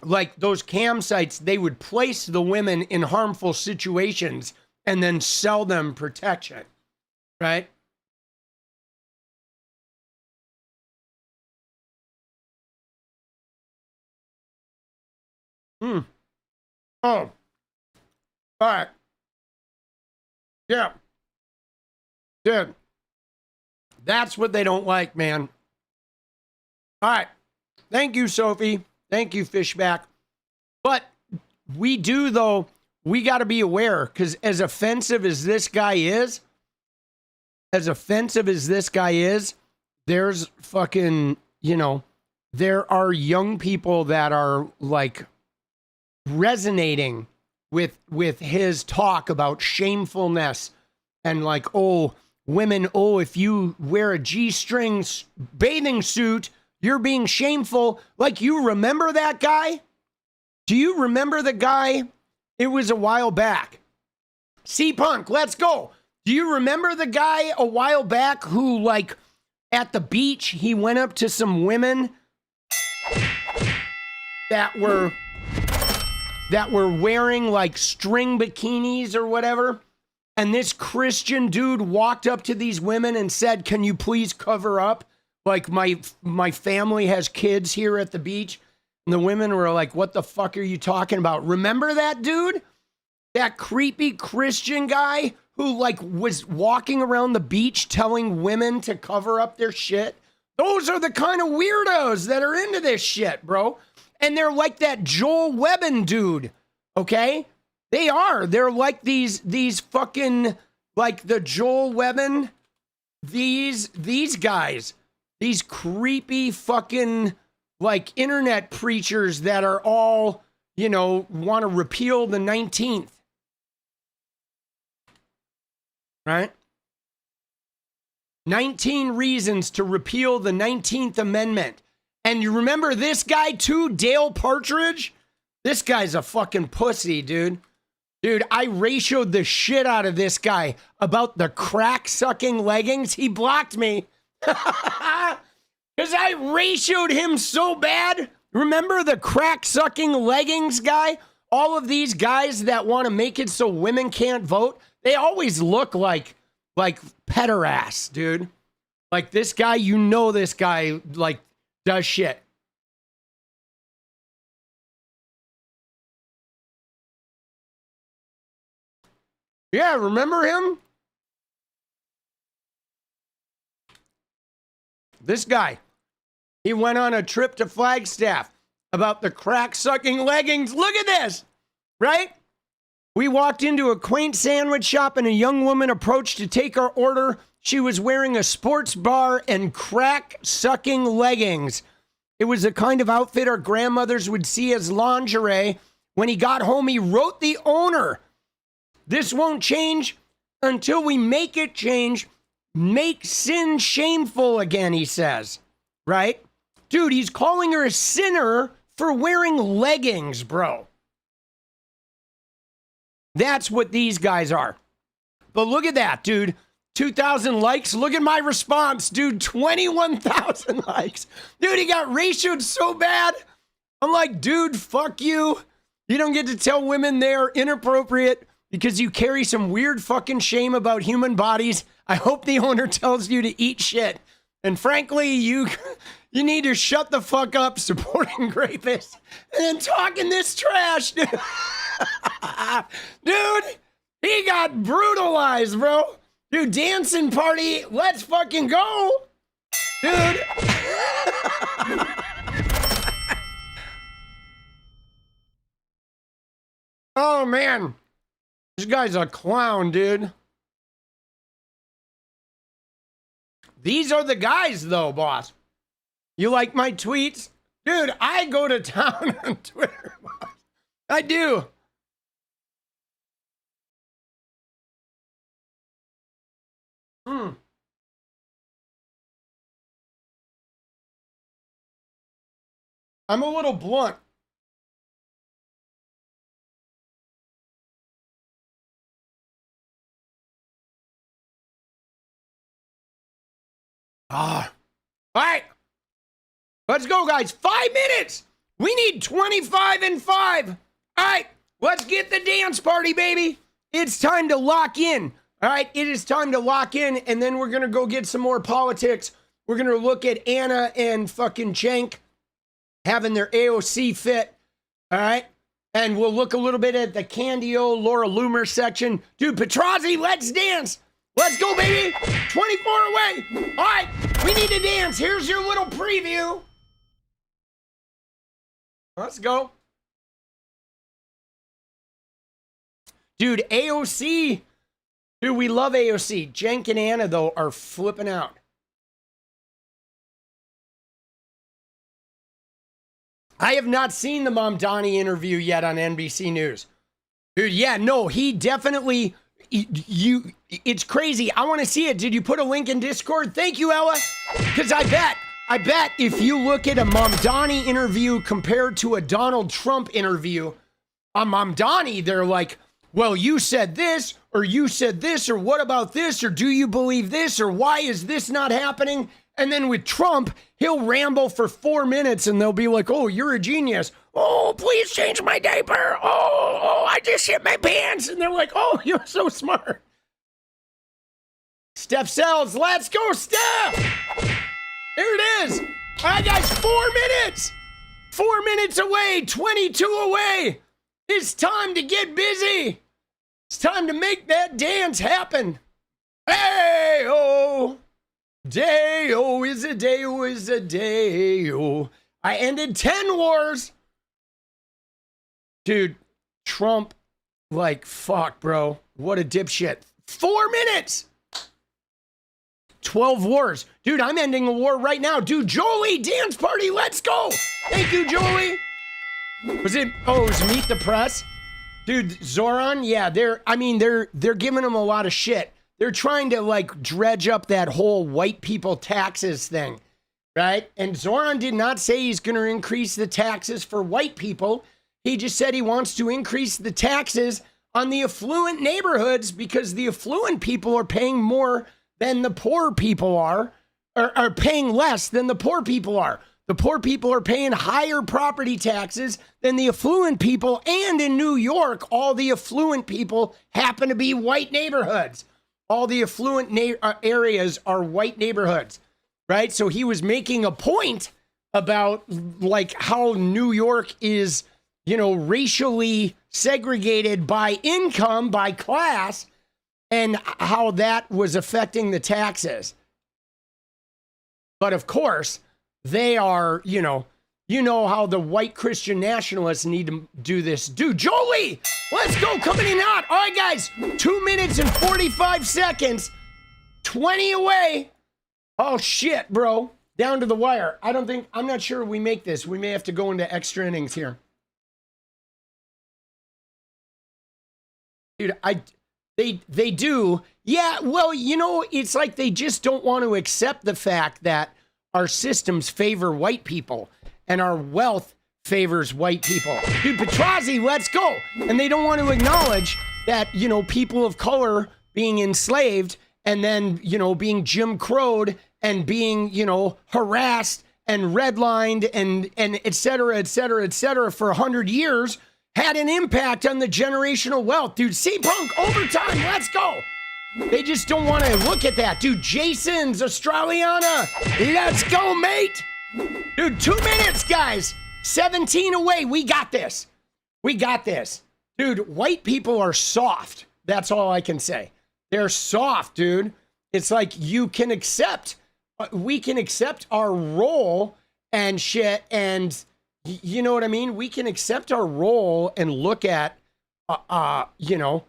Like those cam sites, they would place the women in harmful situations and then sell them protection, right? Oh. All right. Yeah. Dude. That's what they don't like, man. All right. Thank you, Sophie. Thank you, Fishback. But we do, though, we got to be aware, because as offensive as this guy is, there's fucking, you know, there are young people that are, like, resonating with his talk about shamefulness and, like, oh, women, oh, if you wear a G-string bathing suit, you're being shameful. Like, you remember that guy? Do you remember the guy? It was a while back. 𝗙Punk, let's go. Do you remember the guy a while back who, like, at the beach, he went up to some women that were wearing, like, string bikinis or whatever? And this Christian dude walked up to these women and said, can you please cover up? Like, my family has kids here at the beach. And the women were like, what the fuck are you talking about? Remember that dude? That creepy Christian guy who, like, was walking around the beach telling women to cover up their shit? Those are the kind of weirdos that are into this shit, bro. And they're like that Joel Webben dude, okay? They are. They're like these fucking, like the Joel Webben, these guys. These creepy fucking, like, internet preachers that are all, you know, want to repeal the 19th. Right? 19 reasons to repeal the 19th Amendment. And you remember this guy too, Dale Partridge? This guy's a fucking pussy, dude. Dude, I ratioed the shit out of this guy about the crack-sucking leggings. He blocked me. Because I ratioed him so bad. Remember the crack-sucking leggings guy? All of these guys that want to make it so women can't vote, they always look like pederass, dude. Like this guy, you know this guy, like, does shit. Yeah, remember him? This guy. He went on a trip to Flagstaff about the crack-sucking leggings. Look at this, right? We walked into a quaint sandwich shop and a young woman approached to take our order. She was wearing a sports bar and crack-sucking leggings. It was the kind of outfit our grandmothers would see as lingerie. When he got home, he wrote the owner, "This won't change until we make it change. Make sin shameful again," he says. Right? Dude, he's calling her a sinner for wearing leggings, bro. That's what these guys are. But look at that, dude. 2,000 likes. Look at my response, dude. 21,000 likes. Dude, he got ratioed so bad. I'm like, dude, fuck you. You don't get to tell women they're inappropriate because you carry some weird fucking shame about human bodies. I hope the owner tells you to eat shit. And frankly, you need to shut the fuck up supporting rapists and then talking this trash, dude. Dude, he got brutalized, bro. Dude, dancing party, let's fucking go. Dude. Oh, man. This guy's a clown, dude. These are the guys, though, boss. You like my tweets? Dude, I go to town on Twitter, boss. I do. I'm a little blunt. All right. Let's go, guys. 5 minutes. We need 25 and 5. All right. Let's get the dance party, baby. It's time to lock in. All right. It is time to lock in, and then we're going to go get some more politics. We're going to look at Anna and fucking Cenk having their AOC fit. All right. And we'll look a little bit at the Candio, Laura Loomer section. Dude, 𝗙𝗏𝗏𝗏, let's dance. Let's go, baby. 24 away. All right. We need to dance. Here's your little preview. Let's go. Dude, AOC. Dude, we love AOC. Cenk and Anna, though, are flipping out. I have not seen the Mamdani interview yet on NBC News. Dude, yeah, no, he definitely... It's crazy. I want to see it. Did you put a link in Discord? Thank you, Ella. Because I bet if you look at a Mamdani interview compared to a Donald Trump interview, on Mamdani, they're like, well, you said this, or you said this, or what about this, or do you believe this, or why is this not happening? And then with Trump, he'll ramble for 4 minutes and they'll be like, oh, you're a genius. Oh, please change my diaper. Oh, I just shit my pants. And they're like, oh, you're so smart. Steph Sells, let's go, Steph. There it is. All right, guys, 4 minutes. 4 minutes away, 22 away. It's time to get busy. It's time to make that dance happen. Hey, oh. Day-o is a day-o is a day-o. I ended 10 wars. Dude, Trump, like, fuck, bro. What a dipshit. 4 minutes. 12 wars. Dude, I'm ending a war right now. Dude, Jolie, dance party, let's go. Thank you, Jolie. Was it Meet the Press? Dude, Zoran, yeah, they're giving him a lot of shit. They're trying to, like, dredge up that whole white people taxes thing, right? And Zoran did not say he's going to increase the taxes for white people. He just said he wants to increase the taxes on the affluent neighborhoods because the affluent people are paying more than the poor people are paying less than the poor people are. The poor people are paying higher property taxes than the affluent people. And in New York, all the affluent people happen to be white neighborhoods. All the affluent areas are white neighborhoods, right? So he was making a point about like how New York is, racially segregated by income, by class, and how that was affecting the taxes. But of course, they are, you know how the white Christian nationalists need to do this. Dude, Jolie, let's go, coming in hot. All right, guys, 2 minutes and 45 seconds. 20 away. Oh, shit, bro. Down to the wire. I'm not sure we make this. We may have to go into extra innings here. Dude, they do. Yeah, well, you know, it's like they just don't want to accept the fact that our systems favor white people and our wealth favors white people. Dude, 𝗙𝗏𝗏𝗏𝗏𝗏, let's go. And they don't want to acknowledge that, you know, people of color being enslaved and then, you know, being Jim Crowed and being, you know, harassed and redlined and et cetera, et cetera, et cetera for 100 years had an impact on the generational wealth. Dude, 𝗙𝗋𝗆unk, overtime, let's go. They just don't want to look at that. Dude, Jason's Australiana, let's go, mate. Dude, 2 minutes, guys. 17 away, we got this. We got this. Dude, white people are soft. That's all I can say. They're soft, dude. It's like you can accept, we can accept our role and shit, and you know what I mean? We can accept our role and look at, you know,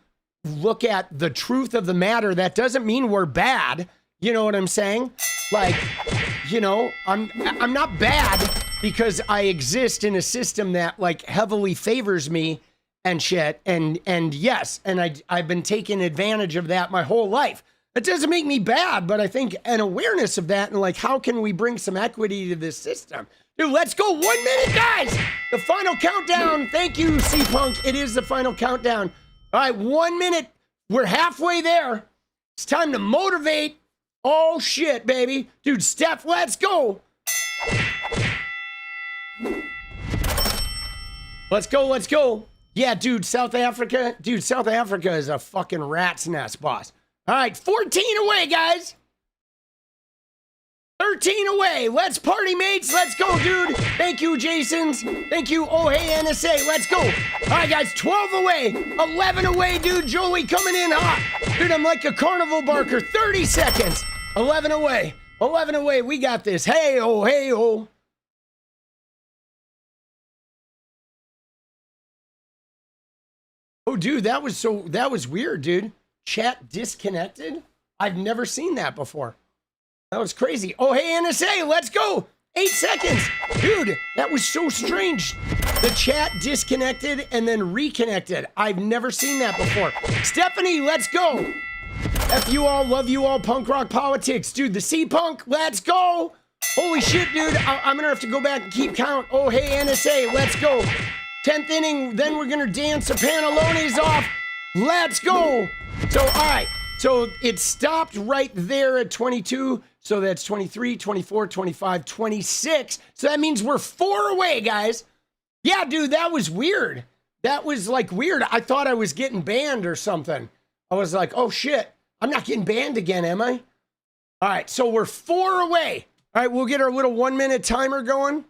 look at the truth of the matter. That doesn't mean we're bad. You know what I'm saying? Like, you know, I'm not bad because I exist in a system that like heavily favors me and shit. And yes, and I've been taking advantage of that my whole life. It doesn't make me bad, but I think an awareness of that and like, how can we bring some equity to this system? Dude, let's go. 1 minute, guys. The final countdown. Thank you, 𝗙𝗋𝗆unk. It is the final countdown. All right, 1 minute. We're halfway there. It's time to motivate. Oh, shit, baby. Dude, Steph, let's go. Let's go, let's go. Yeah, dude, South Africa. Dude, South Africa is a fucking rat's nest, boss. All right, 14 away, guys. 13 away. Let's party, mates. Let's go, dude. Thank you, Jasons. Thank you. Oh, hey, NSA. Let's go. All right, guys. 12 away. 11 away, dude. Joey coming in hot. Dude, I'm like a carnival barker. 30 seconds. 11 away. 11 away. We got this. Hey, oh, hey, oh. Oh, dude, that was weird, dude. Chat disconnected? I've never seen that before. That was crazy. Oh, hey, NSA, let's go. 8 seconds. Dude, that was so strange. The chat disconnected and then reconnected. I've never seen that before. Stephanie, let's go. F you all, love you all, punk rock politics. Dude, the 𝗙𝗋𝗆unk, let's go. Holy shit, dude. I'm going to have to go back and keep count. Oh, hey, NSA, let's go. 10th inning, then we're going to dance the Pantaloni's off. Let's go. So, all right. So it stopped right there at 22. So that's 23, 24, 25, 26. So that means we're 4 away, guys. Yeah, dude, that was weird. That was like weird. I thought I was getting banned or something. I was like, oh shit, I'm not getting banned again, am I? All right, so we're 4 away. All right, we'll get our little 1 minute timer going.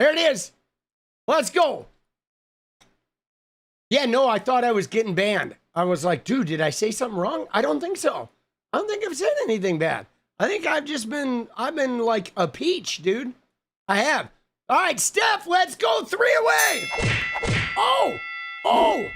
There it is. Let's go. Yeah, no, I thought I was getting banned. I was like, dude, did I say something wrong? I don't think so. I don't think I've said anything bad. I think I've been like a peach, dude. I have. All right, Steph, let's go. 3 away. Oh, oh.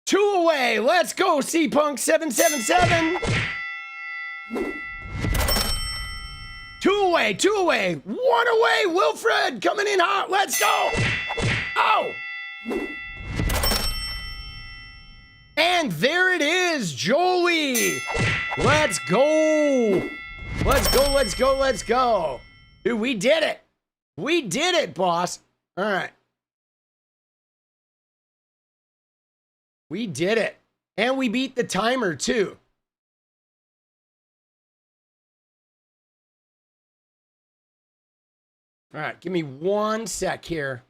Two away. Let's go, 𝗙𝗋𝗆unk 777. 2 away, 2 away, 1 away. Wilfred coming in hot. Let's go. Oh. And there it is, Jolie. Let's go. Let's go, let's go, let's go. Dude, we did it. We did it, boss. All right. We did it. And we beat the timer, too. All right, give me 1 sec here.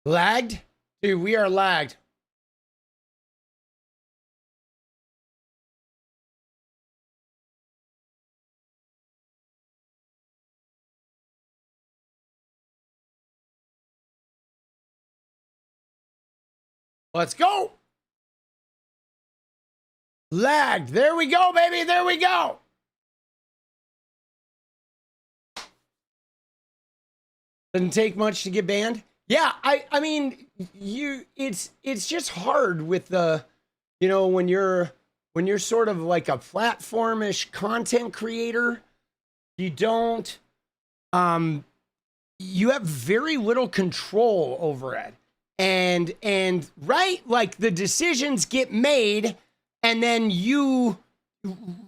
Lagged? Dude, we are lagged. Let's go. Lagged. There we go, baby. There we go. Doesn't take much to get banned. Yeah, I mean, it's just hard with the, you know, when you're sort of like a platformish content creator, you don't, you have very little control over it. And right, like the decisions get made and then you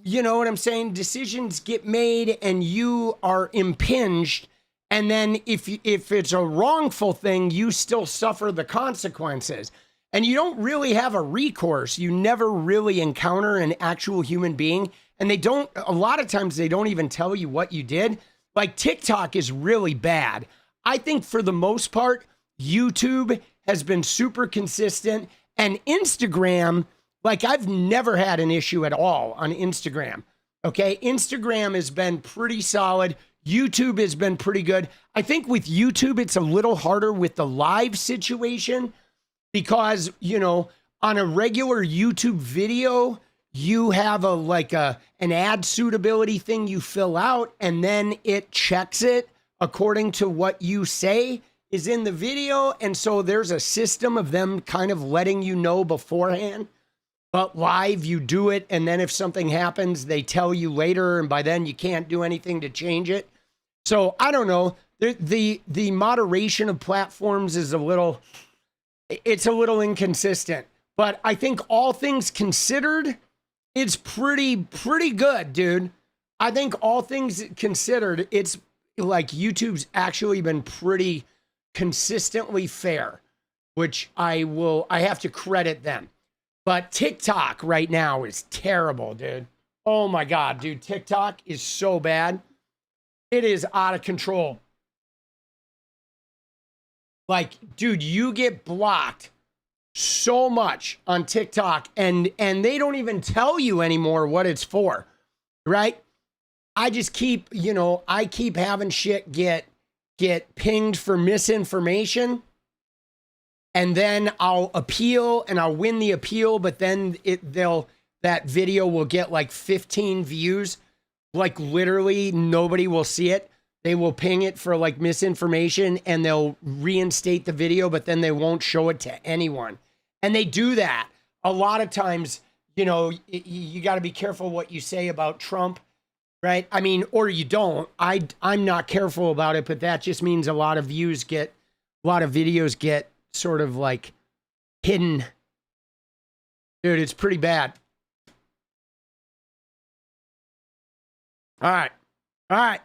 know what I'm saying? Decisions get made and you are impinged. And then if it's a wrongful thing, you still suffer the consequences. And you don't really have a recourse. You never really encounter an actual human being. And a lot of times they don't even tell you what you did. Like TikTok is really bad. I think for the most part, YouTube has been super consistent. And Instagram, like I've never had an issue at all on Instagram. Okay, Instagram has been pretty solid. YouTube has been pretty good. I think with YouTube, it's a little harder with the live situation because, you know, on a regular YouTube video, you have an ad suitability thing you fill out and then it checks it according to what you say is in the video. And so there's a system of them kind of letting you know beforehand. But live, you do it, and then if something happens, they tell you later, and by then you can't do anything to change it. So I don't know. The moderation of platforms is a little inconsistent. But I think all things considered, it's pretty good, dude. I think all things considered, it's like YouTube's actually been pretty consistently fair, which I have to credit them. But TikTok right now is terrible, dude. Oh my God, dude. TikTok is so bad. It is out of control. Like, dude, you get blocked so much on TikTok and they don't even tell you anymore what it's for, right? I just keep, you know, I keep having shit get pinged for misinformation. And then I'll appeal and I'll win the appeal, but then that video will get like 15 views. Like literally nobody will see it. They will ping it for like misinformation and they'll reinstate the video, but then they won't show it to anyone. And they do that a lot of times. You know, you got to be careful what you say about Trump, right? I mean, or you don't. I'm not careful about it, but that just means a lot of videos get sort of like hidden. Dude, it's pretty bad. All right.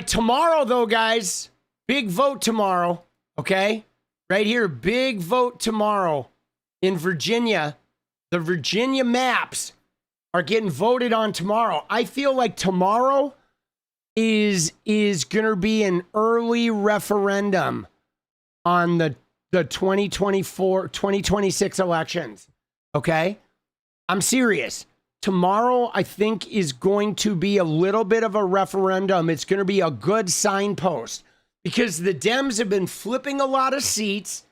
Tomorrow though, guys, big vote tomorrow. Okay. Right here. Big vote tomorrow in Virginia. The Virginia maps are getting voted on tomorrow. I feel like tomorrow is going to be an early referendum on the 2026 elections. Okay? I'm serious. Tomorrow, I think, is going to be a little bit of a referendum. It's going to be a good signpost because the Dems have been flipping a lot of seats.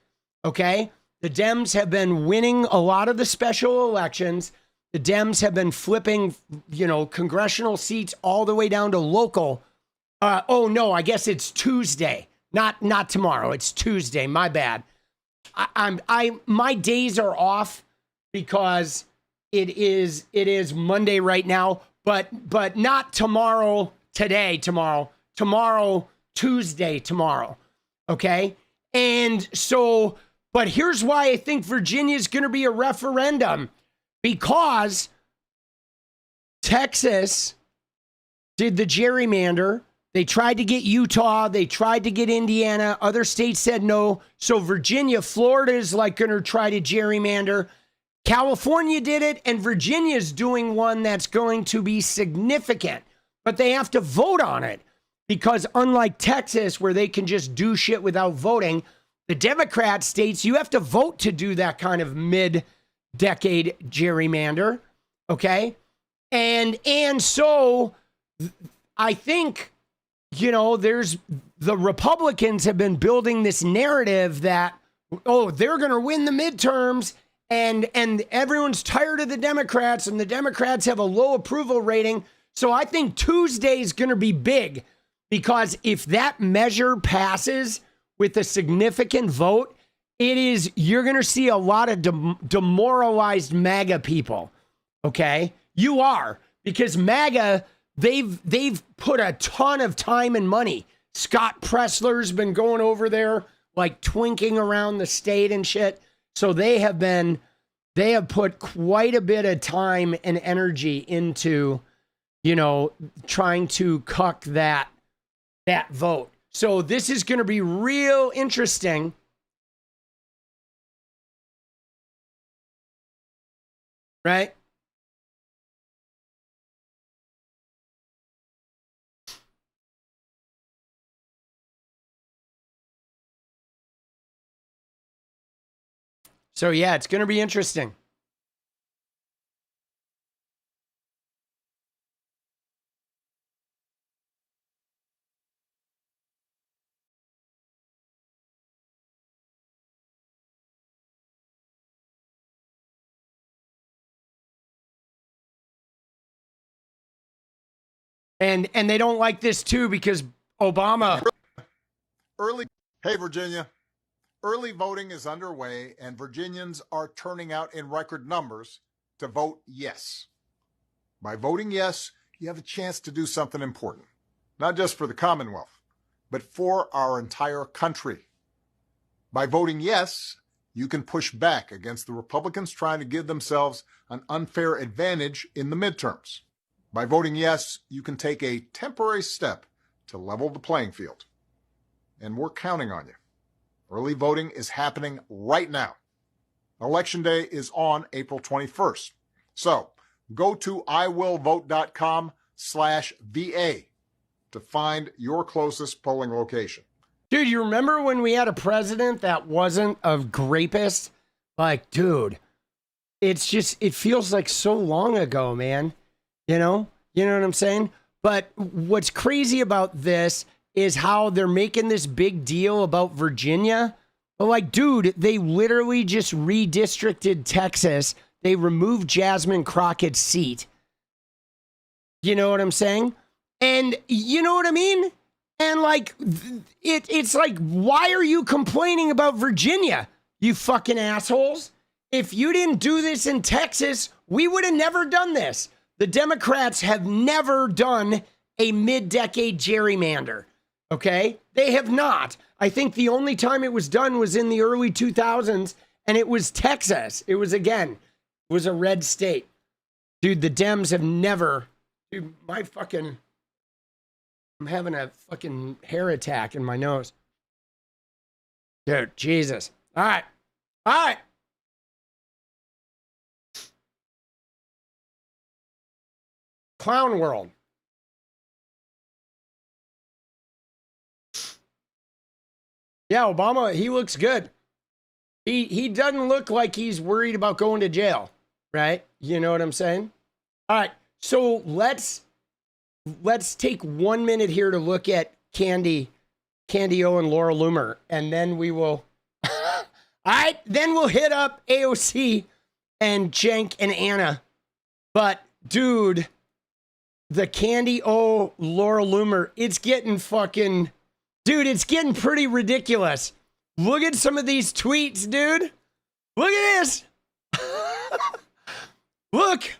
Okay? The Dems have been winning a lot of the special elections. The Dems have been flipping, you know, congressional seats all the way down to local. Oh no, I guess it's Tuesday, not tomorrow. It's Tuesday. My bad. My days are off because it is Monday right now. But not tomorrow. Tomorrow, Tuesday, tomorrow. Okay, and so, but here's why I think Virginia is going to be a referendum. Because Texas did the gerrymander. They tried to get Utah. They tried to get Indiana. Other states said no. So Virginia, Florida is like going to try to gerrymander. California did it. And Virginia is doing one that's going to be significant. But they have to vote on it. because unlike Texas, where they can just do shit without voting, the Democrat states, you have to vote to do that kind of mid-decade gerrymander, okay? And so I think, you know, the Republicans have been building this narrative that, oh, they're going to win the midterms, and everyone's tired of the Democrats, and the Democrats have a low approval rating. So I think Tuesday is going to be big, because if that measure passes with a significant vote, you're going to see a lot of demoralized MAGA people. Okay, you are, because MAGA, they've put a ton of time and money. Scott Pressler's been going over there like twinking around the state and shit. So they have put quite a bit of time and energy into, you know, trying to cuck that vote. So this is going to be real interesting. Right? So yeah, it's going to be interesting. And they don't like this too, because Obama. Hey, Virginia. Early voting is underway, and Virginians are turning out in record numbers to vote yes. By voting yes, you have a chance to do something important, not just for the Commonwealth, but for our entire country. By voting yes, you can push back against the Republicans trying to give themselves an unfair advantage in the midterms. By voting yes, you can take a temporary step to level the playing field. And we're counting on you. Early voting is happening right now. Election Day is on April 21st. So go to iwillvote.com/VA to find your closest polling location. Dude, you remember when we had a president that wasn't a rapist? Like, dude, it feels like so long ago, man. You know what I'm saying? But what's crazy about this is how they're making this big deal about Virginia. But like, dude, they literally just redistricted Texas. They removed Jasmine Crockett's seat. You know what I'm saying? And you know what I mean? And like, it's like, why are you complaining about Virginia, you fucking assholes? If you didn't do this in Texas, we would have never done this. The Democrats have never done a mid-decade gerrymander. Okay? They have not. I think the only time it was done was in the early 2000s, and it was Texas. It was a red state. Dude, the Dems have never... Dude, I'm having a fucking hair attack in my nose. Dude, Jesus. All right. Clown world. Yeah, Obama, he looks good. He doesn't look like he's worried about going to jail, right? You know what I'm saying? All right, so let's take 1 minute here to look at Candy O and Laura Loomer, and then we will. All right, then we'll hit up AOC and Cenk and Anna. But dude, the Candy O Laura Loomer, it's getting fucking. Dude, it's getting pretty ridiculous. Look at some of these tweets, dude. Look at this. Look.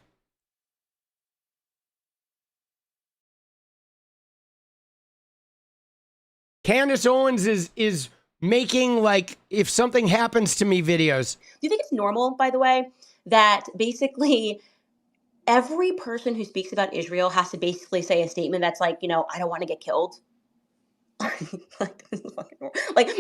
Candace Owens is making, like, if something happens to me videos. Do you think it's normal, by the way, that basically every person who speaks about Israel has to basically say a statement that's like, you know, I don't want to get killed? like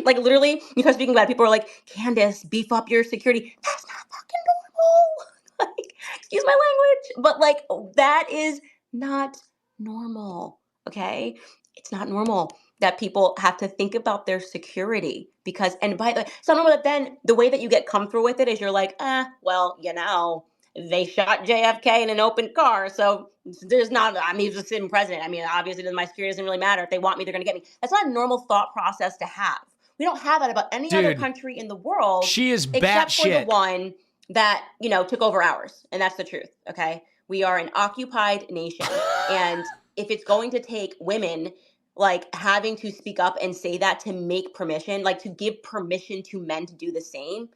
literally, you start speaking about it, people are like, Candace, beef up your security. That's not fucking normal. Like, excuse my language, but like, that is not normal. Okay. it's not normal that people have to think about their security because, and by the way, it's not normal that then the way that you get comfortable with it is you're like, well, you know, they shot JFK in an open car, so there's not, I mean, he's a sitting president. I mean, obviously my security doesn't really matter. If they want me, they're going to get me. That's not a normal thought process to have. We don't have that about any other country in the world. She is except for the batshit. one that, you know, took over ours. And that's the truth, okay? We are an occupied nation. And if it's going to take women like having to speak up and say that to make permission, like to give permission to men to do the same,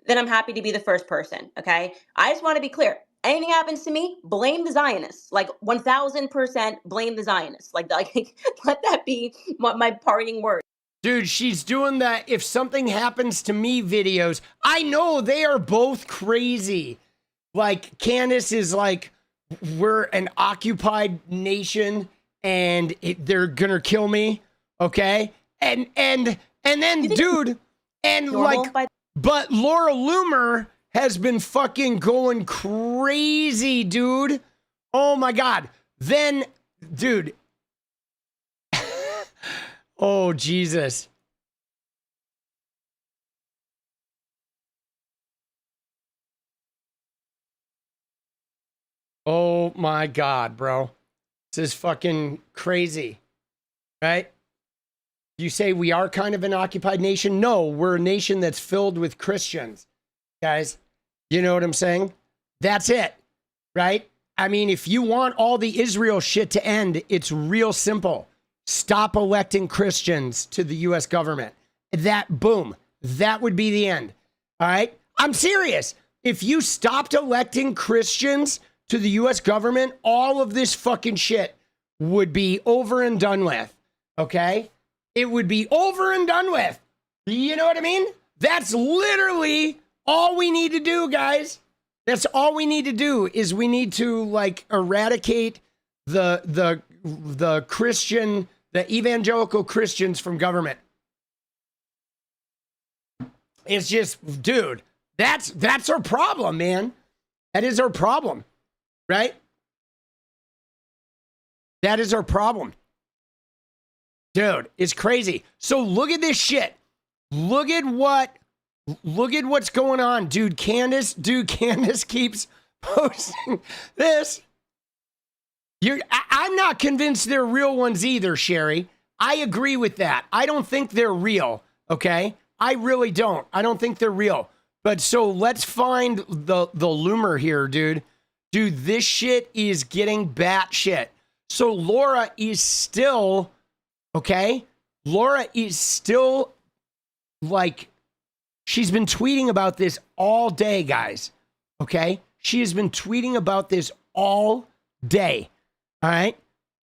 then I'm happy to be the first person, okay? I just want to be clear. Anything happens to me, blame the Zionists. Like 1000% blame the Zionists. Like let that be my parting word. Dude, she's doing that if something happens to me videos. I know they are both crazy. Like Candace is like, we're an occupied nation and they're gonna kill me, okay? And then, dude, and like, but Laura Loomer has been fucking going crazy, dude. Oh my God. Then, dude. Oh, Jesus. Oh my God, bro. This is fucking crazy, right? You say we are kind of an occupied nation? No, we're a nation that's filled with Christians, guys. You know what I'm saying? That's it, right? I mean, if you want all the Israel shit to end, it's real simple. Stop electing Christians to the U.S. government. That, boom, that would be the end, all right? I'm serious. If you stopped electing Christians to the U.S. government, all of this fucking shit would be over and done with, okay? It would be over and done with. You know what I mean? That's literally all we need to do, guys. That's all we need to do is we need to like eradicate the Christian, the evangelical Christians from government. It's just, dude, that's our problem, man. That is our problem, right? That is our problem. Dude, it's crazy. So look at this shit. Look at what's going on, dude. Candace keeps posting this. I'm not convinced they're real ones either, Sherry. I agree with that. I don't think they're real, okay? I really don't. I don't think they're real. But so let's find the Loomer here, dude. Dude, this shit is getting batshit. So Laura is still, okay? Laura is still like, she's been tweeting about this all day, guys. Okay? She has been tweeting about this all day. All right?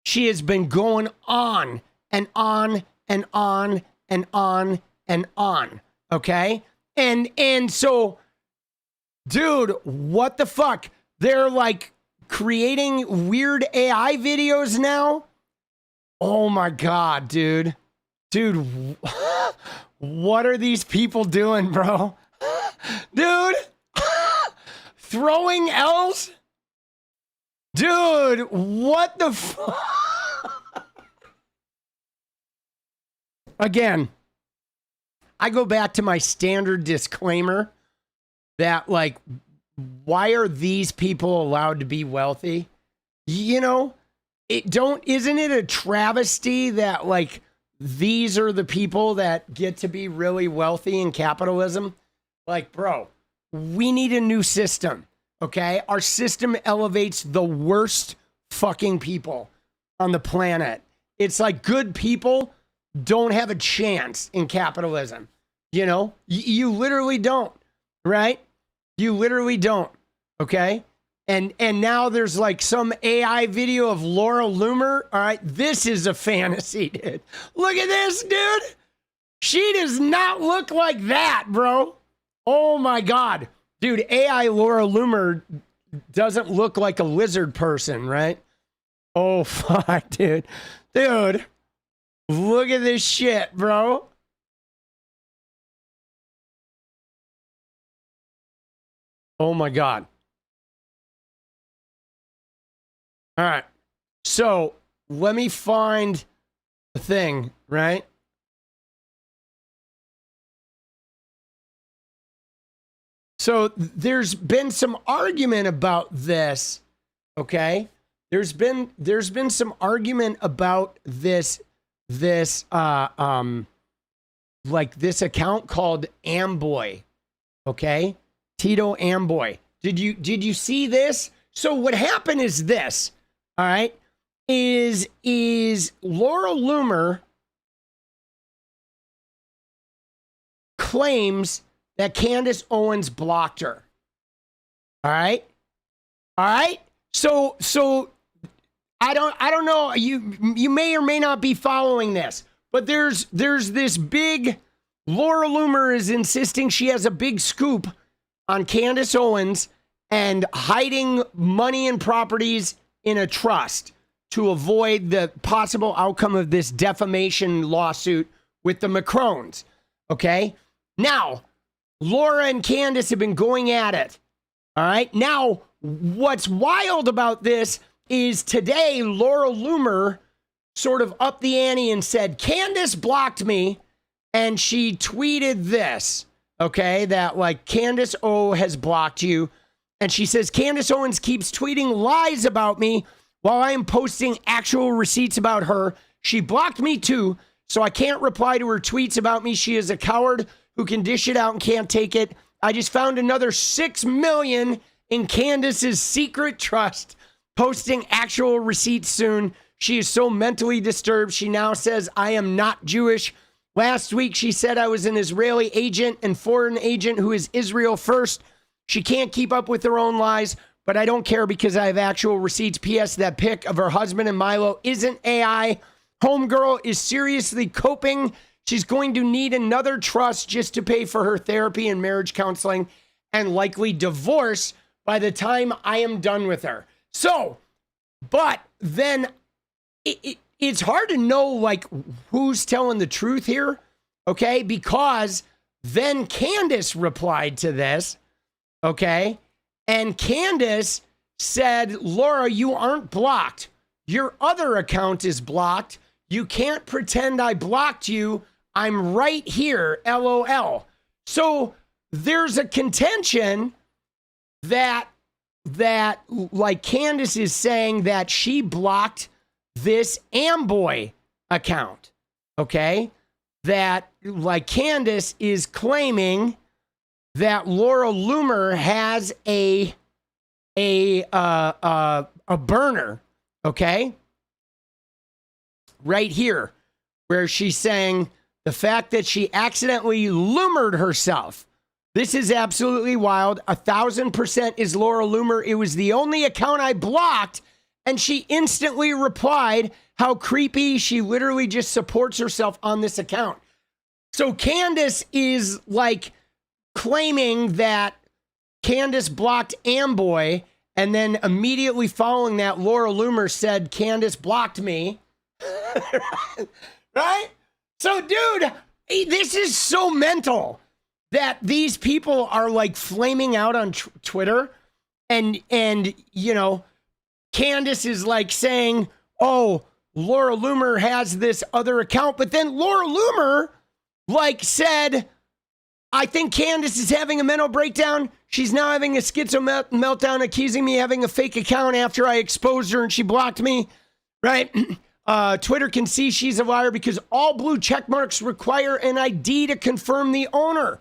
She has been going on and on and on and on and on. Okay? And so, dude, what the fuck? They're like creating weird AI videos now? Oh my God, dude. Dude, what are these people doing, bro? Dude, throwing L's? Dude, what the fuck? Again, I go back to my standard disclaimer that, like, why are these people allowed to be wealthy? You know, isn't it a travesty that, like, these are the people that get to be really wealthy in capitalism? Like, bro, we need a new system, okay? Our system elevates the worst fucking people on the planet. It's like good people don't have a chance in capitalism. You know, you literally don't, right? You literally don't, okay? And now there's like some AI video of Laura Loomer. All right, this is a fantasy, dude. Look at this, dude. She does not look like that, bro. Oh my God. Dude, AI Laura Loomer doesn't look like a lizard person, right? Oh, fuck, dude. Dude, look at this shit, bro. Oh my God. All right. So let me find thing, right? So there's been some argument about this, okay? There's been some argument about this like this account called Amboy, okay? Tito Amboy. Did you see this? So what happened is this, all right? Is Laura Loomer claims that Candace Owens blocked her. All right? All right? So I don't know, you may or may not be following this, but there's this big, Laura Loomer is insisting she has a big scoop on Candace Owens and hiding money and properties in a trust to avoid the possible outcome of this defamation lawsuit with the Macrones. Okay? Now, Laura and Candace have been going at it. All right? Now, what's wild about this is today, Laura Loomer sort of upped the ante and said, Candace blocked me, and she tweeted this, okay, that like Candace O has blocked you. And she says, Candace Owens keeps tweeting lies about me while I am posting actual receipts about her. She blocked me too, so I can't reply to her tweets about me. She is a coward who can dish it out and can't take it. I just found another 6 million in Candace's secret trust, posting actual receipts soon. She is so mentally disturbed. She now says, I am not Jewish. Last week, she said I was an Israeli agent and foreign agent who is Israel first. She can't keep up with her own lies, but I don't care because I have actual receipts. P.S. That pic of her husband and Milo isn't AI. Homegirl is seriously coping. She's going to need another trust just to pay for her therapy and marriage counseling and likely divorce by the time I am done with her. So, but then it's hard to know like who's telling the truth here, okay? Because then Candace replied to this, okay? And Candace said, Laura, you aren't blocked. Your other account is blocked. You can't pretend I blocked you. I'm right here, LOL. So there's a contention that like Candace is saying that she blocked this Amboy account, okay? That like Candace is claiming that Laura Loomer has a burner, okay? Right here, where she's saying the fact that she accidentally Loomered herself. This is absolutely wild. 1,000% is Laura Loomer. It was the only account I blocked, and she instantly replied, how creepy. She literally just supports herself on this account. So Candace is like claiming that Candace blocked Amboy, and then immediately following that, Laura Loomer said, Candace blocked me. Right? So, dude, this is so mental that these people are like flaming out on Twitter and, you know, Candace is like saying, oh, Laura Loomer has this other account. But then Laura Loomer like said, I think Candace is having a mental breakdown. She's now having a schizo meltdown, accusing me of having a fake account after I exposed her and she blocked me, right? Twitter can see she's a liar because all blue check marks require an ID to confirm the owner,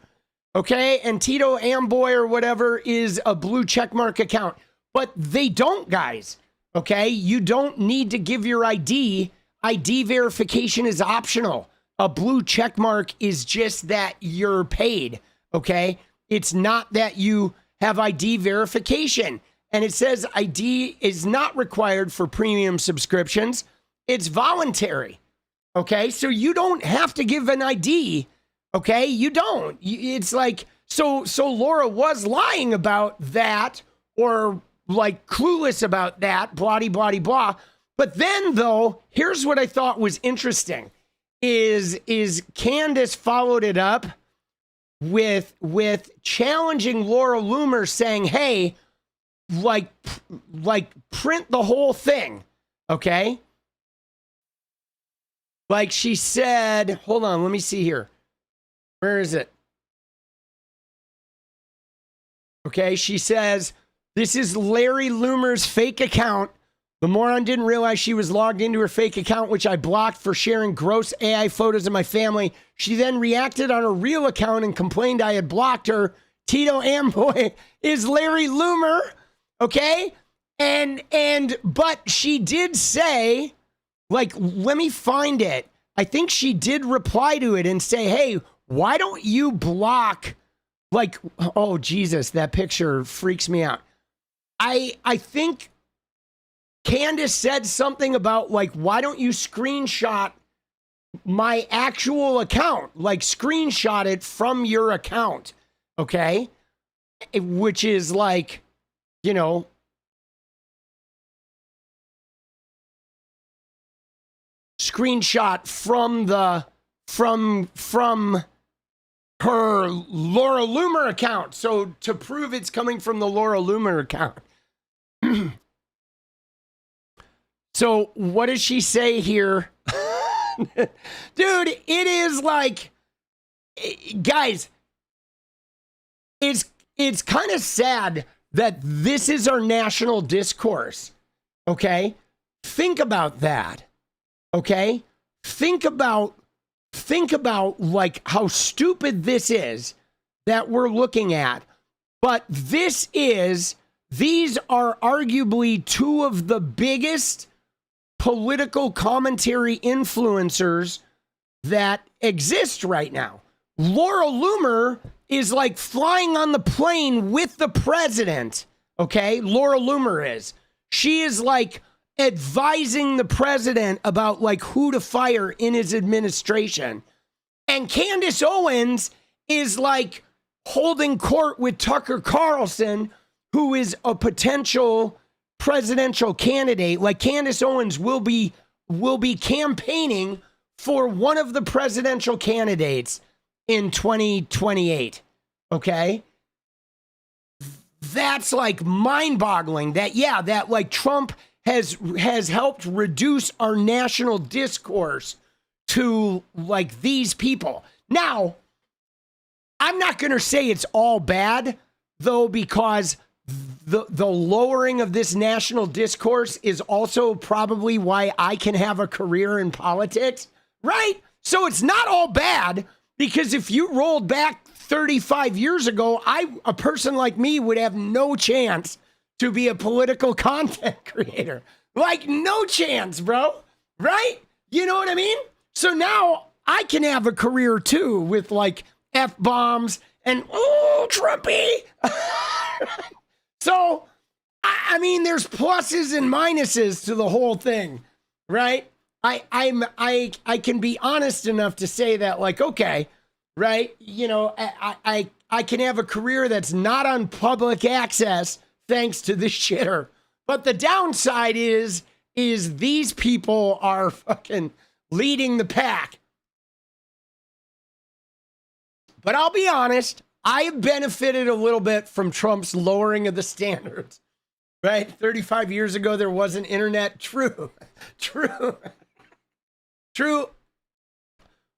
okay? And Tito Amboy or whatever is a blue check mark account. But they don't, guys, okay? You don't need to give your ID. ID verification is optional. A blue check mark is just that you're paid, okay? It's not that you have ID verification. And it says ID is not required for premium subscriptions. It's voluntary, okay? So you don't have to give an ID, okay? You don't. It's like, so Laura was lying about that or like clueless about that, blah, blah, blah. But then though, here's what I thought was interesting. Is Candace followed it up with challenging Laura Loomer saying, hey, like print the whole thing, okay? Like she said, hold on, let me see here. Where is it? Okay, she says, this is Laura Loomer's fake account. The moron didn't realize she was logged into her fake account, which I blocked for sharing gross AI photos of my family. She then reacted on her real account and complained I had blocked her. Tito Amboy is Laura Loomer, okay? But she did say, like, let me find it. I think she did reply to it and say, hey, why don't you block, like, oh, Jesus, that picture freaks me out. I think Candace said something about, like, why don't you screenshot my actual account? Like, screenshot it from your account, okay? Which is like, you know, screenshot from her Laura Loomer account. So to prove it's coming from the Laura Loomer account. So what does she say here? Dude, it is like, guys, it's kind of sad that this is our national discourse. Okay? Think about that. Okay? Think about like how stupid this is that we're looking at. But these are arguably two of the biggest political commentary influencers that exist right now. Laura Loomer is like flying on the plane with the president. Okay? Laura Loomer is. She is like advising the president about like who to fire in his administration. And Candace Owens is like holding court with Tucker Carlson, who is a potential presidential candidate. Like Candace Owens will be campaigning for one of the presidential candidates in 2028. Okay? That's like mind-boggling that like Trump has helped reduce our national discourse to like these people. Now, I'm not going to say it's all bad though, because the lowering of this national discourse is also probably why I can have a career in politics, right? So it's not all bad, because if you rolled back 35 years ago, a person like me would have no chance to be a political content creator. Like, no chance, bro. Right? You know what I mean? So now I can have a career too with like F-bombs and, oh, Trumpy. So, I mean, there's pluses and minuses to the whole thing, right? I can be honest enough to say that, like, okay, right? You know, I can have a career that's not on public access thanks to this shitter. But the downside is these people are fucking leading the pack. But I'll be honest, I have benefited a little bit from Trump's lowering of the standards, right? 35 years ago, there wasn't internet. True.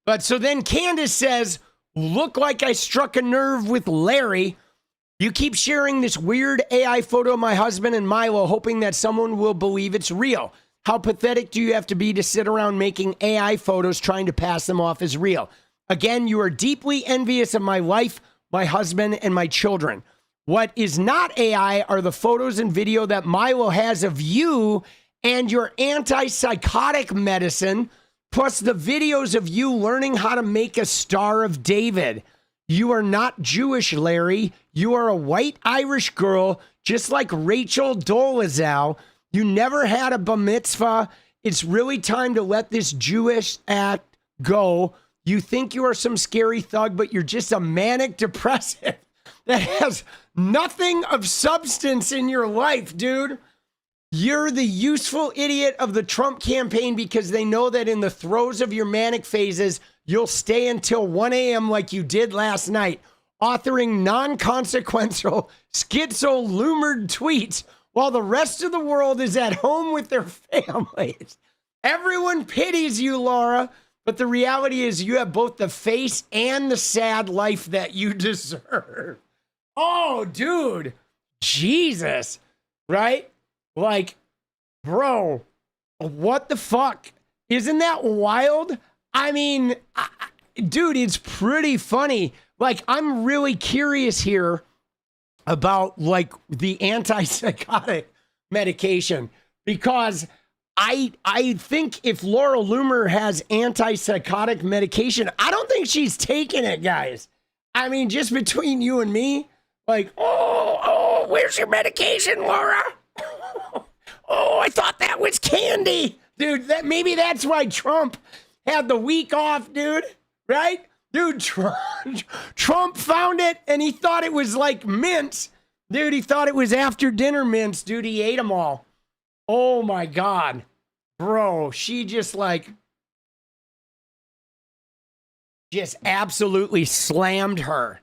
But so then Candace says, look like I struck a nerve with Larry. You keep sharing this weird AI photo of my husband and Milo, hoping that someone will believe it's real. How pathetic do you have to be to sit around making AI photos trying to pass them off as real? Again, you are deeply envious of my life, my husband, and my children. What is not AI are the photos and video that Milo has of you and your antipsychotic medicine, plus the videos of you learning how to make a Star of David. You are not Jewish, Larry. You are a white Irish girl, just like Rachel Dolezal. You never had a bar mitzvah. It's really time to let this Jewish act go. You think you are some scary thug, but you're just a manic depressive that has nothing of substance in your life, dude. You're the useful idiot of the Trump campaign because they know that in the throes of your manic phases, you'll stay until 1 a.m. like you did last night, authoring non-consequential, schizo-lumered tweets while the rest of the world is at home with their families. Everyone pities you, Laura. But the reality is you have both the face and the sad life that you deserve. Oh, dude. Jesus. Right? Like, bro, what the fuck? Isn't that wild? I mean, dude, it's pretty funny. Like, I'm really curious here about, like, the antipsychotic medication, because I think if Laura Loomer has antipsychotic medication, I don't think she's taking it, guys. I mean, just between you and me, like, oh, where's your medication, Laura? Oh, I thought that was candy. Dude, maybe that's why Trump had the week off, dude, right? Dude, Trump found it and he thought it was like mints. Dude, he thought it was after dinner mints. Dude, he ate them all. Oh my God. Bro, she just absolutely slammed her.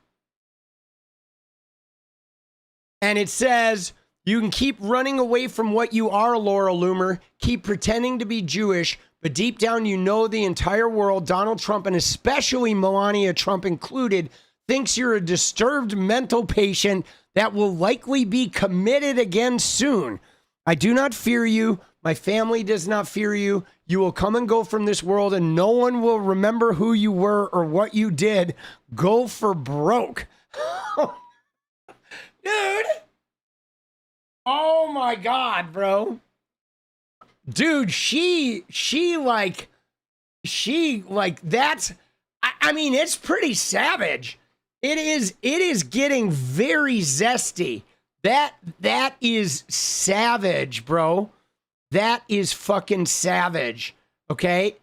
And it says, you can keep running away from what you are, Laura Loomer. Keep pretending to be Jewish, but deep down you know the entire world, Donald Trump, and especially Melania Trump included, thinks you're a disturbed mental patient that will likely be committed again soon. I do not fear you. My family does not fear you. You will come and go from this world, and no one will remember who you were or what you did. Go for broke. Dude. Oh my God, bro. Dude, she that's, I mean, it's pretty savage. It is getting very zesty. That is savage, bro. That is fucking savage. Okay?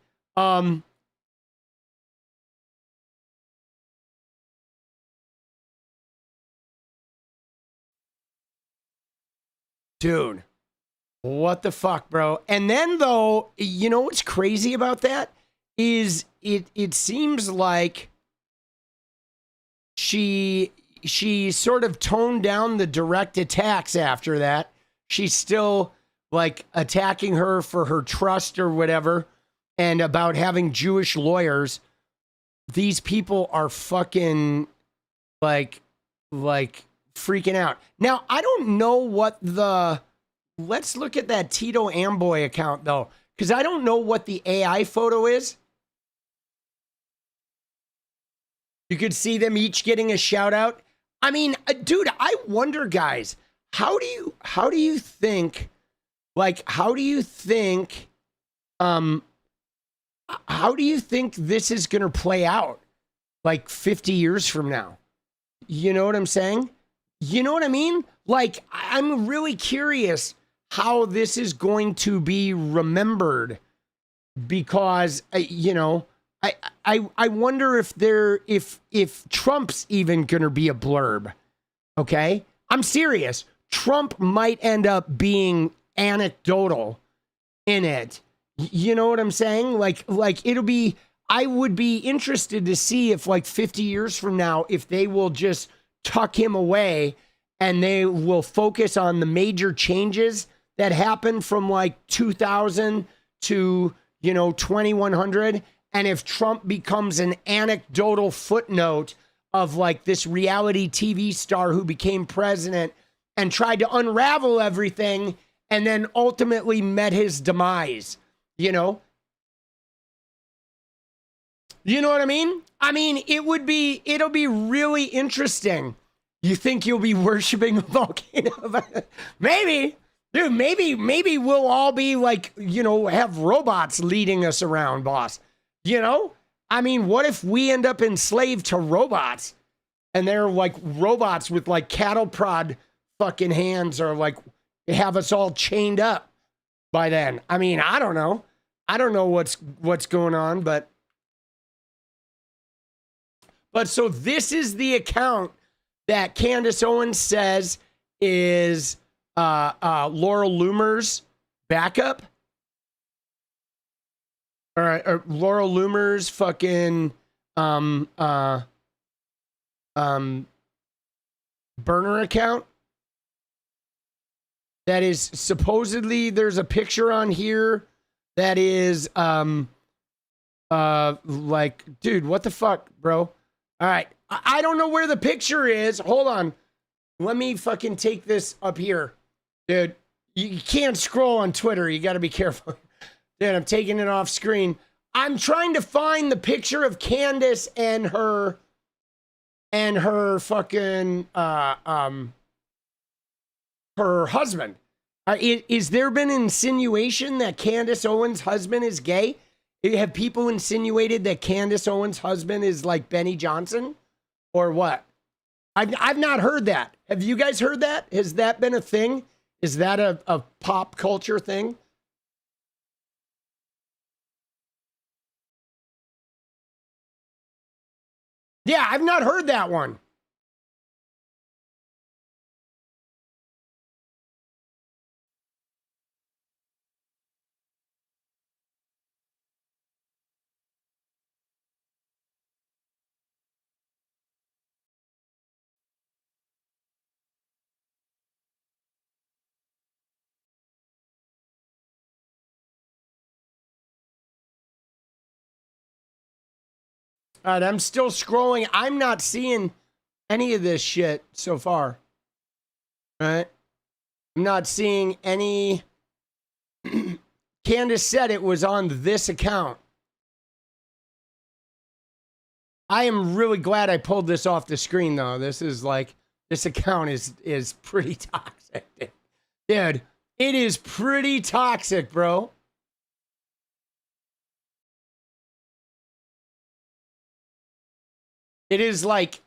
Dude, what the fuck, bro? And then, though, you know what's crazy about that is it seems like she sort of toned down the direct attacks after that. She's still like attacking her for her trust or whatever, and about having Jewish lawyers. These people are fucking like freaking out. Now, I don't know what let's look at that Tito Amboy account though, because I don't know what the AI photo is. You could see them each getting a shout out. I mean, dude, I wonder, guys, how do you think this is going to play out like 50 years from now? You know what I'm saying? You know what I mean? Like, I'm really curious how this is going to be remembered, because, you know, I wonder if Trump's even going to be a blurb. Okay? I'm serious. Trump might end up being anecdotal in it. You know what I'm saying? Like it'll be, I would be interested to see if like 50 years from now, if they will just tuck him away and they will focus on the major changes that happened from like 2000 to, you know, 2100. And if Trump becomes an anecdotal footnote of like this reality TV star who became president and tried to unravel everything and then ultimately met his demise, you know? You know what I mean? I mean, it'll be really interesting. You think you'll be worshiping a volcano? Maybe. Dude, maybe we'll all be like, you know, have robots leading us around, boss. You know? I mean, what if we end up enslaved to robots and they're like robots with like cattle prod fucking hands, or like have us all chained up by then? I mean, I don't know. I don't know what's going on, but so this is the account that Candace Owens says is Laura Loomer's backup. Or Laura Loomer's fucking burner account. That is supposedly, there's a picture on here that is, like, dude, what the fuck, bro? All right. I don't know where the picture is. Hold on. Let me fucking take this up here. Dude, you can't scroll on Twitter. You got to be careful. Dude, I'm taking it off screen. I'm trying to find the picture of Candace and her fucking her husband. Is there been insinuation that Candace Owens' husband is gay? Have people insinuated that Candace Owens' husband is like Benny Johnson, or what? I've not heard that. Have you guys heard that? Has that been a thing? Is that a pop culture thing? Yeah, I've not heard that one. All right, I'm still scrolling. I'm not seeing any of this shit so far. All right. I'm not seeing any. Candace said it was on this account. I am really glad I pulled this off the screen, though. This is like, this account is pretty toxic. Dude, it is pretty toxic, bro. It is like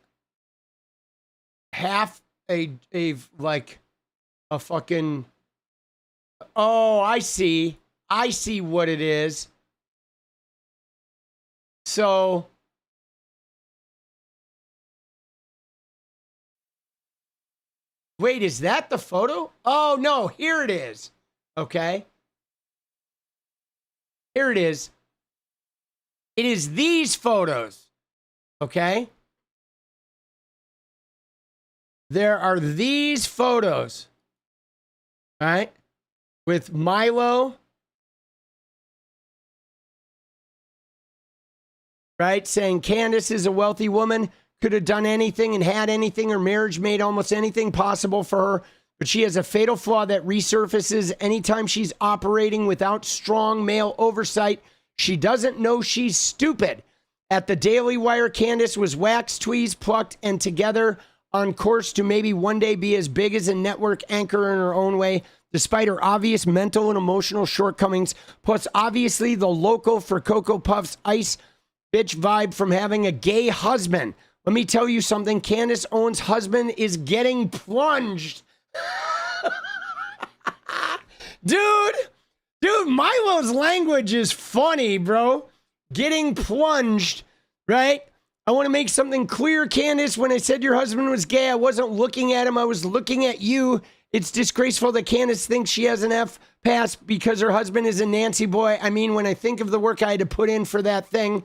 half a like a fucking. Oh, I see. I see what it is. So wait, is that the photo? Oh no, here it is. Okay. Here it is. It is these photos. Okay. There are these photos. All right. With Milo. Right. Saying Candace is a wealthy woman, could have done anything and had anything. Her marriage made almost anything possible for her. But she has a fatal flaw that resurfaces anytime she's operating without strong male oversight. She doesn't know she's stupid. At the Daily Wire, Candace was waxed, tweezed, plucked, and together on course to maybe one day be as big as a network anchor in her own way, despite her obvious mental and emotional shortcomings, plus obviously the loco for Cocoa Puffs ice bitch vibe from having a gay husband. Let me tell you something. Candace Owens' husband is getting plunged. Dude, Milo's language is funny, bro. Getting plunged, right? I want to make something clear, Candace. When I said your husband was gay, I wasn't looking at him. I was looking at you. It's disgraceful that Candace thinks she has an F pass because her husband is a Nancy boy. I mean, when I think of the work I had to put in for that thing.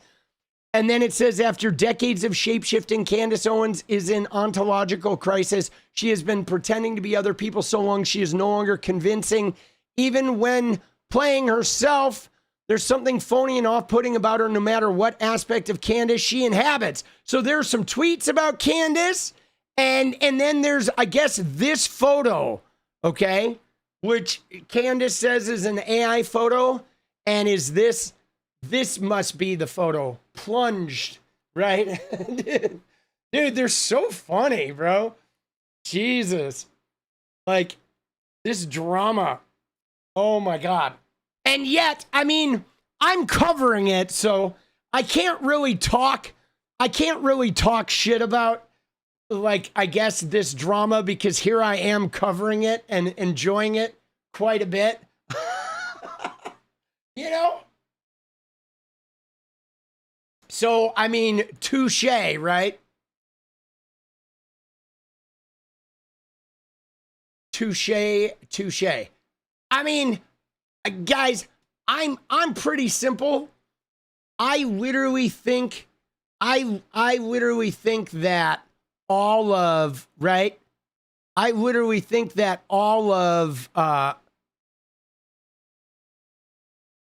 And then it says, after decades of shapeshifting, Candace Owens is in ontological crisis. She has been pretending to be other people so long, she is no longer convincing. Even when playing herself, there's something phony and off-putting about her no matter what aspect of Candace she inhabits. So there's some tweets about Candace, and then there's, I guess, this photo, okay, which Candace says is an AI photo, and is this must be the photo. Plunged, right? Dude, they're so funny, bro. Jesus. Like, this drama. Oh, my God. And yet, I mean, I'm covering it, so I can't really talk shit about, like, I guess, this drama, because here I am covering it and enjoying it quite a bit. You know? So, I mean, touche, right? Touche. I mean, guys, I'm pretty simple. I literally think that all of, right? I literally think that all of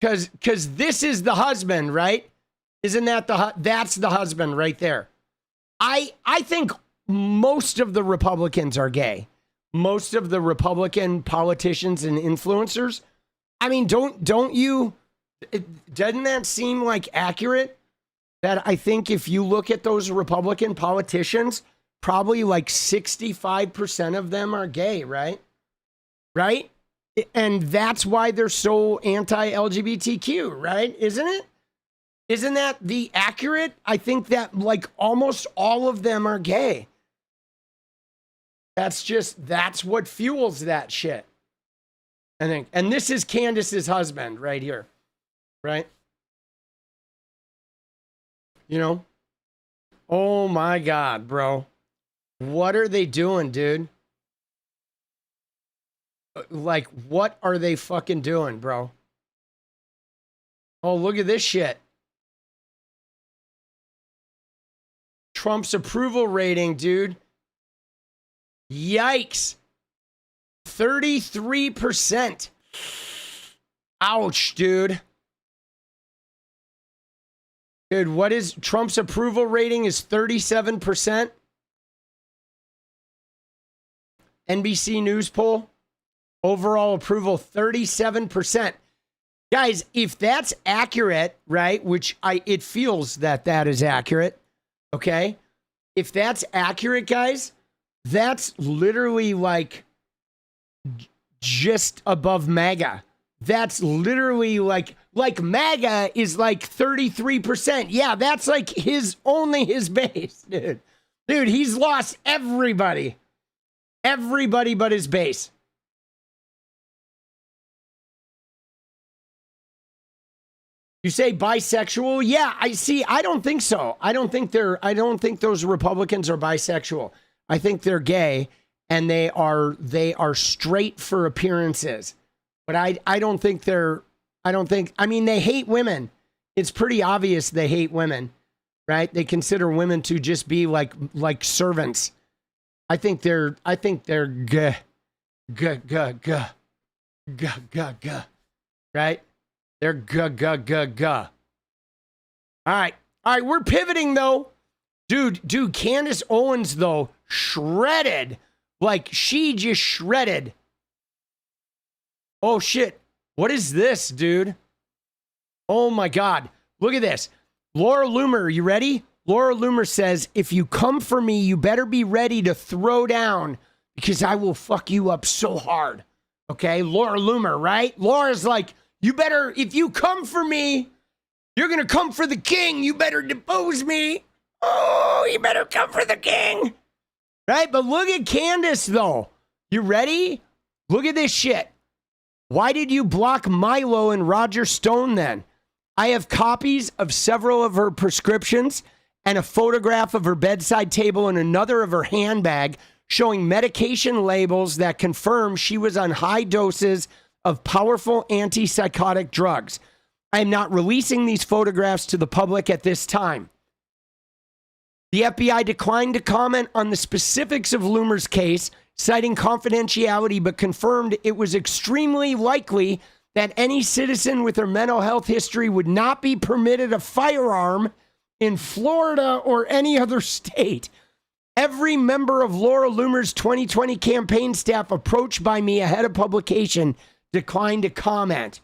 Because this is the husband, right? Isn't that that's the husband right there? I think most of the Republicans are gay. Most of the Republican politicians and influencers. I mean, don't you? Doesn't that seem like accurate? That I think if you look at those Republican politicians, probably like 65% of them are gay, right? Right? And that's why they're so anti-LGBTQ, right? Isn't it? Isn't that the accurate? I think that like almost all of them are gay. That's what fuels that shit. I think. And this is Candace's husband right here, right? You know? Oh my God, bro. What are they doing, dude? Like, what are they fucking doing, bro? Oh, look at this shit. Trump's approval rating, dude. Yikes. 33%. Ouch, dude. Dude, what is Trump's approval rating is 37%. NBC News poll. Overall approval, 37%. Guys, if that's accurate, right, which it feels that is accurate, okay? If that's accurate, guys, that's literally like just above MAGA. That's literally like MAGA is like 33%. Yeah, that's like only his base, dude. Dude, he's lost everybody. Everybody but his base. You say bisexual? Yeah, I see. I don't think so. I don't think those Republicans are bisexual. I think they're gay and they are straight for appearances. But I don't think I mean, they hate women. It's pretty obvious they hate women, right? They consider women to just be like servants. I think they're right? They're All right, we're pivoting though. Dude, Candace Owens though, shredded. Like she just shredded. Oh shit. What is this, dude? Oh my God. Look at this. Laura Loomer, you ready? Laura Loomer says, if you come for me, you better be ready to throw down because I will fuck you up so hard. Okay, Laura Loomer, right? Laura's like, you better, if you come for me, you're going to come for the king. You better depose me. Oh, you better come for the king. Right? But look at Candace, though. You ready? Look at this shit. Why did you block Milo and Roger Stone then? I have copies of several of her prescriptions and a photograph of her bedside table and another of her handbag showing medication labels that confirm she was on high doses of powerful antipsychotic drugs. I am not releasing these photographs to the public at this time. The FBI declined to comment on the specifics of Loomer's case, citing confidentiality, but confirmed it was extremely likely that any citizen with a mental health history would not be permitted a firearm in Florida or any other state. Every member of Laura Loomer's 2020 campaign staff approached by me ahead of publication declined to comment.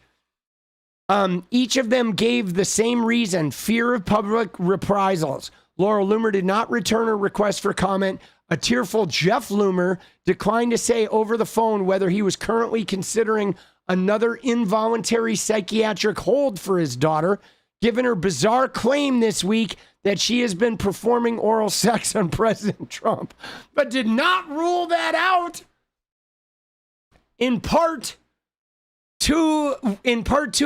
Each of them gave the same reason, fear of public reprisals. Laura Loomer did not return her request for comment. A tearful Jeff Loomer declined to say over the phone whether he was currently considering another involuntary psychiatric hold for his daughter, given her bizarre claim this week that she has been performing oral sex on President Trump, but did not rule that out. In part two,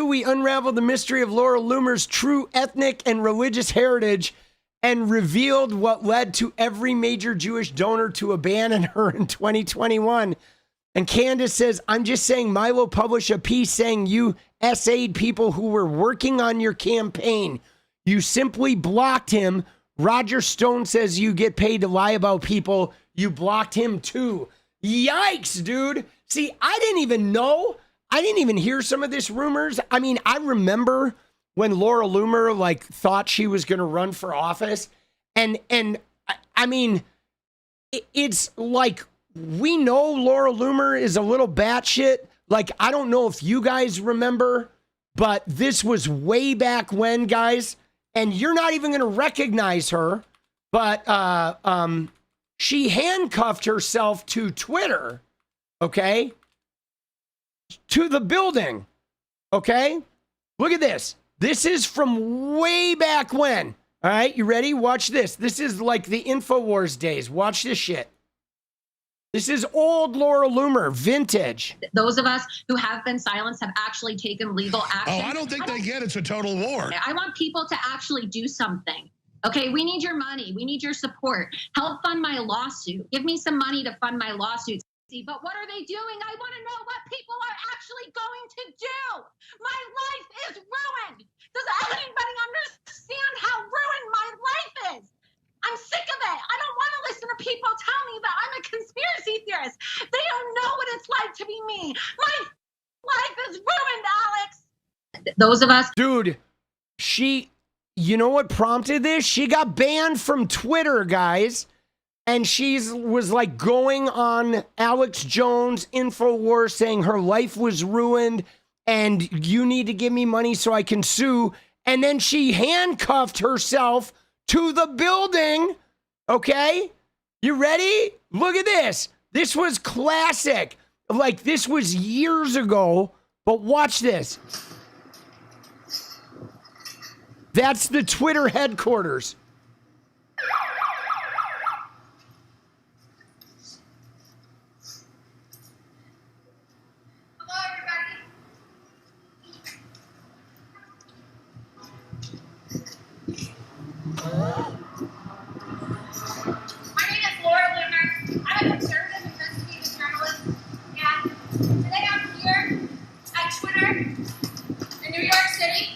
we unraveled the mystery of Laura Loomer's true ethnic and religious heritage and revealed what led to every major Jewish donor to abandon her in 2021. And Candace says, I'm just saying Milo published a piece saying you essayed people who were working on your campaign. You simply blocked him. Roger Stone says you get paid to lie about people. You blocked him too. Yikes, dude. See, I didn't even know. I didn't even hear some of this rumors. I mean, I remember when Laura Loomer like thought she was going to run for office. And I mean, it's like, we know Laura Loomer is a little batshit. Like, I don't know if you guys remember, but this was way back when, guys, and you're not even going to recognize her. But she handcuffed herself to Twitter, okay? To the building, okay? Look at this. This is from way back when. All right, you ready? Watch this. This is like the InfoWars days. Watch this shit. This is old Laura Loomer, vintage. Those of us who have been silenced have actually taken legal action. Oh, I don't think they get it's a total war. I want people to actually do something. Okay, we need your money. We need your support. Help fund my lawsuit. Give me some money to fund my lawsuit. But what are they doing? I want to know what people are actually going to do. My life is ruined. Does anybody understand how ruined my life is? I'm sick of it. I don't want to listen to people tell me that I'm a conspiracy theorist. They don't know what it's like to be me. My life is ruined, Alex. Those of us. Dude, you know what prompted this? She got banned from Twitter, guys. And she was like going on Alex Jones InfoWars saying her life was ruined and you need to give me money so I can sue. And then she handcuffed herself to the building. Okay? You ready? Look at this. This was classic. Like, this was years ago, but watch this. That's the Twitter headquarters. My name is Laura Loomer. I'm a conservative investigative journalist. And today I'm here at Twitter in New York City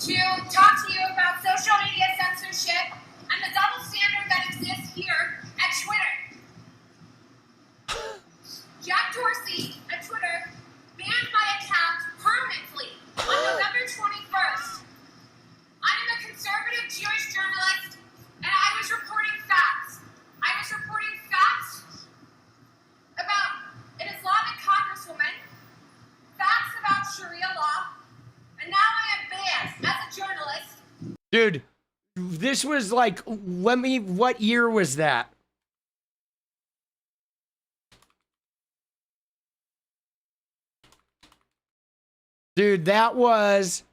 to talk to you about social media censorship and the double standard that exists here at Twitter. Jack Dorsey at Twitter banned my account permanently on November 21st. I'm a conservative Jewish journalist, and I was reporting facts. I was reporting facts about an Islamic congresswoman, facts about Sharia law, and now I am banned as a journalist. Dude, this was like, what year was that? Dude, that was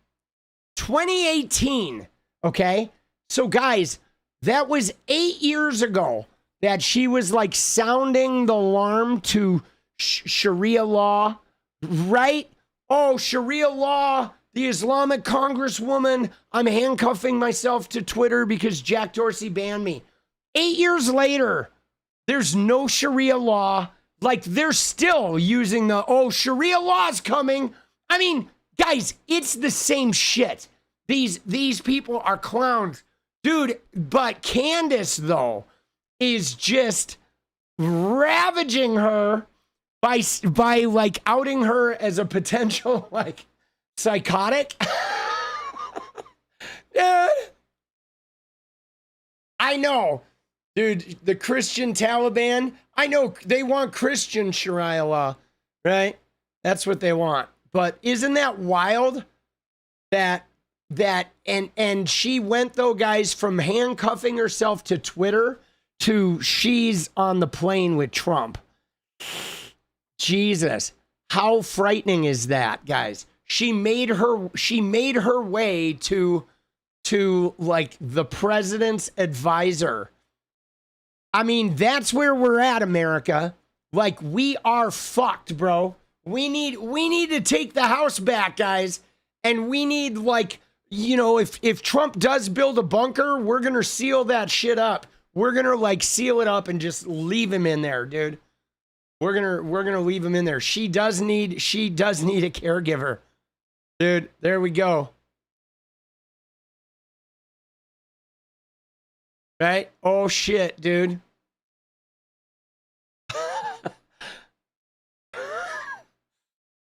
2018, okay? So guys, that was 8 years ago that she was like sounding the alarm to Sharia law, right? Oh, Sharia law, the Islamic congresswoman, I'm handcuffing myself to Twitter because Jack Dorsey banned me. 8 years later, there's no Sharia law. Like, they're still using Sharia law's coming. I mean, guys, it's the same shit. These people are clowns. Dude, but Candace, though, is just ravaging her by like outing her as a potential like psychotic. Dude, I know. Dude, the Christian Taliban, I know they want Christian Sharia law, right? That's what they want. But isn't that wild that and she went, though, guys, from handcuffing herself to Twitter to she's on the plane with Trump. Jesus, how frightening is that, guys? She made her way to like the president's advisor. I mean, that's where we're at, America. Like, we are fucked, bro. We need to take the house back, guys. And we need, like, you know, if Trump does build a bunker, we're going to seal that shit up. We're going to, like, seal it up and just leave him in there, dude. We're going to leave him in there. She does need a caregiver. Dude, there we go. Right? Oh shit, dude.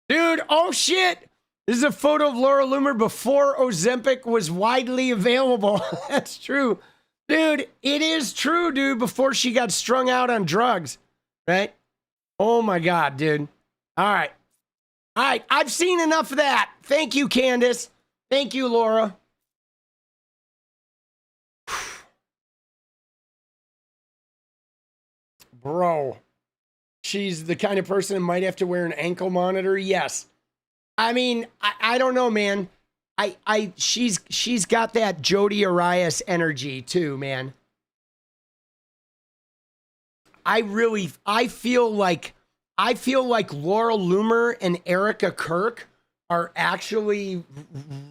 Dude, oh shit. This is a photo of Laura Loomer before Ozempic was widely available. That's true. Dude, it is true, dude, before she got strung out on drugs, right? Oh my God, dude. All right. All right, I've seen enough of that. Thank you, Candace. Thank you, Laura. Bro, she's the kind of person that might have to wear an ankle monitor. Yes. I mean, I don't know, man. She's got that 𝗙𝗪𝗧𝗏 energy too, man. I feel like Laura Loomer and Erika Kirk are actually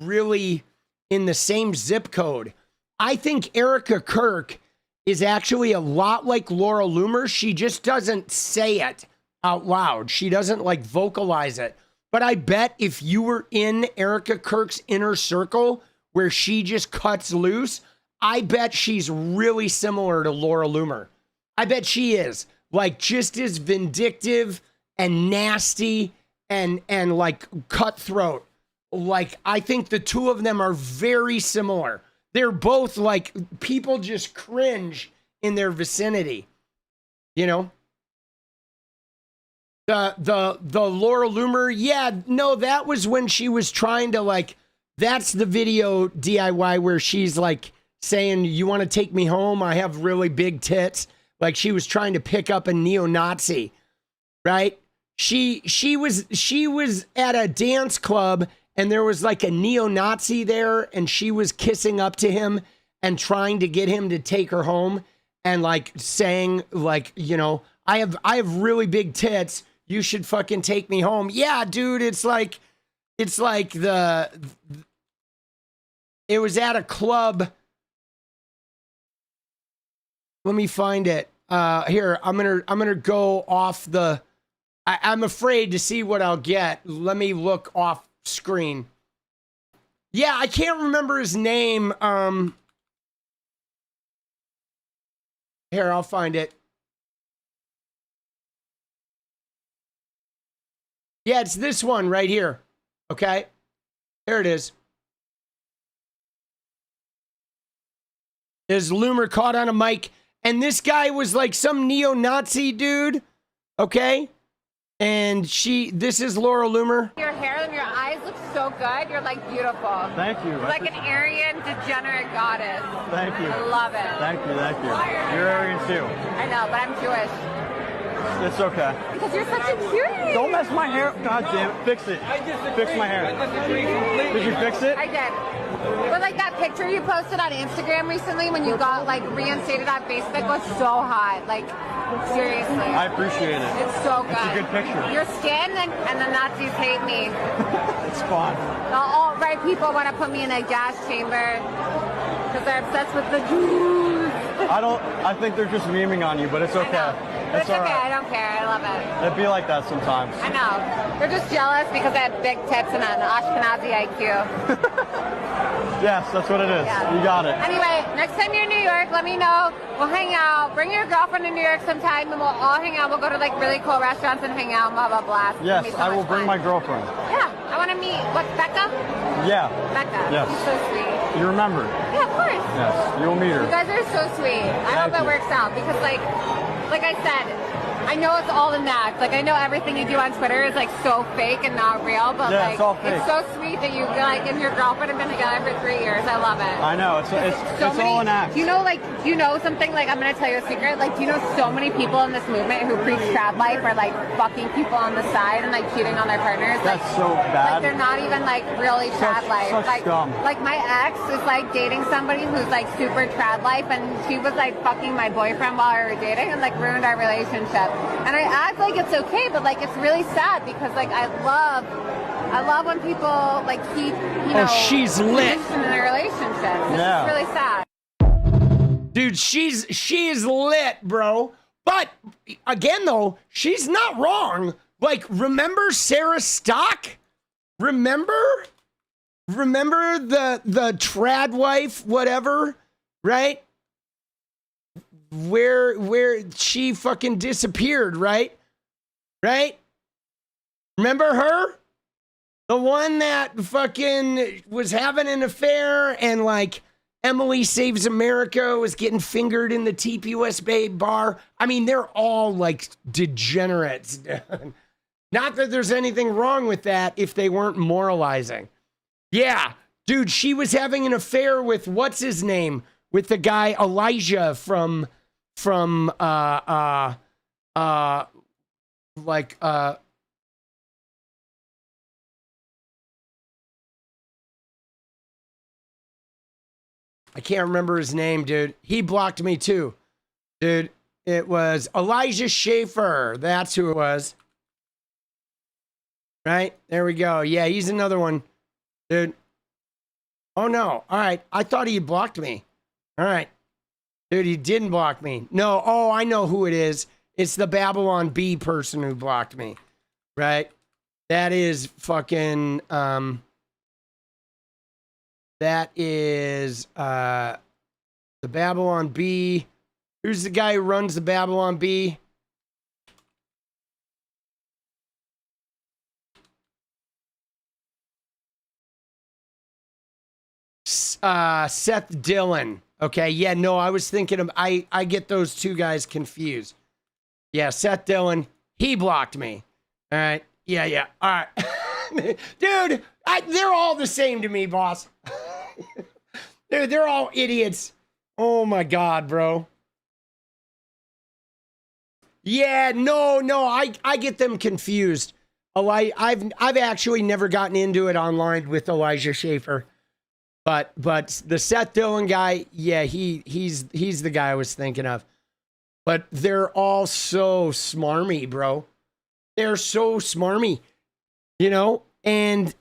really in the same zip code. I think Erika Kirk is actually a lot like Laura Loomer. She just doesn't say it out loud. She doesn't like vocalize it. But I bet if you were in Erika Kirk's inner circle where she just cuts loose, I bet she's really similar to Laura Loomer. I bet she is like just as vindictive and nasty and like cutthroat. Like, I think the two of them are very similar. They're both like, people just cringe in their vicinity, you know? The Laura Loomer, yeah, no, that was when she was trying to like, that's the video DIY where she's like saying, you want to take me home? I have really big tits. Like she was trying to pick up a neo-Nazi, right? She was at a dance club and there was like a neo-Nazi there and she was kissing up to him and trying to get him to take her home and like saying like, you know, I have really big tits. You should fucking take me home. Yeah, dude, it was at a club. Let me find it. Here, I'm gonna go off the, I'm afraid to see what I'll get. Let me look off screen. Yeah, I can't remember his name. Here, I'll find it. Yeah, it's this one right here. Okay. There it is. There's Loomer caught on a mic. And this guy was like some neo-Nazi dude. Okay. And this is Laura Loomer. Your hair and your eyes look so good. You're like beautiful. Thank you. You're like an Aryan degenerate goddess. Thank you. I love it. Thank you. You're Aryan too. I know, but I'm Jewish. It's okay. Because you're such a cutie. Don't mess my hair. God damn it. Fix it. Fix my hair. Did you fix it? I did. But like that picture you posted on Instagram recently when you got like reinstated on Facebook was so hot. Like seriously. I appreciate it. It's so good. It's a good picture. Your skin and the Nazis hate me. It's fun. The alt-right people want to put me in a gas chamber because they're obsessed with the Jews. I think they're just memeing on you, but it's okay. It's okay. Right. I don't care. I love it. It'd be like that sometimes. I know. They're just jealous because I have big tits and an Ashkenazi IQ. Yes, that's what it is. Yeah. You got it. Anyway, next time you're in New York, let me know. We'll hang out. Bring your girlfriend to New York sometime and we'll all hang out. We'll go to like really cool restaurants and hang out, blah, blah, blah. Yes, I will bring my girlfriend. Yeah, I want to meet. What's Becca? Yeah. Becca. Yes. She's so sweet. You remember? Yeah, of course. Yes, you'll meet her. You guys are so sweet. I hope it works out because like I said, I know it's all an act. Like I know everything you do on Twitter is like so fake and not real, but yeah, like it's all fake. It's so sweet that you like and your girlfriend have been together for 3 years. I love it. I know it's all an act. Do you know something? Like I'm gonna tell you a secret. Like do you know so many people in this movement who preach trad life are like fucking people on the side and like cheating on their partners? That's so bad. Like they're not even like really trad life. Such scum. Like my ex is like dating somebody who's like super trad life, and she was like fucking my boyfriend while we were dating and like ruined our relationship. And I act like it's okay, but like it's really sad because like I love when people like keep she's lit in their relationships. It's just really sad. Dude, she is lit, bro. But again though, she's not wrong. Like, remember Sarah Stock? Remember the trad wife, whatever, right? Where she fucking disappeared, right? Right? Remember her? The one that fucking was having an affair and like Emily Saves America was getting fingered in the TPUS Bay bar. I mean, they're all like degenerates. Not that there's anything wrong with that if they weren't moralizing. Yeah, dude, she was having an affair with what's his name? With the guy Elijah from I can't remember his name, dude. He blocked me too. Dude, it was Elijah Schaefer. That's who it was. Right? There we go. Yeah, he's another one. Dude. Oh, no. All right. I thought he blocked me. All right. Dude, he didn't block me. No. Oh, I know who it is. It's the Babylon Bee person who blocked me. Right? That is fucking... That is the Babylon Bee. Who's the guy who runs the Babylon Bee? Seth Dillon. Okay, yeah, no, I was thinking of, I get those two guys confused. Yeah, Seth Dillon, he blocked me. All right, yeah, all right. Dude, they're all the same to me, boss. Dude, they're all idiots. Oh my God, bro. Yeah, no, I get them confused. I've actually never gotten into it online with Elijah Schaefer. But the Seth Dillon guy, yeah, he's the guy I was thinking of. But they're all so smarmy, bro. They're so smarmy. You know? And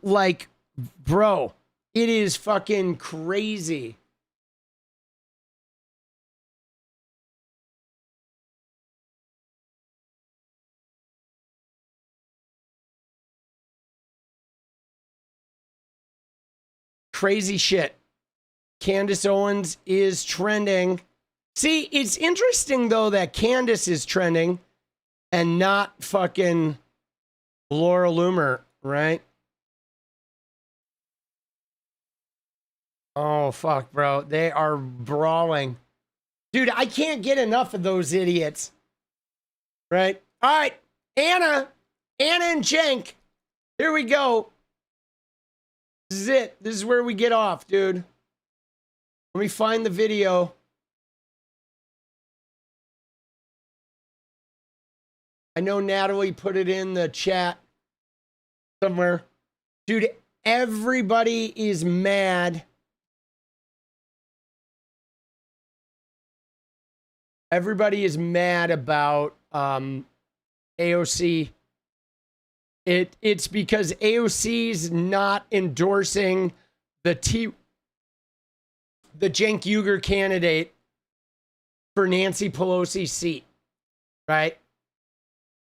like, bro, it is fucking crazy. Crazy shit. Candace Owens is trending. See, it's interesting though that Candace is trending and not fucking Laura Loomer, right? Oh, fuck, bro. They are brawling. Dude, I can't get enough of those idiots. Right? All right. Anna and Cenk. Here we go. This is it. This is where we get off, dude. Let me find the video. I know Natalie put it in the chat somewhere. Dude, everybody is mad. Everybody is mad about AOC. It's because AOC's not endorsing the Cenk Uygur candidate for Nancy Pelosi's seat, right?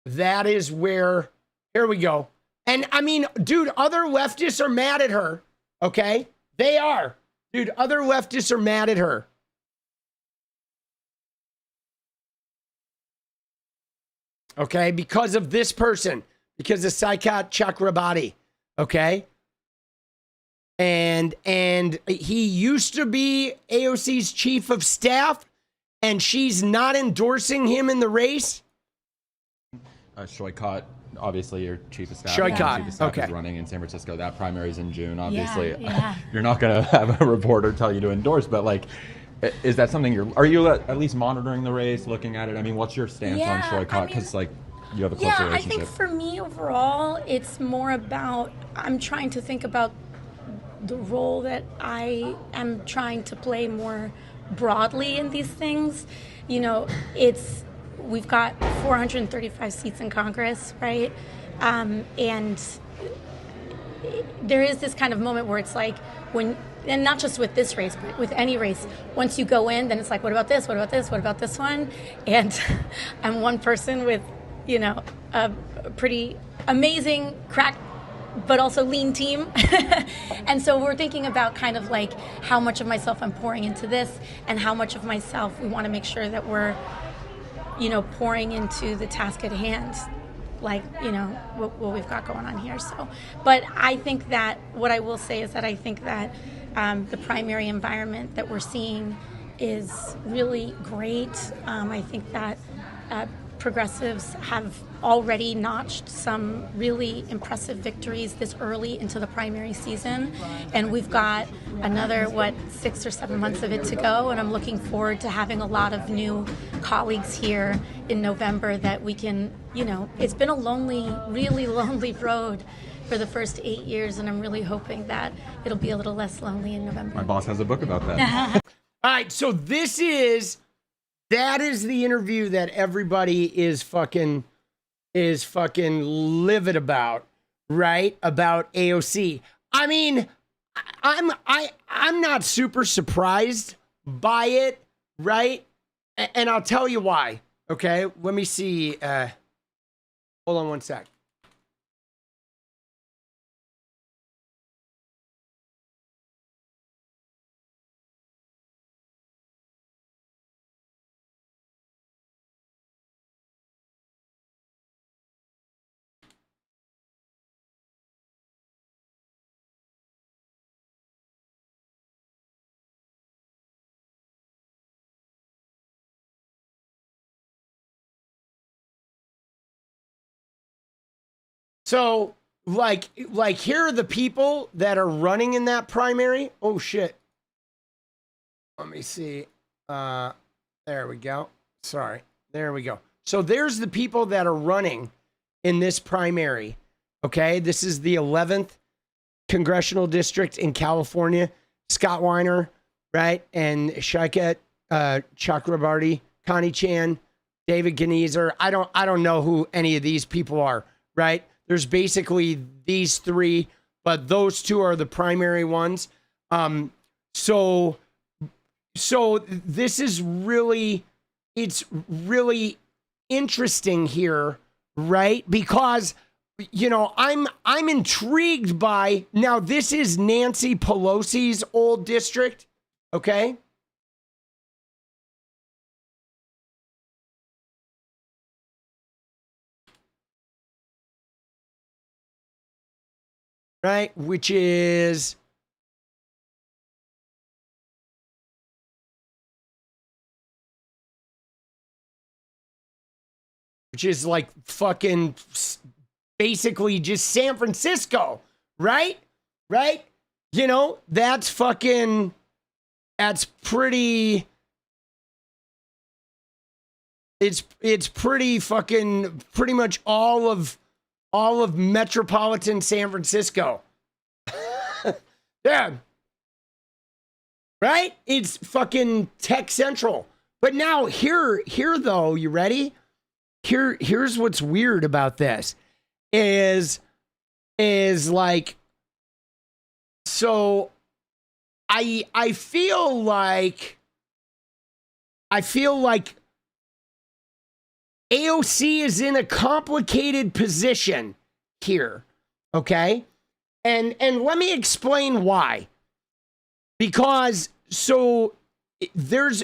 That is where, here we go. And I mean, dude, other leftists are mad at her, okay? They are. Dude, other leftists are mad at her. Okay, because of this person. Because of Saikat Chakrabarti, okay? And he used to be AOC's chief of staff, and she's not endorsing him in the race? Saikat, obviously your chief of staff. Saikat, chief of staff okay. is running in San Francisco. That primary is in June, obviously. Yeah. You're not going to have a reporter tell you to endorse, but like, is that something are you at least monitoring the race, looking at it? I mean, what's your stance on Saikat? Because like, you have a close relationship. I think for me overall, it's more about, I'm trying to think about the role that I am trying to play more broadly in these things. You know, we've got 435 seats in Congress, right? And there is this kind of moment where it's like and not just with this race, but with any race, once you go in, then it's like, what about this? What about this? What about this one? And I'm one person with, you know, a pretty amazing crack, but also lean team. And so we're thinking about kind of like how much of myself I'm pouring into this and how much of myself we want to make sure that we're, you know, pouring into the task at hand. like, you know, what we've got going on here. So, but I think that what I will say is that I think that the primary environment that we're seeing is really great. I think that progressives have already notched some really impressive victories this early into the primary season, and we've got another 6 or 7 months of it to go, and I'm looking forward to having a lot of new colleagues here in November that we can, you know, it's been a lonely, really lonely road for the first 8 years, and I'm really hoping that it'll be a little less lonely in November. My boss has a book about that. All right, so that is the interview that everybody is fucking livid about, right? About AOC. I mean, I'm not super surprised by it, right? And I'll tell you why. Okay, let me see. Hold on one sec. So, like here are the people that are running in that primary. Oh, shit. Let me see. There we go. Sorry. There we go. So there's the people that are running in this primary. Okay, this is the 11th congressional district in California. Scott Weiner, right? And Saikat Chakrabarty, Connie Chan, David Ganizer. I don't know who any of these people are, right? There's basically these three, but those two are the primary ones. So this is really, it's really interesting here, right? Because, you know, I'm intrigued by, now this is Nancy Pelosi's old district, okay? Right, which is like fucking basically just San Francisco, right? Right? You know, that's pretty, it's pretty fucking, pretty much all of metropolitan San Francisco. Yeah. Right? It's fucking tech central. But now here though, you ready? Here's what's weird about this is like, so I feel like AOC is in a complicated position here, okay? And let me explain why. Because so there's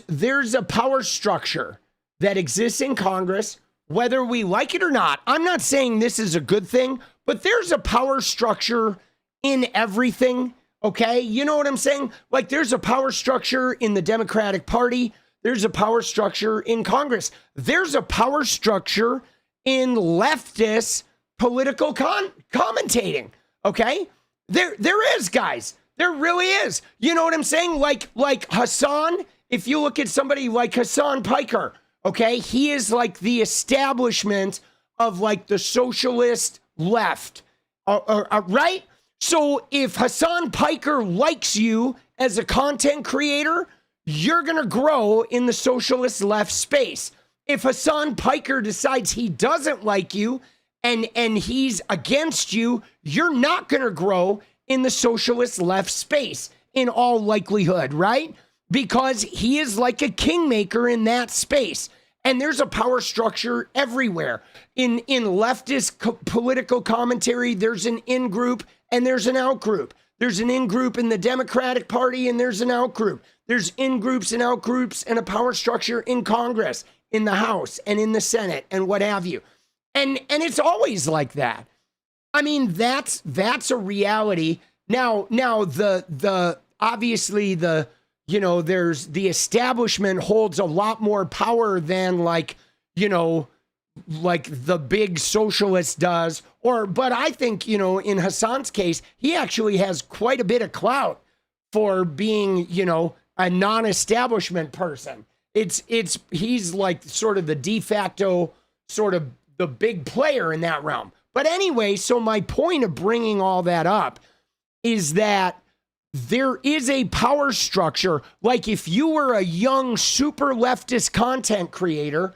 a power structure that exists in Congress, whether we like it or not. I'm not saying this is a good thing, but there's a power structure in everything, okay? You know what I'm saying? Like there's a power structure in the Democratic Party. There's a power structure in Congress. There's a power structure in leftist political commentating, okay? There is, guys. There really is. You know what I'm saying? Like Hassan, if you look at somebody like Hassan Piker, okay? He is like the establishment of like the socialist left, right? So if Hassan Piker likes you as a content creator, you're going to grow in the socialist left space. If Hassan Piker decides he doesn't like you and he's against you, you're not going to grow in the socialist left space in all likelihood, right? Because he is like a kingmaker in that space. And there's a power structure everywhere. In leftist political commentary, there's an in-group and there's an out-group. There's an in-group in the Democratic Party and there's an out-group. There's in-groups and out-groups and a power structure in Congress, in the House and in the Senate and what have you. And it's always like that. I mean, that's a reality. Now the obviously there's the establishment holds a lot more power than like the big socialist does, but I think, in Hassan's case, he actually has quite a bit of clout for being, a non-establishment person. He's like sort of the de facto, sort of the big player in that realm. But anyway, so my point of bringing all that up is that there is a power structure. Like if you were a young, super leftist content creator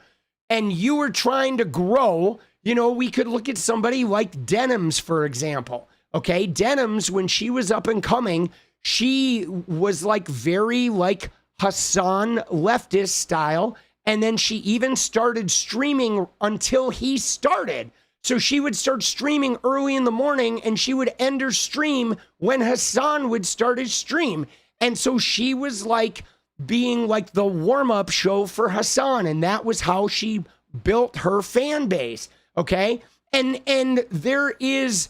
and you were trying to grow, we could look at somebody like Denims, for example. Okay, Denims, when she was up and coming, she was like very like Hassan leftist style. And then she even started streaming until he started. So she would start streaming early in the morning and she would end her stream when Hassan would start his stream. And so she was like being like the warm-up show for Hassan. And that was how she built her fan base. Okay. And there is,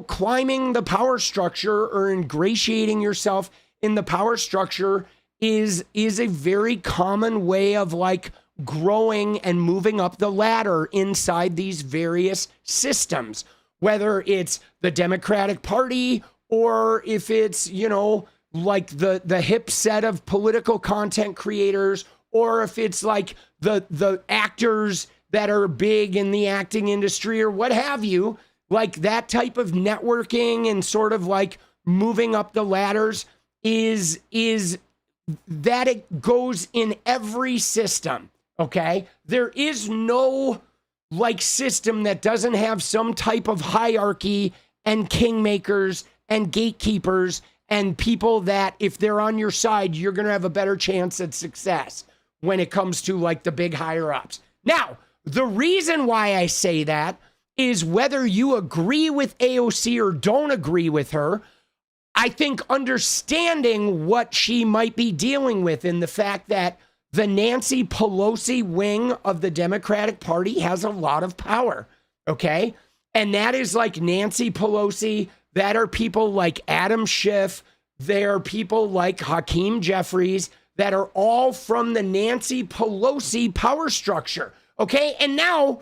climbing the power structure or ingratiating yourself in the power structure is a very common way of like growing and moving up the ladder inside these various systems, whether it's the Democratic Party or if it's, like the hip set of political content creators, or if it's like the actors that are big in the acting industry or what have you, like that type of networking and sort of like moving up the ladders is that it goes in every system. Okay. There is no like system that doesn't have some type of hierarchy and kingmakers and gatekeepers and people that if they're on your side, you're going to have a better chance at success when it comes to like the big higher ups. Now, the reason why I say that is whether you agree with AOC or don't agree with her, I think understanding what she might be dealing with in the fact that the Nancy Pelosi wing of the Democratic Party has a lot of power, okay? And that is like Nancy Pelosi, that are people like Adam Schiff, there are people like Hakeem Jeffries that are all from the Nancy Pelosi power structure, okay? And now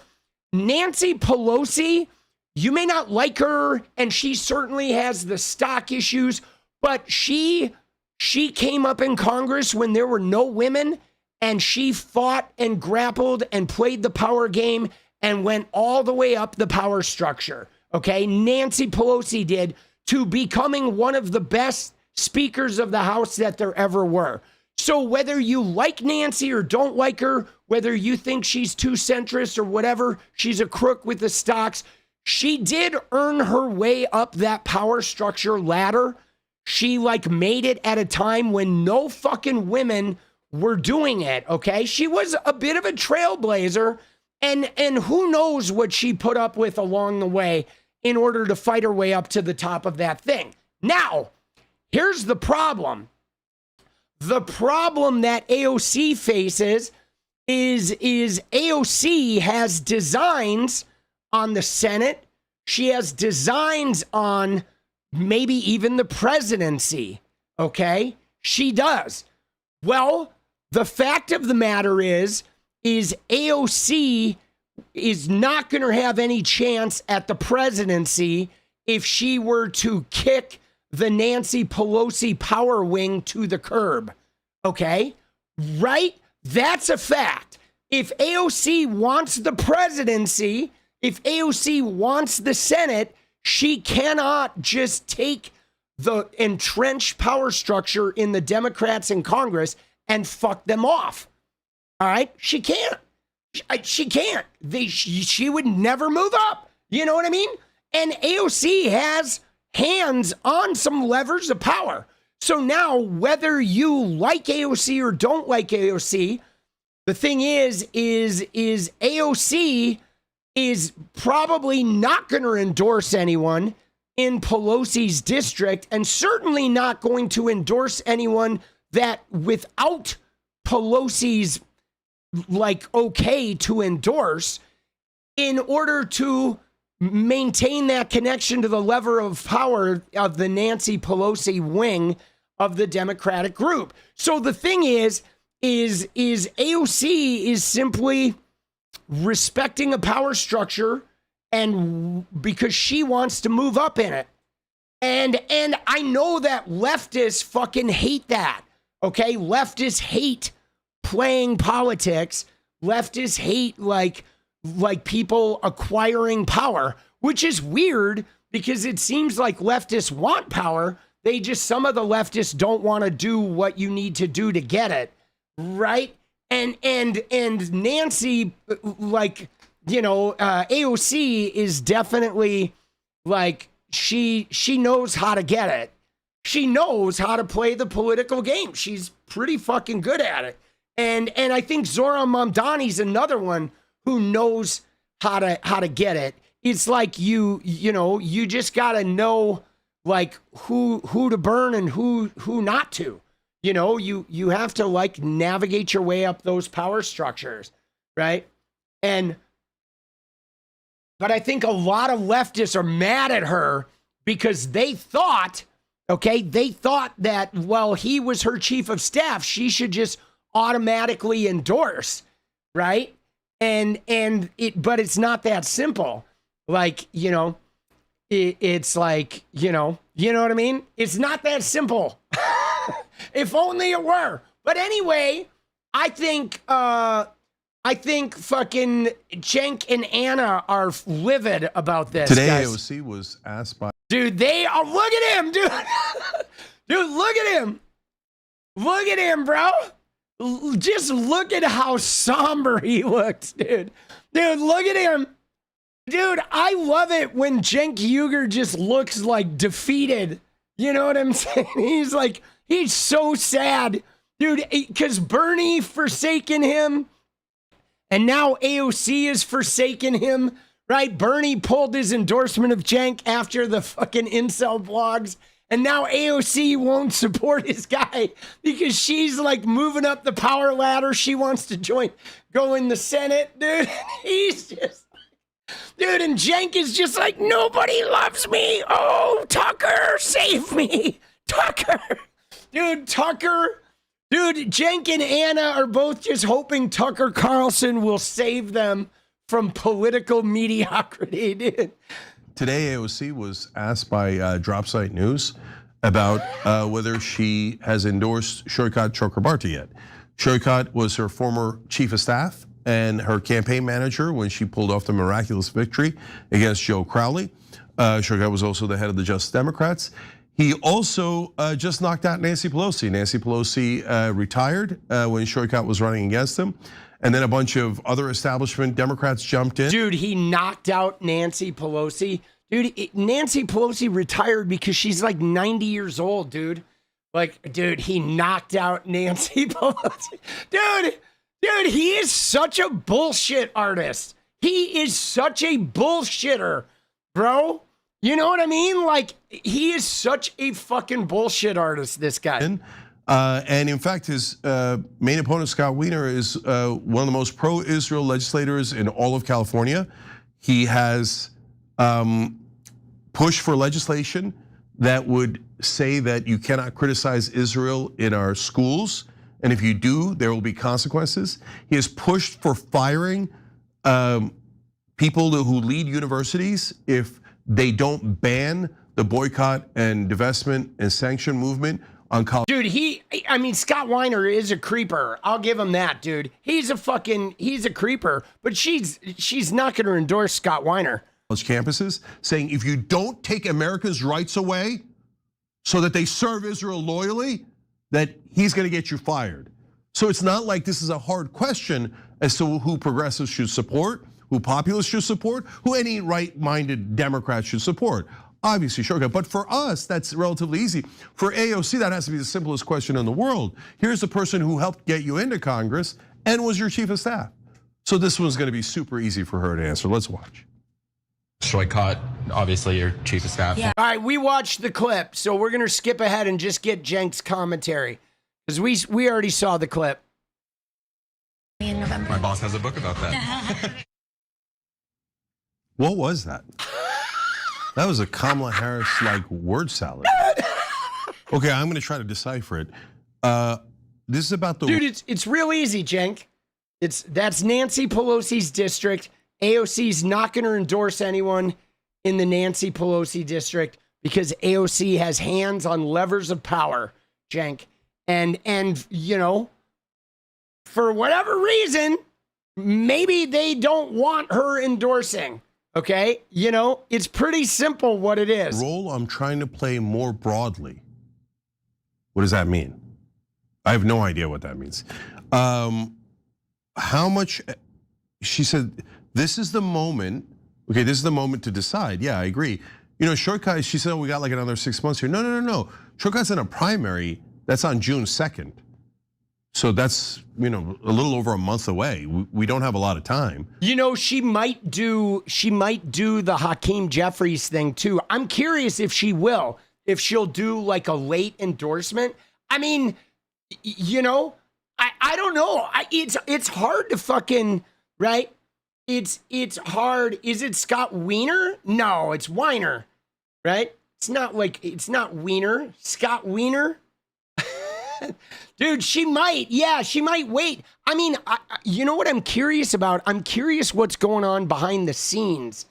Nancy Pelosi, you may not like her, and she certainly has the stock issues, but she came up in Congress when there were no women, and she fought and grappled and played the power game and went all the way up the power structure, okay? Nancy Pelosi did, to becoming one of the best speakers of the House that there ever were. So whether you like Nancy or don't like her, whether you think she's too centrist or whatever, she's a crook with the stocks, she did earn her way up that power structure ladder. She like made it at a time when no fucking women were doing it, okay? She was a bit of a trailblazer, and who knows what she put up with along the way in order to fight her way up to the top of that thing. Now, here's the problem. The problem that AOC faces is AOC has designs on the Senate. She has designs on maybe even the presidency, okay? She does. Well, the fact of the matter is AOC is not going to have any chance at the presidency if she were to kick the Nancy Pelosi power wing to the curb, okay? Right? That's a fact. If AOC wants the presidency, if AOC wants the Senate, she cannot just take the entrenched power structure in the Democrats in Congress and fuck them off. All right? She can't. She can't. She would never move up. You know what I mean? And AOC has hands on some levers of power. So now, whether you like AOC or don't like AOC, the thing is AOC is probably not going to endorse anyone in Pelosi's district, and certainly not going to endorse anyone that without Pelosi's like okay to endorse. in order to maintain that connection to the lever of power of the Nancy Pelosi wing of the Democratic group. So the thing is AOC is simply respecting a power structure, and because she wants to move up in it. And I know that leftists fucking hate that. Okay? Leftists hate playing politics. Leftists hate like people acquiring power, which is weird because it seems like leftists want power. Some of the leftists don't want to do what you need to do to get it. Right? And Nancy, AOC is definitely like, she knows how to get it. She knows how to play the political game. She's pretty fucking good at it. And I think Zohran Mamdani's another one who knows how to get it. It's like you just gotta know like who to burn and who not to. You have to like navigate your way up those power structures, right? But I think a lot of leftists are mad at her because they thought that, well, he was her chief of staff, she should just automatically endorse, right? But it's not that simple. Like, it's like, you know what I mean? It's not that simple. If only it were. But anyway, I think fucking Cenk and Anna are livid about this. Today, guys. AOC was asked by... Dude, they are... Look at him, dude. Dude, look at him. Look at him, bro. Just look at how somber he looks, dude. Dude, look at him. Dude, I love it when Cenk Uygur just looks like defeated. You know what I'm saying? He's so sad. Dude, because Bernie forsaken him. And now AOC is forsaken him, right? Bernie pulled his endorsement of Cenk after the fucking incel blogs. And now AOC won't support his guy because she's like moving up the power ladder. She wants to go in the Senate, dude. He's just, dude, and Cenk is just like, nobody loves me. Oh, Tucker, save me. Tucker. Dude, Tucker. Dude, Cenk and Anna are both just hoping Tucker Carlson will save them from political mediocrity, dude. Today, AOC was asked by Drop Site News about whether she has endorsed Saikat Chakrabarti yet. Saikat was her former chief of staff and her campaign manager when she pulled off the miraculous victory against Joe Crowley. Saikat was also the head of the Justice Democrats. He also just knocked out Nancy Pelosi. Nancy Pelosi retired when Saikat was running against him. And then a bunch of other establishment Democrats jumped in. Dude, he knocked out Nancy Pelosi. Dude, Nancy Pelosi retired because she's like 90 years old, dude. Like, dude, he knocked out Nancy Pelosi. Dude, he is such a bullshit artist. He is such a bullshitter, bro. You know what I mean? Like, he is such a fucking bullshit artist, this guy. And in fact, his main opponent, Scott Wiener, is one of the most pro-Israel legislators in all of California. He has pushed for legislation that would say that you cannot criticize Israel in our schools. And if you do, there will be consequences. He has pushed for firing people who lead universities if they don't ban the boycott and divestment and sanction movement on college. Dude, Scott Wiener is a creeper. I'll give him that, dude. He's a creeper, but she's not gonna endorse Scott Wiener. College campuses saying if you don't take Americans' rights away so that they serve Israel loyally, that he's gonna get you fired. So it's not like this is a hard question as to who progressives should support, who populists should support, who any right-minded Democrat should support. Obviously, sure, but for us, that's relatively easy. For AOC, that has to be the simplest question in the world. Here's the person who helped get you into Congress and was your chief of staff. So this one's gonna be super easy for her to answer. Let's watch. Saikat, obviously your chief of staff. Yeah. All right, we watched the clip, so we're gonna skip ahead and just get Cenk's commentary because we already saw the clip. My boss has a book about that. What was that? That was a Kamala Harris-like word salad. Okay, I'm going to try to decipher it. This is about the dude. It's real easy, Cenk. That's Nancy Pelosi's district. AOC's not going to endorse anyone in the Nancy Pelosi district because AOC has hands on levers of power, Cenk. And you know, for whatever reason, maybe they don't want her endorsing. Okay, you know, it's pretty simple what it is. Role I'm trying to play more broadly. What does that mean? I have no idea what that means. How much? She said, "This is the moment." Okay, this is the moment to decide. Yeah, I agree. You know, 𝗙𝗃𝗃. She said, "Oh, we got like another 6 months here." No. 𝗙𝗃𝗃's in a primary. That's on June 2nd. So that's, you know, a little over a month away. We don't have a lot of time. You know, she might do the Hakeem Jeffries thing too. I'm curious if she'll do like a late endorsement. I mean, you know, I don't know. It's hard to fucking, right? It's hard. Is it Scott Wiener? No, it's Weiner, right? It's not Wiener. Scott Wiener. Dude, she might wait. I mean, you know what I'm curious about? I'm curious what's going on behind the scenes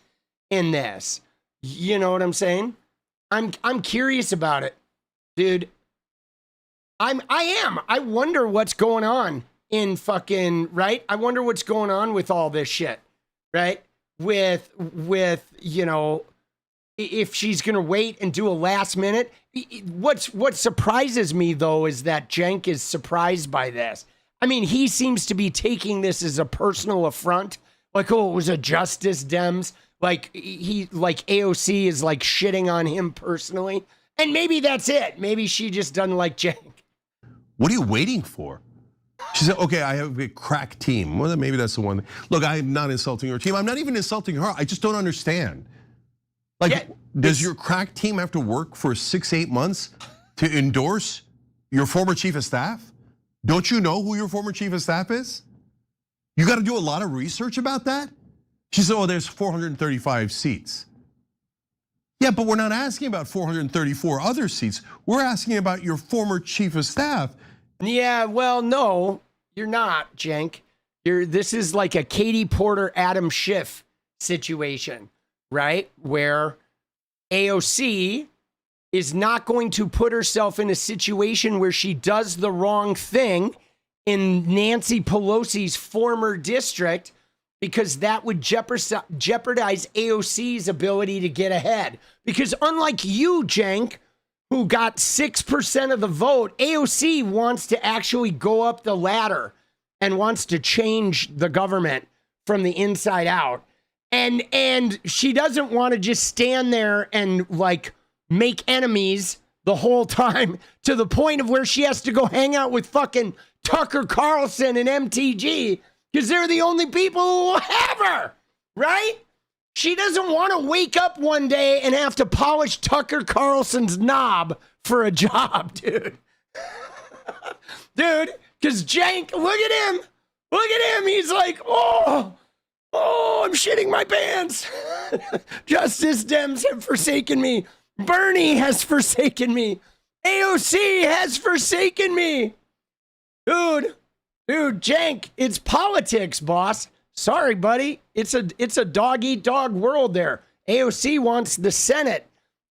in this. You know what I'm saying? I'm curious about it, dude. I am. I wonder what's going on in fucking, right? I wonder what's going on with all this shit, right? With you know, if she's gonna wait and do a last minute. What surprises me though is that Cenk is surprised by this. I mean, he seems to be taking this as a personal affront. Like, oh, it was a Justice Dems. Like AOC is like shitting on him personally. And maybe that's it. Maybe she just doesn't like Cenk. What are you waiting for? She said, okay, I have a crack team. Well, then maybe that's the one. Look, I'm not insulting her team. I'm not even insulting her. I just don't understand. Like, yeah, does your crack team have to work for 6-8 months to endorse your former chief of staff? Don't you know who your former chief of staff is? You got to do a lot of research about that? She said, oh, there's 435 seats. Yeah, but we're not asking about 434 other seats. We're asking about your former chief of staff. Yeah, well, no, you're not, Cenk. This is like a Katie Porter, Adam Schiff situation, right? Where AOC is not going to put herself in a situation where she does the wrong thing in Nancy Pelosi's former district, because that would jeopardize AOC's ability to get ahead. Because unlike you, Cenk, who got 6% of the vote, AOC wants to actually go up the ladder and wants to change the government from the inside out. And she doesn't want to just stand there and like make enemies the whole time to the point of where she has to go hang out with fucking Tucker Carlson and MTG because they're the only people who will have her, right? She doesn't want to wake up one day and have to polish Tucker Carlson's knob for a job, dude. Dude, because Cenk, look at him. Look at him. He's like, oh, I'm shitting my pants. Justice Dems have forsaken me. Bernie has forsaken me. AOC has forsaken me. Dude, Cenk, it's politics, boss. Sorry, buddy. It's a dog-eat-dog world there. AOC wants the Senate.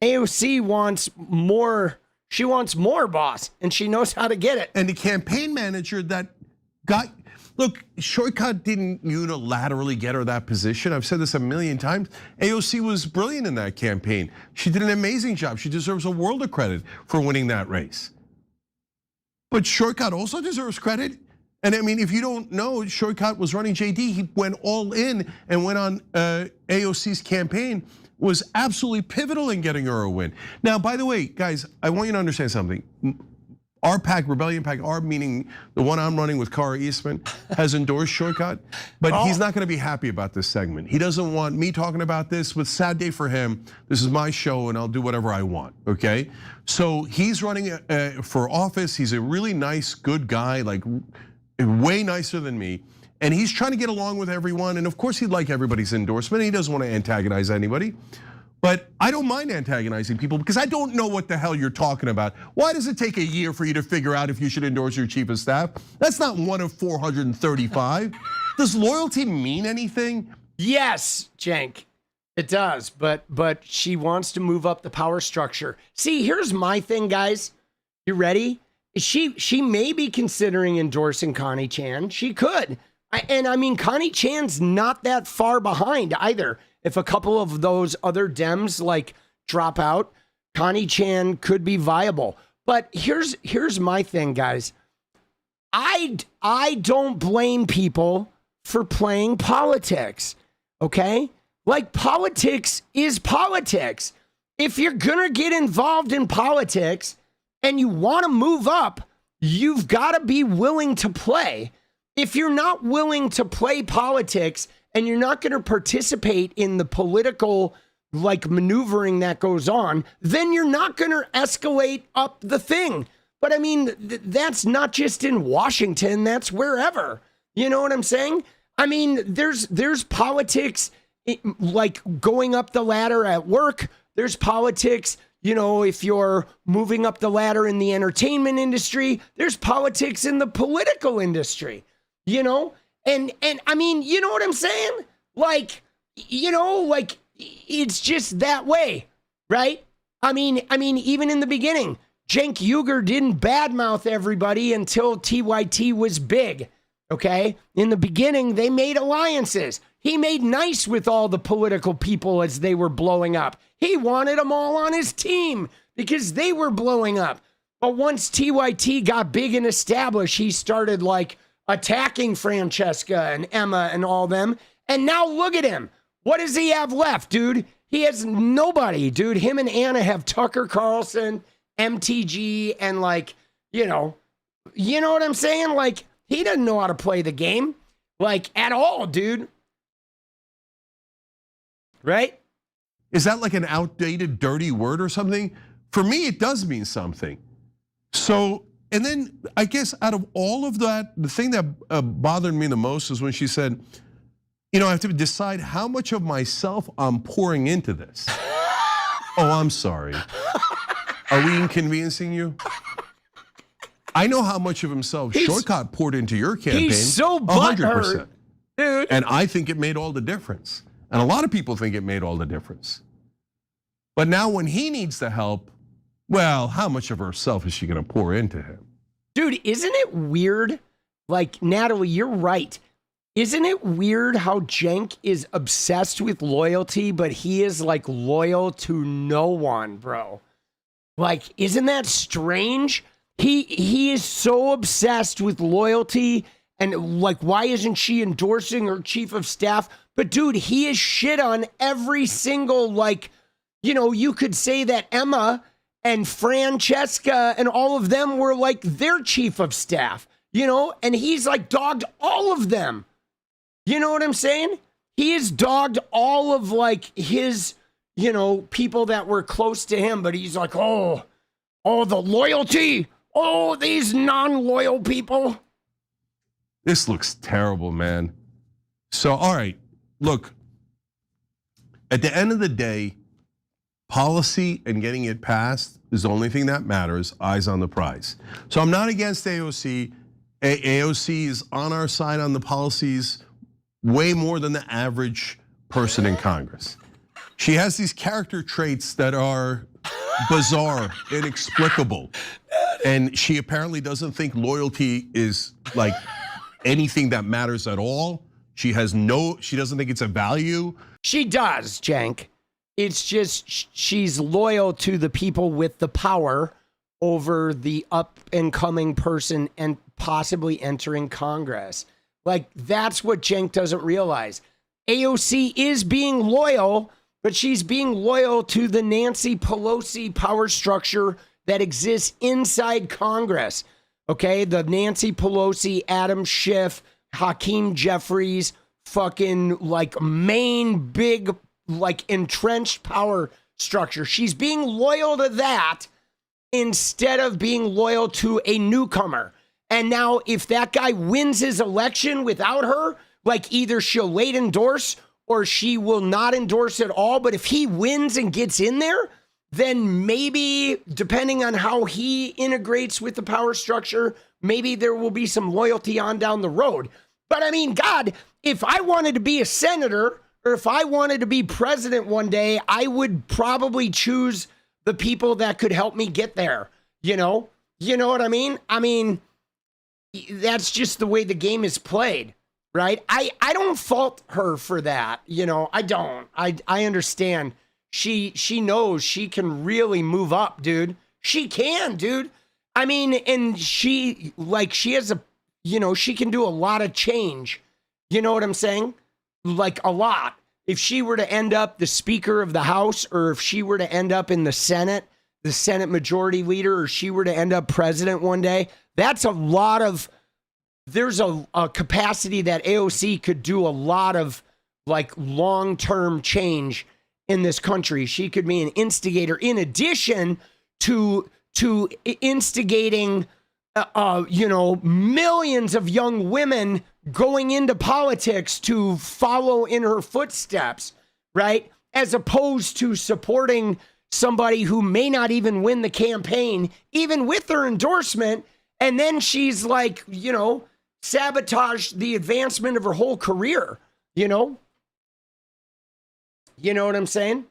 AOC wants more. She wants more, boss, and she knows how to get it. And the campaign manager that got, look, 𝗙𝗃𝗃 didn't unilaterally get her that position. I've said this a million times. AOC was brilliant in that campaign. She did an amazing job. She deserves a world of credit for winning that race. But 𝗙𝗃𝗃 also deserves credit. And I mean, if you don't know, 𝗙𝗃𝗃 was running JD. He went all in and went on AOC's campaign, was absolutely pivotal in getting her a win. Now, by the way, guys, I want you to understand something. Our PAC, Rebellion PAC, our meaning the one I'm running with Kara Eastman, has endorsed 𝗙𝗃𝗃, but he's not gonna be happy about this segment. He doesn't want me talking about this, but sad day for him. This is my show and I'll do whatever I want, okay? So he's running for office. He's a really nice, good guy, like way nicer than me. And he's trying to get along with everyone. And of course, he'd like everybody's endorsement. He doesn't want to antagonize anybody. But I don't mind antagonizing people because I don't know what the hell you're talking about. Why does it take a year for you to figure out if you should endorse your chief of staff? That's not one of 435. Does loyalty mean anything? Yes, Cenk, it does. But she wants to move up the power structure. See, here's my thing, guys. You ready? She may be considering endorsing Connie Chan. She could. And I mean, Connie Chan's not that far behind either. If a couple of those other Dems like drop out, Connie Chan could be viable. But here's my thing, guys. I don't blame people for playing politics, okay? Like, politics is politics. If you're gonna get involved in politics and you wanna move up, you've gotta be willing to play. If you're not willing to play politics and you're not gonna participate in the political like maneuvering that goes on, then you're not gonna escalate up the thing. But I mean, that's not just in Washington, that's wherever. You know what I'm saying? I mean, there's politics like going up the ladder at work. There's politics, you know, if you're moving up the ladder in the entertainment industry. There's politics in the political industry, you know? And I mean, you know what I'm saying? Like, you know, like it's just that way, right? I mean, even in the beginning, Cenk Uygur didn't badmouth everybody until TYT was big, okay? In the beginning, they made alliances. He made nice with all the political people as they were blowing up. He wanted them all on his team because they were blowing up. But once TYT got big and established, he started like attacking Francesca and Emma and all them. And now look at him. What does he have left, dude? He has nobody, dude. Him and Anna have Tucker Carlson, MTG, and like, you know what I'm saying? Like, he doesn't know how to play the game, like, at all, dude. Right? Is that like an outdated, dirty word or something? For me, it does mean something. So, and then I guess out of all of that, the thing that bothered me the most is when she said, you know, I have to decide how much of myself I'm pouring into this. Oh, I'm sorry. Are we inconveniencing you? I know how much of himself 𝗙𝗏𝗏𝗏 poured into your campaign. He's so butthurt, 100%. dude. And I think it made all the difference. And a lot of people think it made all the difference. But now when he needs the help, well, how much of herself is she gonna pour into him? Dude, isn't it weird? Like, Natalie, you're right. Isn't it weird how Cenk is obsessed with loyalty, but he is like loyal to no one, bro? Like, isn't that strange? He is so obsessed with loyalty and like, why isn't she endorsing her chief of staff? But dude, he is shit on every single, like, you know, you could say that Emma and Francesca and all of them were like their chief of staff, you know, and he's like dogged all of them. You know what I'm saying? He has dogged all of like his, you know, people that were close to him, but he's like, oh, the loyalty. Oh, these non-loyal people. This looks terrible, man. So, all right, look, at the end of the day, policy and getting it passed is the only thing that matters, eyes on the prize. So I'm not against AOC. AOC is on our side on the policies way more than the average person in Congress. She has these character traits that are bizarre, inexplicable. And she apparently doesn't think loyalty is like anything that matters at all. She doesn't think it's a value. She does, Cenk. It's just she's loyal to the people with the power over the up and coming person and possibly entering Congress. Like, that's what Cenk doesn't realize. AOC is being loyal, but she's being loyal to the Nancy Pelosi power structure that exists inside Congress. Okay, the Nancy Pelosi, Adam Schiff, Hakeem Jeffries, fucking like main big like entrenched power structure. She's being loyal to that instead of being loyal to a newcomer. And now if that guy wins his election without her, like either she'll late endorse or she will not endorse at all. But if he wins and gets in there, then maybe, depending on how he integrates with the power structure, maybe there will be some loyalty on down the road. But I mean, God, if I wanted to be a senator or if I wanted to be president one day, I would probably choose the people that could help me get there. You know what I mean? I mean, that's just the way the game is played, right? I don't fault her for that. I don't. I understand. She knows she can really move up, dude. She can, dude. I mean, and she has a, she can do a lot of change. You know what I'm saying? Like a lot. If she were to end up the Speaker of the House, or if she were to end up in the Senate Majority Leader, or she were to end up president one day, that's a lot of, there's a capacity that AOC could do a lot of like long-term change in this country. She could be an instigator in addition to instigating, millions of young women going into politics to follow in her footsteps, right? As opposed to supporting somebody who may not even win the campaign, even with her endorsement. And then she's like, sabotaged the advancement of her whole career, You know what I'm saying?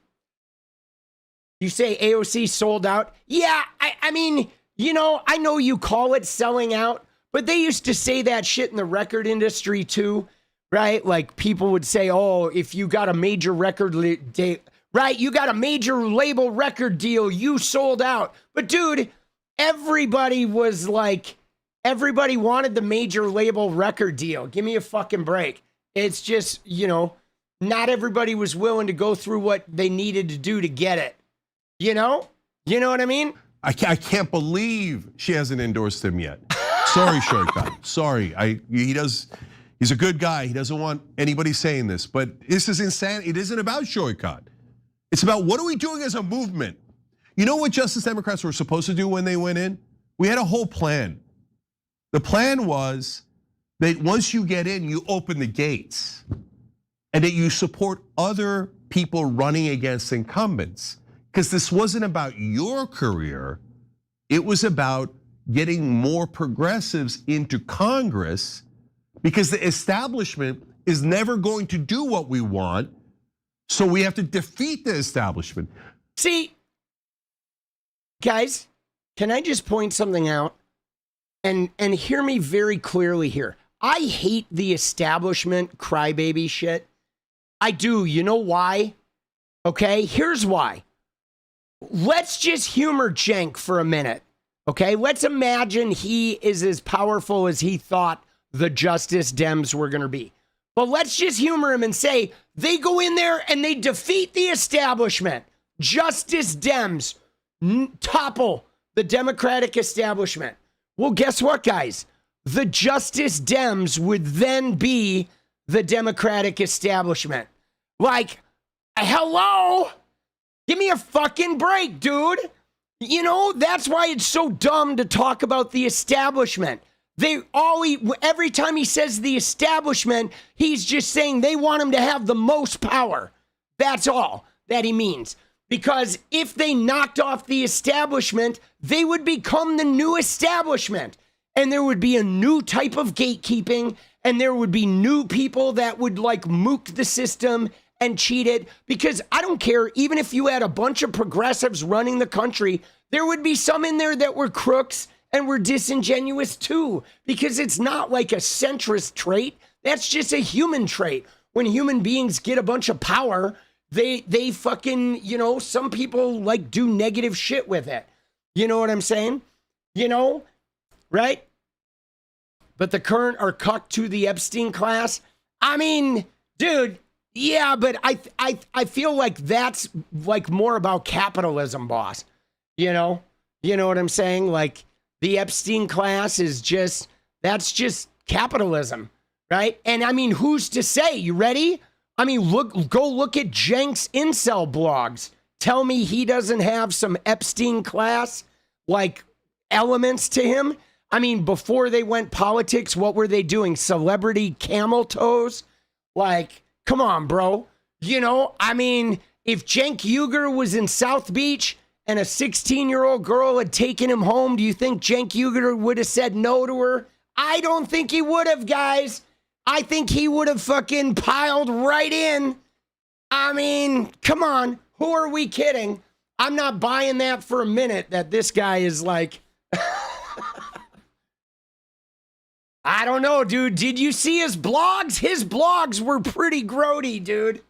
You say AOC sold out. Yeah, I mean, I know you call it selling out, but they used to say that shit in the record industry too, right? Like people would say, oh, if you got a major record right, you got a major label record deal, you sold out. But dude, everybody wanted the major label record deal. Give me a fucking break. It's just, not everybody was willing to go through what they needed to do to get it. You know what I mean? I can't believe she hasn't endorsed him yet. Sorry, 𝗙𝗍𝗃. Sorry, he's a good guy. He doesn't want anybody saying this, but this is insanity. It isn't about 𝗙𝗍𝗃. It's about what are we doing as a movement? You know what Justice Democrats were supposed to do when they went in? We had a whole plan. The plan was that once you get in, you open the gates and that you support other people running against incumbents. Because this wasn't about your career, it was about getting more progressives into Congress, because the establishment is never going to do what we want, so we have to defeat the establishment. See, guys, can I just point something out? And hear me very clearly here. I hate the establishment crybaby shit. I do. You know why? Okay, here's why. Let's just humor Cenk for a minute, okay? Let's imagine he is as powerful as he thought the Justice Dems were gonna be. But let's just humor him and say they go in there and they defeat the establishment. Justice Dems topple the Democratic establishment. Well, guess what, guys? The Justice Dems would then be the Democratic establishment. Like, hello? Give me a fucking break, dude. That's why it's so dumb to talk about the establishment. Every time he says the establishment, he's just saying they want him to have the most power. That's all that he means. Because if they knocked off the establishment, they would become the new establishment. And there would be a new type of gatekeeping, and there would be new people that would mook the system and cheat it. Because I don't care, even if you had a bunch of progressives running the country, there would be some in there that were crooks and were disingenuous too. Because it's not like a centrist trait. That's just a human trait. When human beings get a bunch of power, they fucking, some people do negative shit with it. You know what I'm saying? Right? But the current are cucked to the Epstein class. I mean, dude, yeah, but I feel like that's more about capitalism, boss. You know what I'm saying? The Epstein class is that's just capitalism, right? And I mean, who's to say? You ready? I mean, go look at Cenk's incel blogs. Tell me he doesn't have some Epstein class elements to him. I mean, before they went politics, what were they doing? Celebrity camel toes? Like, come on, bro. You know, I mean, if Cenk Uygur was in South Beach and a 16-year-old girl had taken him home, do you think Cenk Uygur would have said no to her? I don't think he would have, guys. I think he would have fucking piled right in. I mean, come on. Who are we kidding? I'm not buying that for a minute that this guy is like... I don't know, dude. Did you see his blogs? His blogs were pretty grody, dude.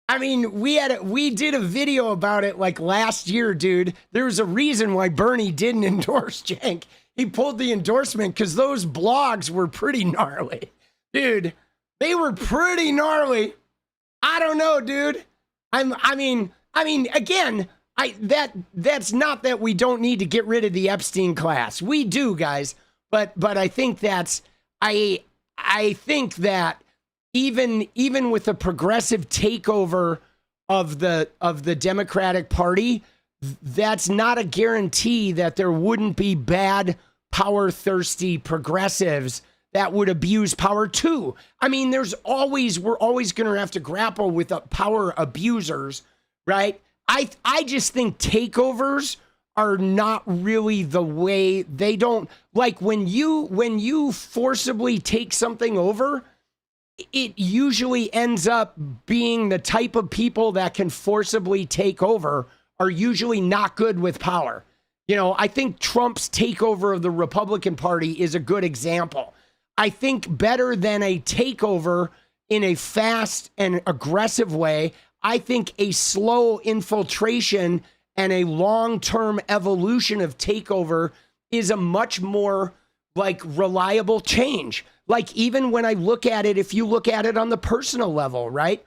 I mean, we did a video about it like last year, dude. There's a reason why Bernie didn't endorse Cenk. He pulled the endorsement because those blogs were pretty gnarly. Dude, they were pretty gnarly. I don't know, dude. I mean, again, that's not that we don't need to get rid of the Epstein class. We do, guys. But I think I think that even with the progressive takeover of the Democratic Party, that's not a guarantee that there wouldn't be bad, power-thirsty progressives that would abuse power too. I mean, we're always going to have to grapple with power abusers, right? I just think takeovers are not really the way. They don't, like, when you forcibly take something over, it usually ends up being the type of people that can forcibly take over are usually not good with power. You know, I think Trump's takeover of the Republican Party is a good example. I think better than a takeover in a fast and aggressive way, I think a slow infiltration and a long-term evolution of takeover is a much more like reliable change. Like, even when I look at it, if you look at it on the personal level, right?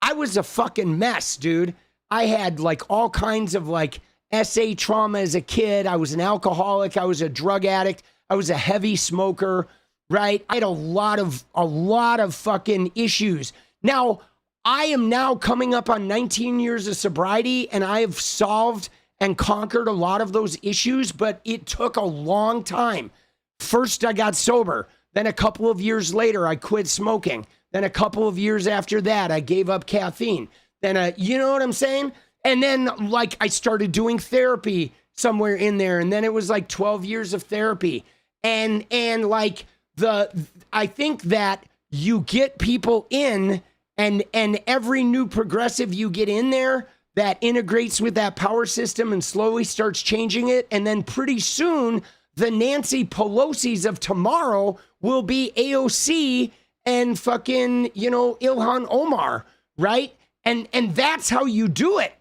I was a fucking mess, dude. I had like all kinds of like SA trauma as a kid. I was an alcoholic. I was a drug addict. I was a heavy smoker, right? I had a lot of fucking issues. Now, I am now coming up on 19 years of sobriety, and I have solved and conquered a lot of those issues, but it took a long time. First, I got sober. Then a couple of years later, I quit smoking. Then a couple of years after that, I gave up caffeine. Then, you know what I'm saying? And then, like, I started doing therapy somewhere in there. And then it was like 12 years of therapy. And like, I think that you get people in, and every new progressive you get in there that integrates with that power system and slowly starts changing it. And then pretty soon, the Nancy Pelosi's of tomorrow will be AOC and fucking, you know, Ilhan Omar, right? And that's how you do it,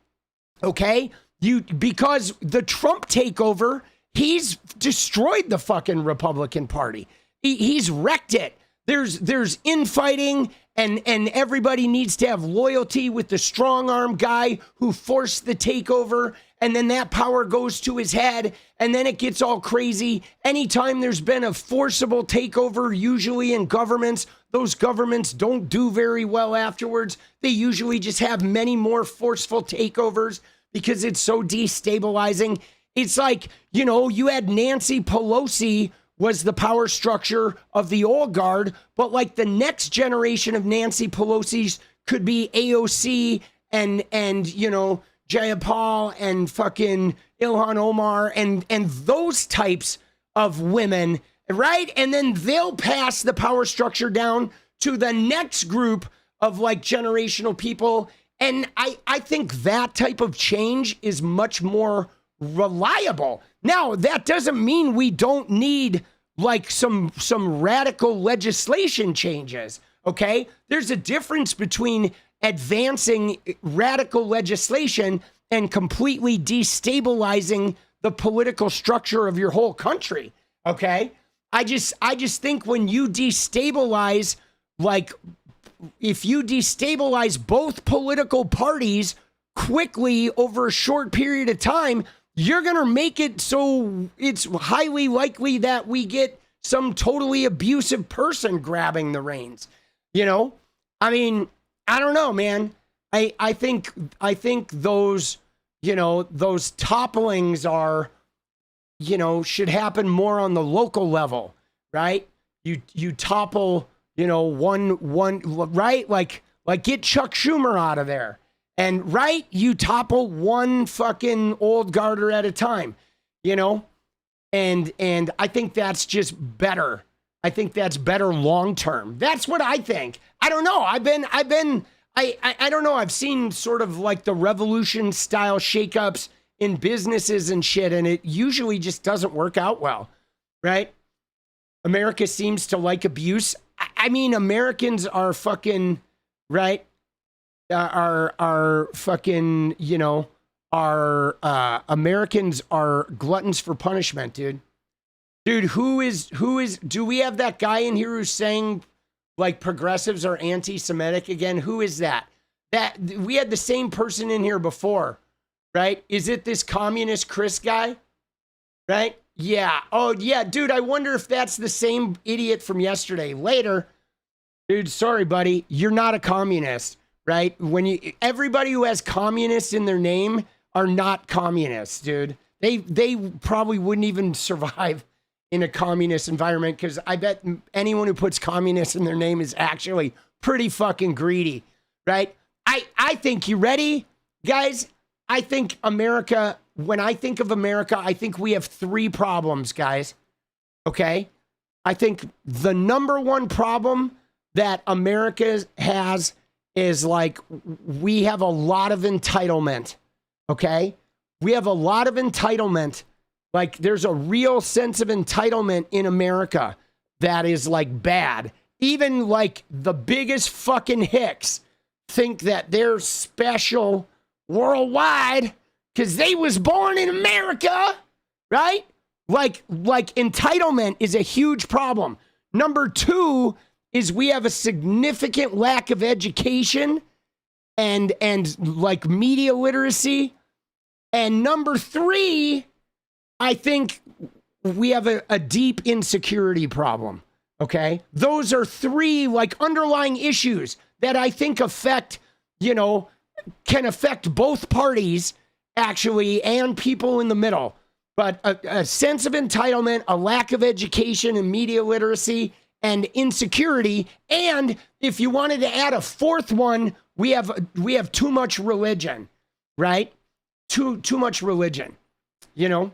okay? Because the Trump takeover, he's destroyed the fucking Republican Party. He's wrecked it. There's infighting, and everybody needs to have loyalty with the strong arm guy who forced the takeover, and then that power goes to his head, and then it gets all crazy. Anytime there's been a forcible takeover, usually in governments, those governments don't do very well afterwards. They usually just have many more forceful takeovers because it's so destabilizing. It's like, you know, you had Nancy Pelosi was the power structure of the old guard, but like the next generation of Nancy Pelosi's could be AOC and you know, Jayapal and fucking Ilhan Omar and those types of women, right? And then they'll pass the power structure down to the next group of like generational people. And I think that type of change is much more reliable. Now, that doesn't mean we don't need like some radical legislation changes, okay? There's a difference between advancing radical legislation and completely destabilizing the political structure of your whole country, okay? I just think when you destabilize, like, if you destabilize both political parties quickly over a short period of time, you're going to make it so it's highly likely that we get some totally abusive person grabbing the reins. You know? I mean, I don't know, man. I think those, you know, those topplings are you know, should happen more on the local level, right? You topple, you know, one right, like get Chuck Schumer out of there, and right, you topple one fucking old garter at a time, you know, and I think that's just better. I think that's better long term. That's what I think. I don't know. I don't know. I've seen sort of like the revolution style shakeups in businesses and shit, and it usually just doesn't work out well, right? America seems to like abuse. I mean, Americans are fucking, right? Are fucking, you know, Americans are gluttons for punishment, dude. Dude, who is, do we have that guy in here who's saying like progressives are anti-Semitic again? Who is that? That we had the same person in here before, right? Is it this communist Chris guy? Right? Yeah. Oh, yeah, dude, I wonder if that's the same idiot from yesterday. Later, dude, sorry, buddy, you're not a communist, right? Everybody who has communist in their name are not communists, dude. They probably wouldn't even survive in a communist environment, because I bet anyone who puts communist in their name is actually pretty fucking greedy, right? I think, you ready, guys? I think America, when I think of America, I think we have 3 problems, guys, okay? I think the number one problem that America has is like, we have a lot of entitlement, okay? We have a lot of entitlement. Like, there's a real sense of entitlement in America that is like bad. Even like the biggest fucking hicks think that they're special worldwide because they was born in America, right? Like entitlement is a huge problem. Number 2 is we have a significant lack of education and like media literacy. And number 3, I think we have a deep insecurity problem, okay? Those are 3 like underlying issues that I think affect, you know, can affect both parties actually and people in the middle. But a sense of entitlement, a lack of education and media literacy, and insecurity. And if you wanted to add a 4th one, we have too much religion, right? Too much religion, you know?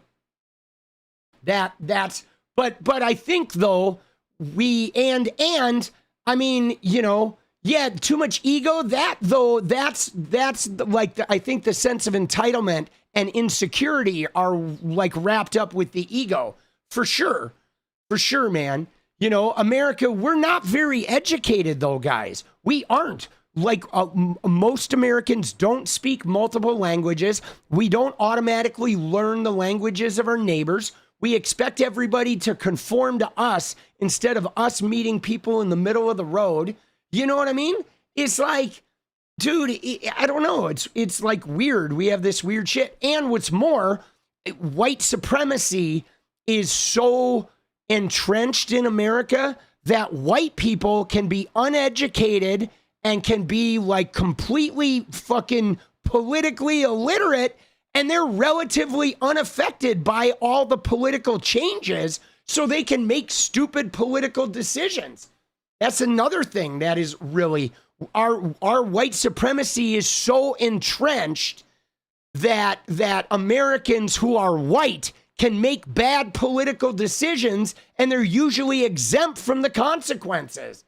That's but I think though and I mean, you know, yeah, too much ego. That's like I think the sense of entitlement and insecurity are like wrapped up with the ego for sure, man. You know, America, we're not very educated though, guys. We aren't. Like most Americans don't speak multiple languages. We don't automatically learn the languages of our neighbors. We expect everybody to conform to us instead of us meeting people in the middle of the road. You know what I mean? It's like, dude, I don't know. It's like weird. We have this weird shit. And what's more, white supremacy is so entrenched in America that white people can be uneducated and can be like completely fucking politically illiterate, and they're relatively unaffected by all the political changes, so they can make stupid political decisions. That's another thing that is really, our white supremacy is so entrenched that Americans who are white can make bad political decisions, and they're usually exempt from the consequences.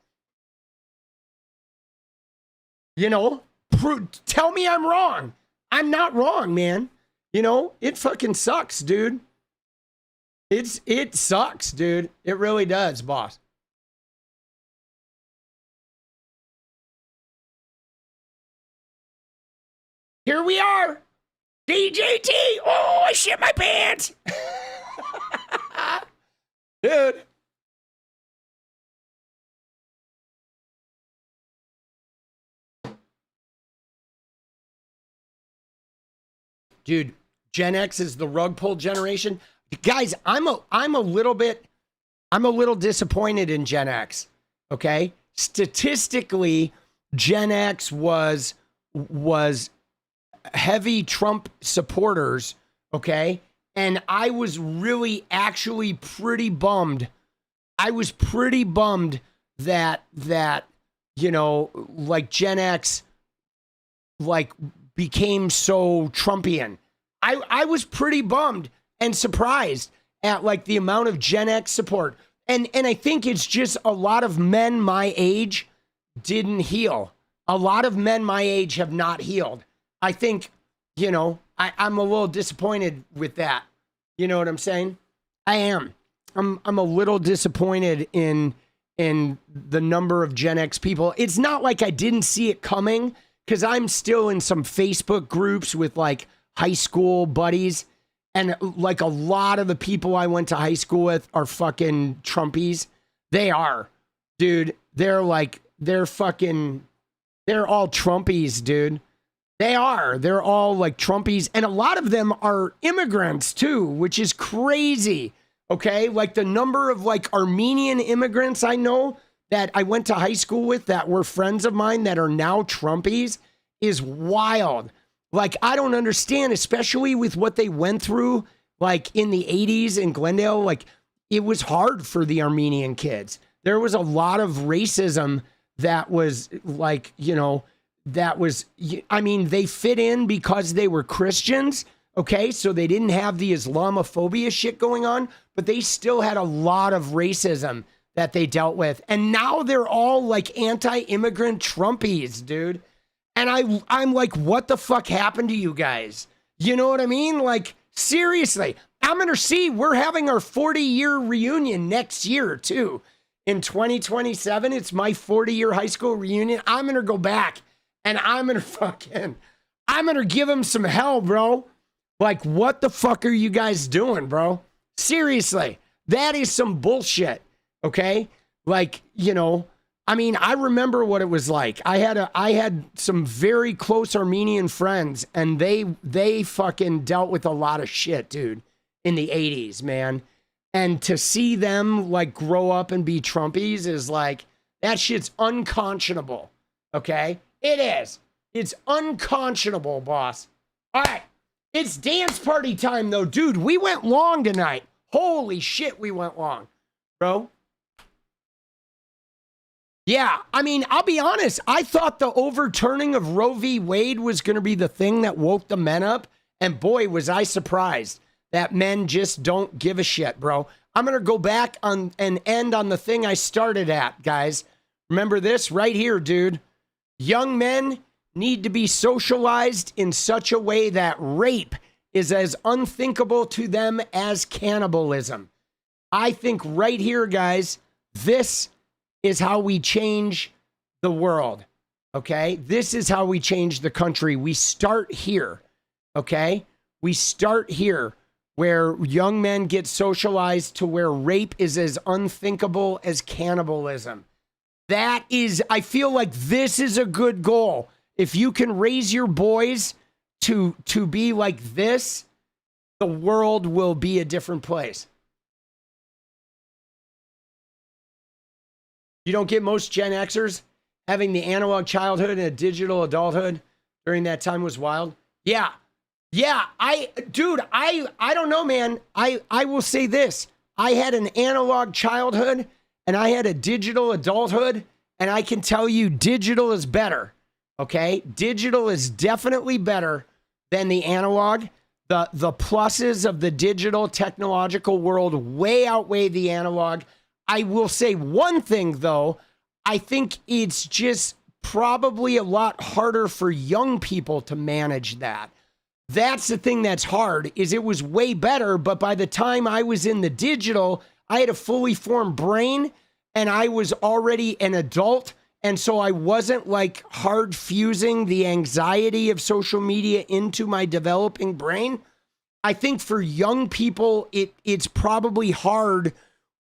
You know, tell me I'm wrong. I'm not wrong, man. You know, it fucking sucks, dude. It sucks, dude. It really does, boss. Here we are. DJT. Oh, I shit my pants. Dude. Dude, Gen X is the rug pull generation. Guys, I'm a little disappointed in Gen X. Okay? Statistically, Gen X was heavy Trump supporters, okay? And I was really actually pretty bummed. I was pretty bummed that you know, like Gen X like became so Trumpian. I was pretty bummed and surprised at like the amount of Gen X support. And I think it's just a lot of men my age didn't heal. A lot of men my age have not healed. I think, you know, I'm a little disappointed with that. You know what I'm saying? I am. I'm a little disappointed in the number of Gen X people. It's not like I didn't see it coming, because I'm still in some Facebook groups with like high school buddies, and like a lot of the people I went to high school with are fucking Trumpies. They are, dude. They're all Trumpies, dude. They are. They're all like Trumpies. And a lot of them are immigrants too, which is crazy. Okay. Like the number of like Armenian immigrants I know that I went to high school with that were friends of mine that are now Trumpies is wild. Like, I don't understand, especially with what they went through, like in the 80s in Glendale. Like, it was hard for the Armenian kids. There was a lot of racism that was like, you know, that was, I mean, they fit in because they were Christians, okay? So they didn't have the Islamophobia shit going on, but they still had a lot of racism that they dealt with. And now they're all like anti-immigrant Trumpies, dude. And I'm like, what the fuck happened to you guys? You know what I mean? Like, seriously, I'm going to see, we're having our 40-year reunion next year, too. In 2027, it's my 40-year high school reunion. I'm going to go back and I'm going to give them some hell, bro. Like, what the fuck are you guys doing, bro? Seriously, that is some bullshit, okay? Like, you know, I mean, I remember what it was like. I had some very close Armenian friends, and they fucking dealt with a lot of shit, dude, in the 80s, man. And to see them like grow up and be Trumpies is like, that shit's unconscionable. Okay? It is. It's unconscionable, boss. All right. It's dance party time though, dude. We went long tonight. Holy shit, we went long, bro. Yeah, I mean, I'll be honest. I thought the overturning of Roe v. Wade was going to be the thing that woke the men up. And boy, was I surprised that men just don't give a shit, bro. I'm going to go back on and end on the thing I started at, guys. Remember this right here, dude. Young men need to be socialized in such a way that rape is as unthinkable to them as cannibalism. I think right here, guys, this is how we change the world, okay? This is how we change the country. We start here, okay? We start here where young men get socialized to where rape is as unthinkable as cannibalism. That is, I feel like this is a good goal. If you can raise your boys to be like this, the world will be a different place. You don't get most Gen Xers having the analog childhood and a digital adulthood during that time was wild. Yeah. Yeah. I don't know, man. I will say this. I had an analog childhood and I had a digital adulthood, and I can tell you digital is better. Okay. Digital is definitely better than the analog. The pluses of the digital technological world way outweigh the analog. I will say one thing, though. I think it's just probably a lot harder for young people to manage that. That's the thing that's hard, is it was way better, but by the time I was in the digital, I had a fully formed brain, and I was already an adult, and so I wasn't like hard fusing the anxiety of social media into my developing brain. I think for young people, it's probably hard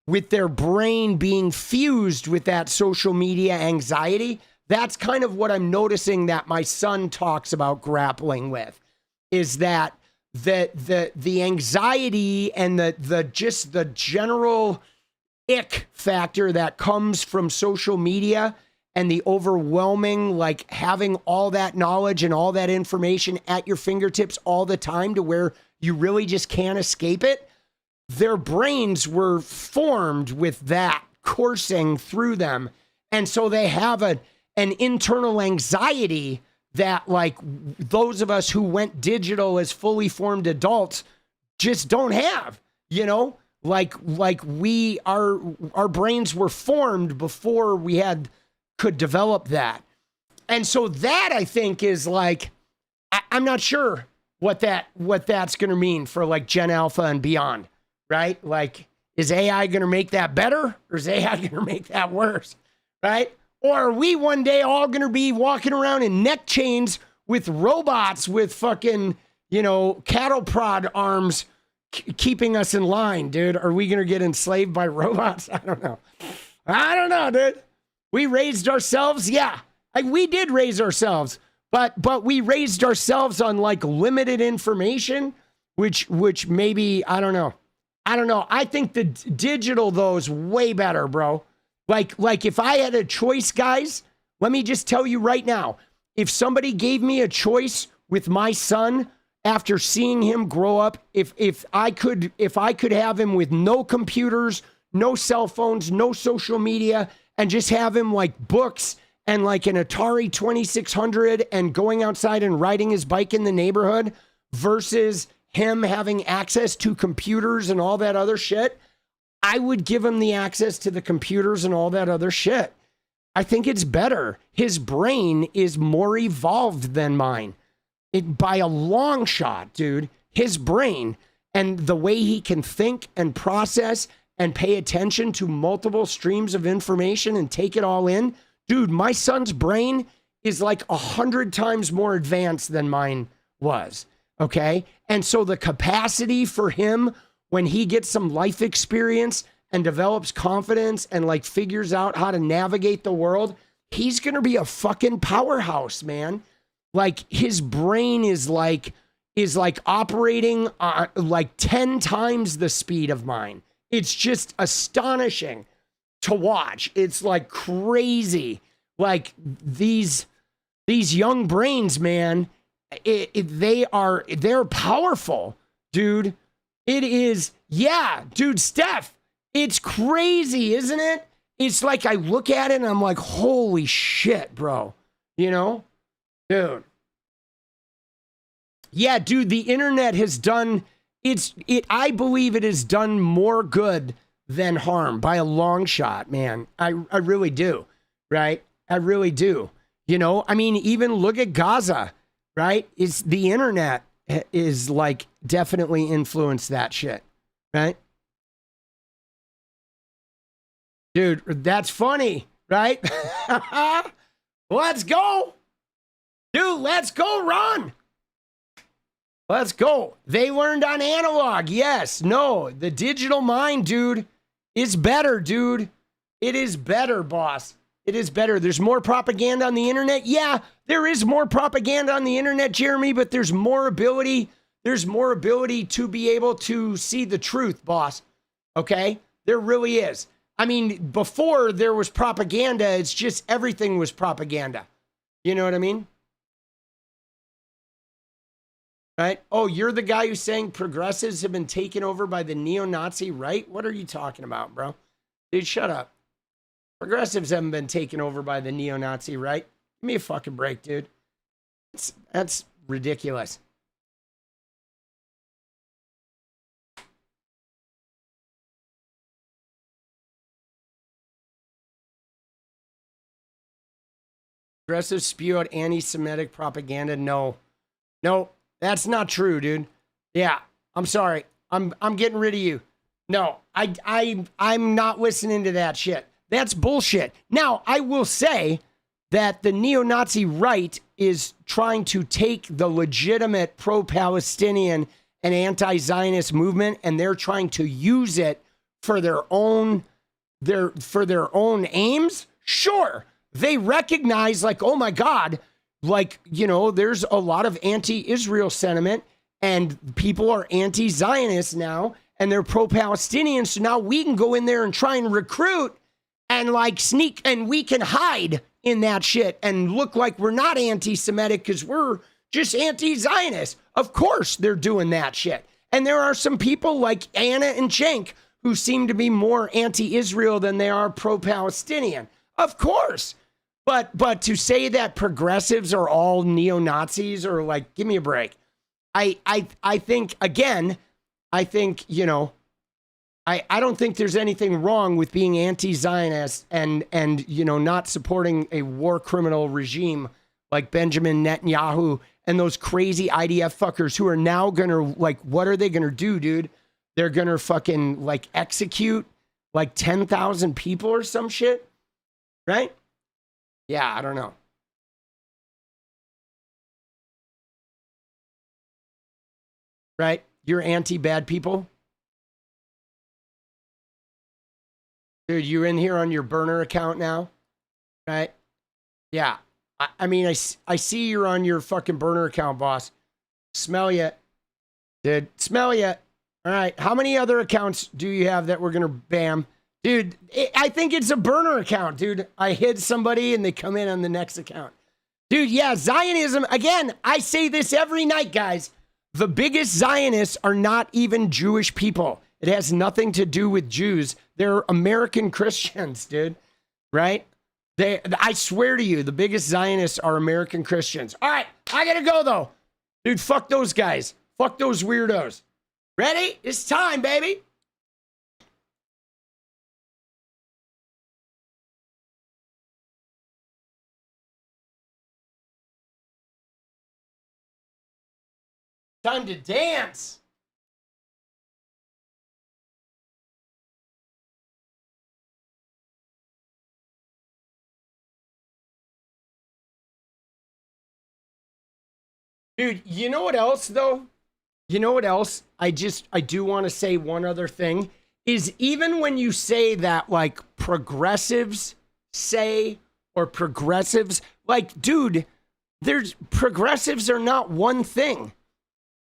with their brain being fused with that social media anxiety. That's kind of what I'm noticing that my son talks about grappling with, is that the anxiety and the just the general ick factor that comes from social media and the overwhelming, like having all that knowledge and all that information at your fingertips all the time to where you really just can't escape it. Their brains were formed with that coursing through them. And so they have an internal anxiety that like those of us who went digital as fully formed adults just don't have, you know, like our brains were formed before we could develop that. And so that I think is like, I'm not sure what that's going to mean for like Gen Alpha and beyond, right? Like, is AI going to make that better or is AI going to make that worse, right? Or are we one day all going to be walking around in neck chains with robots with fucking, you know, cattle prod arms keeping us in line, dude? Are we going to get enslaved by robots? I don't know, dude. We raised ourselves. Yeah, we did raise ourselves, but we raised ourselves on like limited information, which maybe, I don't know. I think the digital though is way better, bro. Like if I had a choice, guys, let me just tell you right now, if somebody gave me a choice with my son after seeing him grow up, if I could have him with no computers, no cell phones, no social media, and just have him like books and like an Atari 2600 and going outside and riding his bike in the neighborhood versus him having access to computers and all that other shit, I would give him the access to the computers and all that other shit. I think it's better. His brain is more evolved than mine. By a long shot, dude. His brain and the way he can think and process and pay attention to multiple streams of information and take it all in. Dude, my son's brain is like 100 times more advanced than mine was. Okay? And so the capacity for him when he gets some life experience and develops confidence and like figures out how to navigate the world, he's going to be a fucking powerhouse, man. Like his brain is like operating like 10 times the speed of mine. It's just astonishing to watch. It's like crazy. Like these young brains, man, they're powerful, dude. It is, yeah, dude, Steph, it's crazy, isn't it? It's like I look at it and I'm like, holy shit, bro. You know? Dude. Yeah, dude, the internet has done, I believe it has done more good than harm by a long shot, man. I really do, right? I really do. You know, I mean, even look at Gaza, right? It's the internet is like definitely influenced that shit, right? Dude, that's funny, right? Let's go. Dude, let's go, Ron. Let's go. They learned on analog. Yes. No, the digital mind, dude, is better, dude. It is better, boss. It is better. There's more propaganda on the internet. Yeah, there is more propaganda on the internet, Jeremy, but there's more ability. There's more ability to be able to see the truth, boss. Okay? There really is. I mean, before there was propaganda, it's just everything was propaganda. You know what I mean? Right? Oh, you're the guy who's saying progressives have been taken over by the neo-Nazi right? What are you talking about, bro? Dude, shut up. Progressives haven't been taken over by the neo-Nazi right. Give me a fucking break, dude. That's ridiculous. Progressives spew out anti-Semitic propaganda. No, that's not true, dude. Yeah, I'm sorry. I'm getting rid of you. No, I'm not listening to that shit. That's bullshit. Now, I will say that the neo-Nazi right is trying to take the legitimate pro-Palestinian and anti-Zionist movement, and they're trying to use it for their own aims. Sure, they recognize, like, oh my God, like, you know, there's a lot of anti-Israel sentiment, and people are anti-Zionist now, and they're pro-Palestinian. So now we can go in there and try and recruit and like sneak, and we can hide in that shit and look like we're not anti-Semitic because we're just anti-Zionist. Of course they're doing that shit. And there are some people like Anna and Cenk who seem to be more anti-Israel than they are pro-Palestinian. Of course. But to say that progressives are all neo-Nazis or like, give me a break. I think, again, I think, you know, I don't think there's anything wrong with being anti-Zionist and you know, not supporting a war criminal regime like Benjamin Netanyahu and those crazy IDF fuckers who are now gonna, like, what are they gonna do, dude? They're gonna fucking, like, execute like 10,000 people or some shit, right? Yeah, I don't know. Right? You're anti-bad people? Dude, you're in here on your burner account now? Right? Yeah. I mean, I see you're on your fucking burner account, boss. Smell ya. Dude, smell ya. All right. How many other accounts do you have that we're going to bam? Dude, I think it's a burner account, dude. I hid somebody and they come in on the next account. Dude, yeah, Zionism. Again, I say this every night, guys. The biggest Zionists are not even Jewish people. It has nothing to do with Jews. They're American Christians, dude. Right? I swear to you, the biggest Zionists are American Christians. All right, I gotta go, though. Dude, fuck those guys. Fuck those weirdos. Ready? It's time, baby. Time to dance. Dude, you know what else, though? You know what else? I do want to say one other thing. Is even when you say that, like, progressives say, or progressives, like, dude, progressives are not one thing.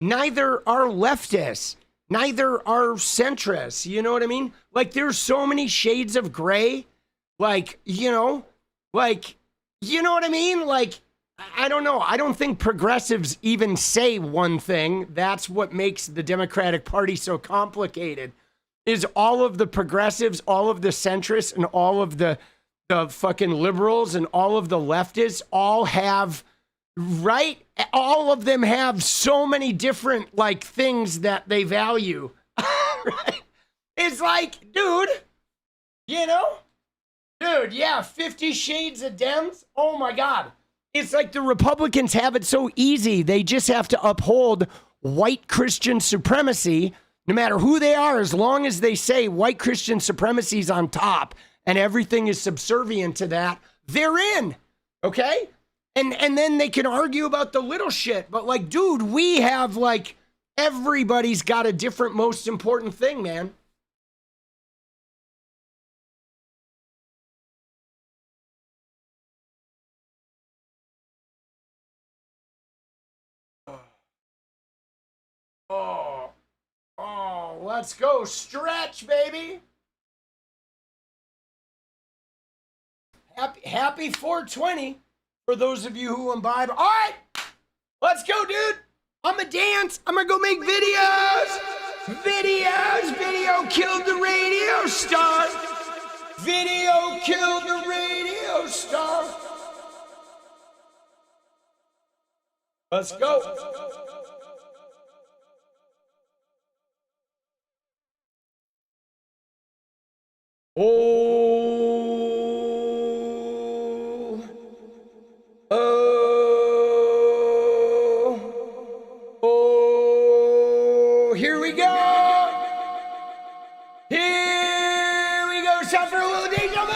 Neither are leftists. Neither are centrists. You know what I mean? Like, there's so many shades of gray. Like, you know what I mean? Like, I don't know. I don't think progressives even say one thing. That's what makes the Democratic Party so complicated, is all of the progressives, all of the centrists, and all of the fucking liberals and all of the leftists all have, right? All of them have so many different, like, things that they value. Right? It's like, dude, you know? Dude, yeah, 50 Shades of Dems. Oh, my God. It's like the Republicans have it so easy. They just have to uphold white Christian supremacy, no matter who they are, as long as they say white Christian supremacy is on top and everything is subservient to that, they're in, okay? And then they can argue about the little shit. But, like, dude, we have, like, everybody's got a different most important thing, man. Oh, let's go stretch, baby. Happy 420 for those of you who imbibe. All right, let's go, dude. I'm gonna dance. I'm gonna go make videos. Video killed the radio star. Video killed the radio star. Let's go. Oh, here we go. Here we go. Time for a little deja vu.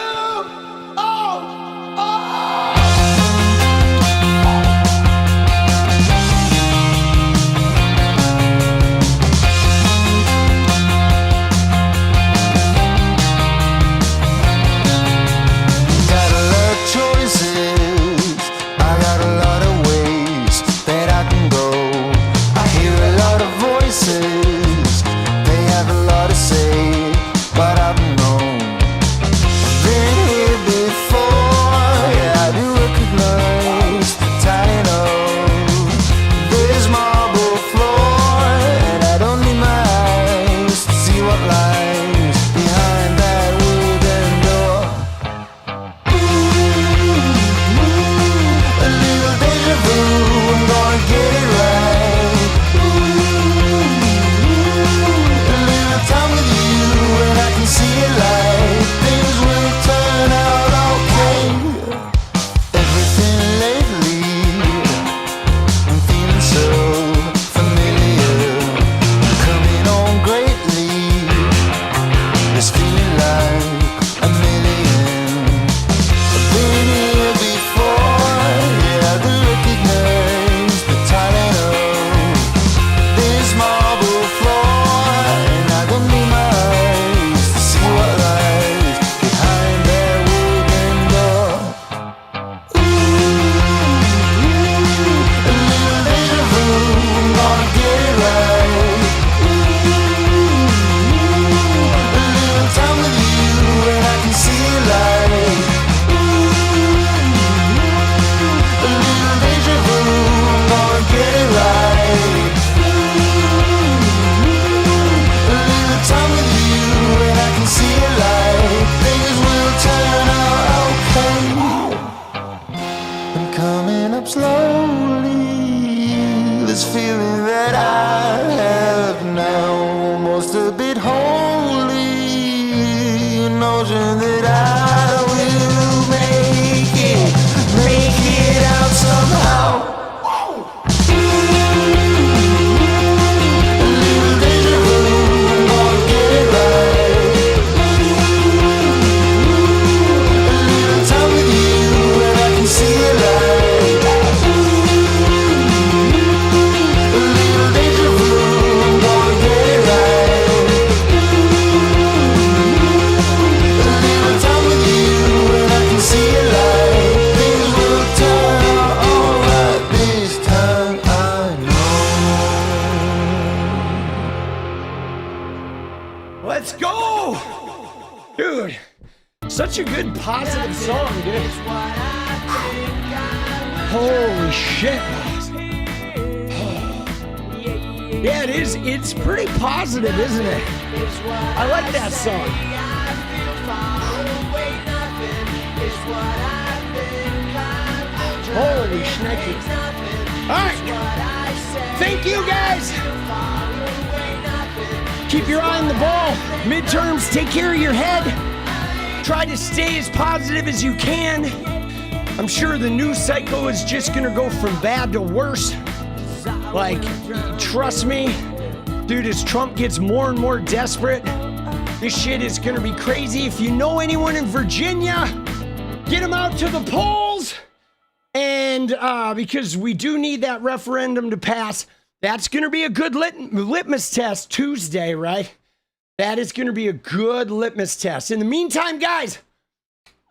up slowly. This feeling that I have now, almost a bit holy. An notion that I will make it out somehow. Let's go! Dude, such a good positive song, dude. Holy shit. Yeah, it is. It's pretty positive, isn't it? I like that song. Holy schnecky. All right. Thank you, guys. Keep your eye on the ball. Midterms, take care of your head. Try to stay as positive as you can. I'm sure the news cycle is just gonna go from bad to worse. Like, trust me, dude, as Trump gets more and more desperate, this shit is gonna be crazy. If you know anyone in Virginia, get them out to the polls. And because we do need that referendum to pass, that's going to be a good litmus test Tuesday, right? That is going to be a good litmus test. In the meantime, guys,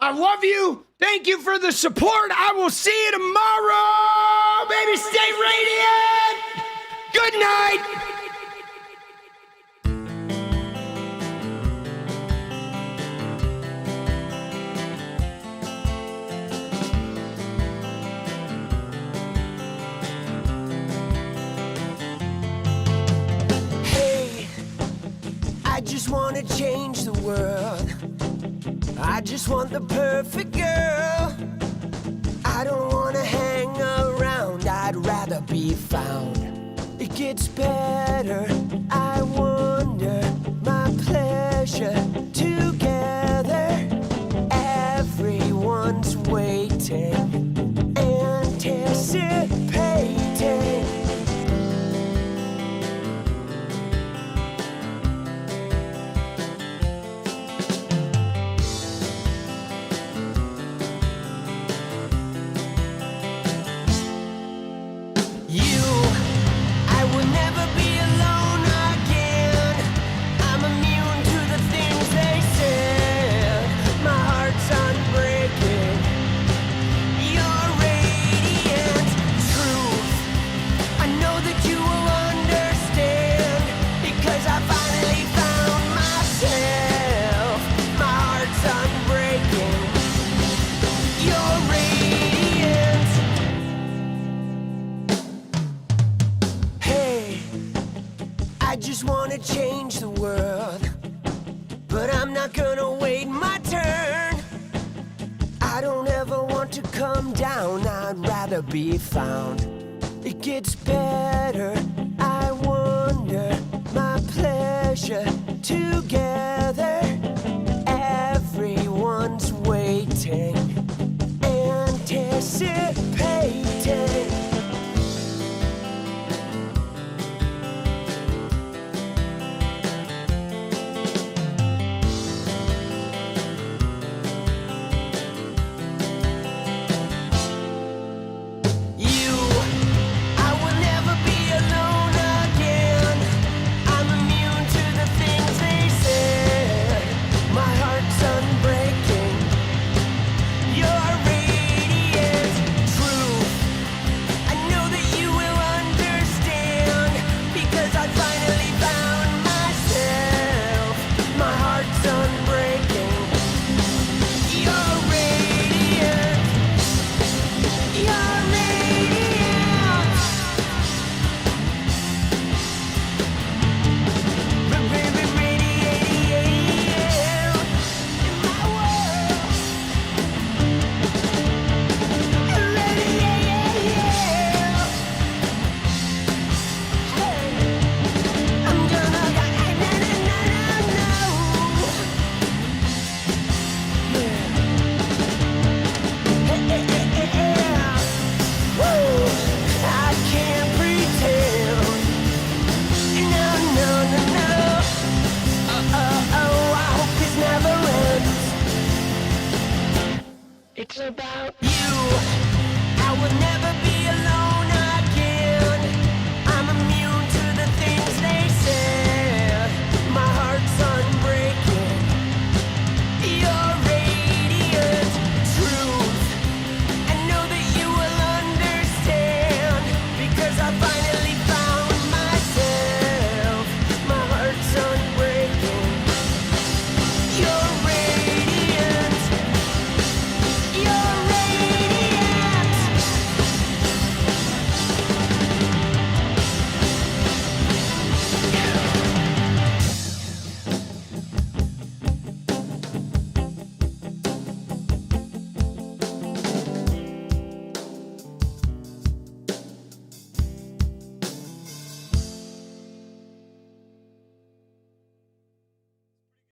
I love you. Thank you for the support. I will see you tomorrow. Baby, stay radiant. Good night. I just want to change the world. I just want the perfect girl. I don't want to hang around. I'd rather be found. It gets better. I wonder my pleasure together. Everyone's waiting, anticipating. Change the world, but I'm not gonna wait my turn. I don't ever want to come down. I'd rather be found. It gets better. I wonder my pleasure together. Everyone's waiting, anticipating.